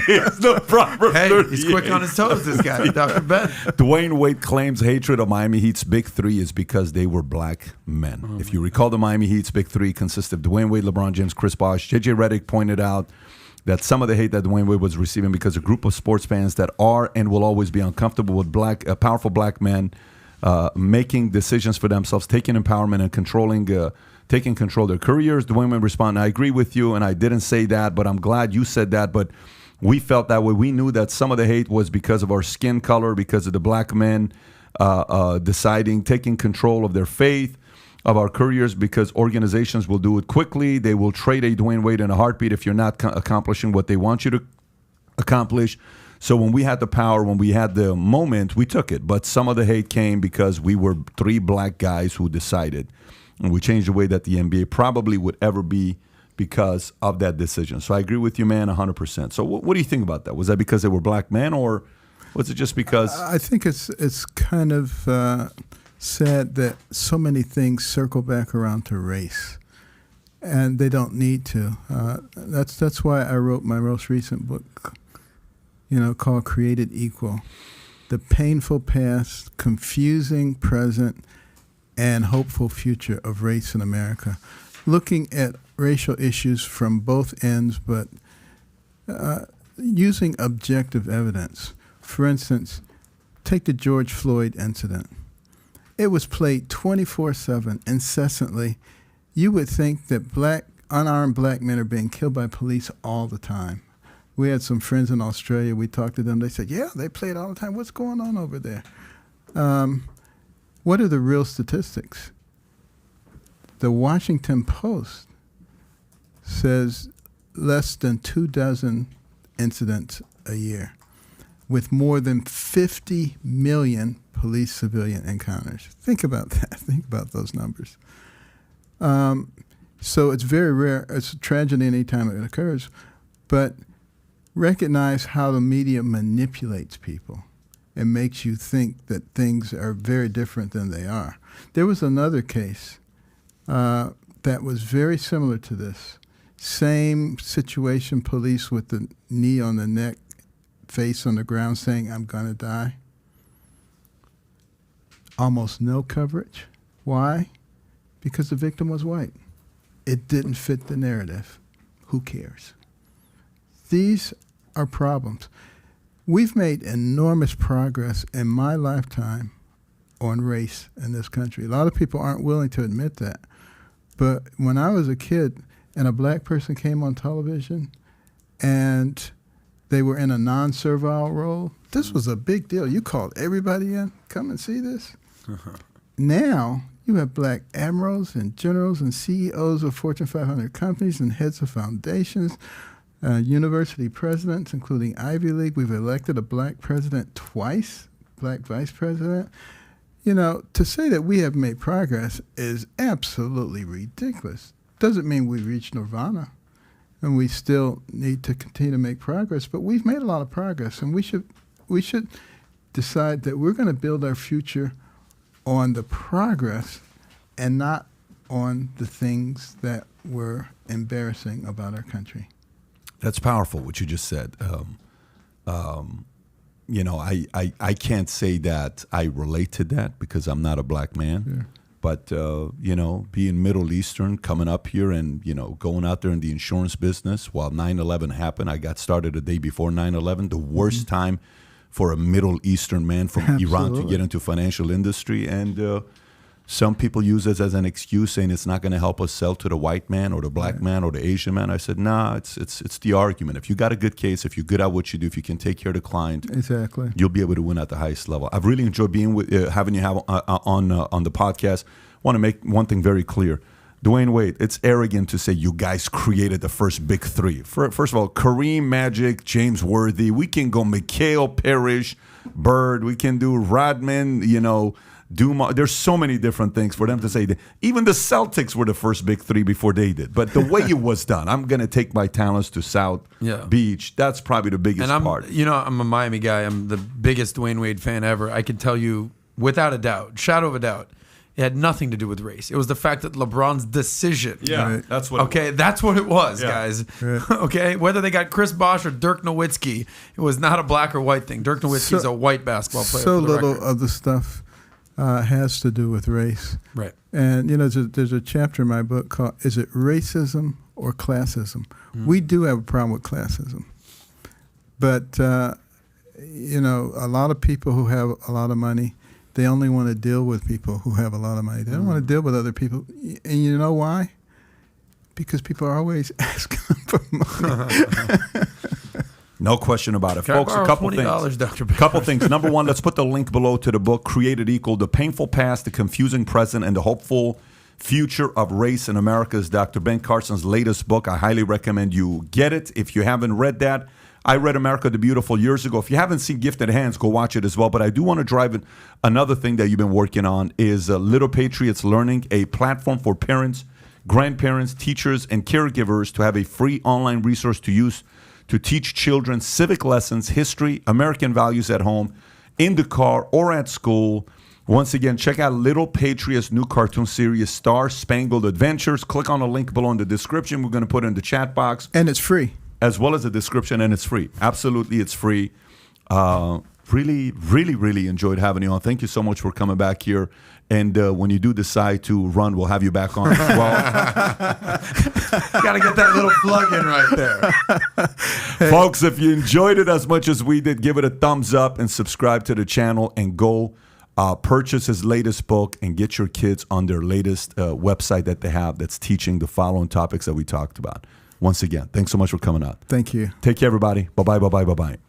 There's no Proverbs. Hey, he's quick on his toes, this guy, Dr. Ben. Dwayne Wade claims hatred of Miami Heat's Big Three is because they were black men. If you recall, the Miami Heat's Big Three consisted of Dwayne Wade, LeBron James, Chris Bosh. J.J. Redick pointed out that some of the hate that Dwayne Wade was receiving because a group of sports fans that are and will always be uncomfortable with powerful black men making decisions for themselves, taking empowerment and taking control of their careers. Dwayne Wade responded, I agree with you, and I didn't say that, but I'm glad you said that. But we felt that way. We knew that some of the hate was because of our skin color, because of the black men taking control of their faith, of our careers, because organizations will do it quickly. They will trade a Dwayne Wade in a heartbeat if you're not accomplishing what they want you to accomplish. So when we had the power, when we had the moment, we took it. But some of the hate came because we were three black guys who decided. And we changed the way that the NBA probably would ever be because of that decision. So I agree with you, man, 100%. So what do you think about that? Was that because they were black men, or was it just because? I think it's kind of sad that so many things circle back around to race, and they don't need to. That's why I wrote my most recent book, called Created Equal: The Painful Past, Confusing Present, and Hopeful Future of Race in America. Looking at racial issues from both ends, but using objective evidence. For instance, take the George Floyd incident. It was played 24/7, incessantly. You would think that unarmed black men are being killed by police all the time. We had some friends in Australia. We talked to them. They said, yeah, they play it all the time. What's going on over there? What are the real statistics? The Washington Post says less than 24 incidents a year, with more than 50 million police-civilian encounters. Think about that. Think about those numbers. So it's very rare. It's a tragedy any time it occurs. But recognize how the media manipulates people and makes you think that things are very different than they are. There was another case that was very similar to this. Same situation, police with the knee on the neck, face on the ground saying, I'm gonna die. Almost no coverage. Why? Because the victim was white. It didn't fit the narrative. Who cares? These are problems. We've made enormous progress in my lifetime on race in this country. A lot of people aren't willing to admit that. But when I was a kid and a black person came on television and they were in a non-servile role, this was a big deal. You called everybody in, come and see this. Now you have black admirals and generals and CEOs of Fortune 500 companies and heads of foundations, university presidents, including Ivy League. We've elected a black president twice, black vice president. You know, to say that we have made progress is absolutely ridiculous. Doesn't mean we've reached nirvana, and we still need to continue to make progress. But we've made a lot of progress, and we should decide that we're going to build our future on the progress and not on the things that were embarrassing about our country. That's powerful, what you just said. You know, I can't say that I relate to that because I'm not a black man. Yeah. But, you know, being Middle Eastern, coming up here and, you know, going out there in the insurance business while 9/11 happened. I got started a day before 9/11, the worst time for a Middle Eastern man from Iran to get into financial industry. And some people use it as an excuse, saying it's not going to help us sell to the white man or the black man or the Asian man. I said, nah, it's the argument. If you got a good case, if you're good at what you do, if you can take care of the client, exactly, you'll be able to win at the highest level. I've really enjoyed being with having you on the podcast. I want to make one thing very clear. Dwayne Wade, it's arrogant to say you guys created the first big three. First of all, Kareem, Magic, James Worthy. We can go Mikhail, Parrish, Bird. We can do Rodman, you know, Dumas. There's so many different things for them to say. Even the Celtics were the first big three before they did. But the way it was done, I'm going to take my talents to South Beach. That's probably the biggest part. You know, I'm a Miami guy. I'm the biggest Dwayne Wade fan ever. I can tell you without a doubt, shadow of a doubt, it had nothing to do with race. It was the fact that LeBron's decision. Yeah, that's what. Okay, that's what it was, guys. Right. Okay, whether they got Chris Bosh or Dirk Nowitzki, it was not a black or white thing. Dirk Nowitzki's a white basketball player. So for the little record. of the stuff has to do with race. Right. And, you know, there's a chapter in my book called, Is it Racism or Classism? We do have a problem with classism. But, you know, a lot of people who have a lot of money, they only want to deal with people who have a lot of money. They don't want to deal with other people. And you know why? Because people are always asking them for money. No question about it. Can Folks, I borrow a couple $20, things. Dr. Couple things. Number one, let's put the link below to the book, Created Equal, The Painful Past, The Confusing Present, and the Hopeful Future of Race in America is Dr. Ben Carson's latest book. I highly recommend you get it. If you haven't read that, I read America the Beautiful years ago. If you haven't seen Gifted Hands, go watch it as well. But I do want to drive it. Another thing that you've been working on is Little Patriots Learning, a platform for parents, grandparents, teachers, and caregivers to have a free online resource to use to teach children civic lessons, history, American values at home, in the car, or at school. Once again, check out Little Patriots' new cartoon series, Star Spangled Adventures. Click on the link below in the description. We're going to put it in the chat box. And it's free. As well as the description, and it's free. Absolutely, it's free. Really, really, really enjoyed having you on. Thank you so much for coming back here. And when you do decide to run, we'll have you back on as well. Got to get that little plug in right there. Folks, if you enjoyed it as much as we did, give it a thumbs up and subscribe to the channel and go purchase his latest book and get your kids on their latest website that they have that's teaching the following topics that we talked about. Once again, thanks so much for coming out. Thank you. Take care, everybody. Bye-bye, bye-bye, bye-bye.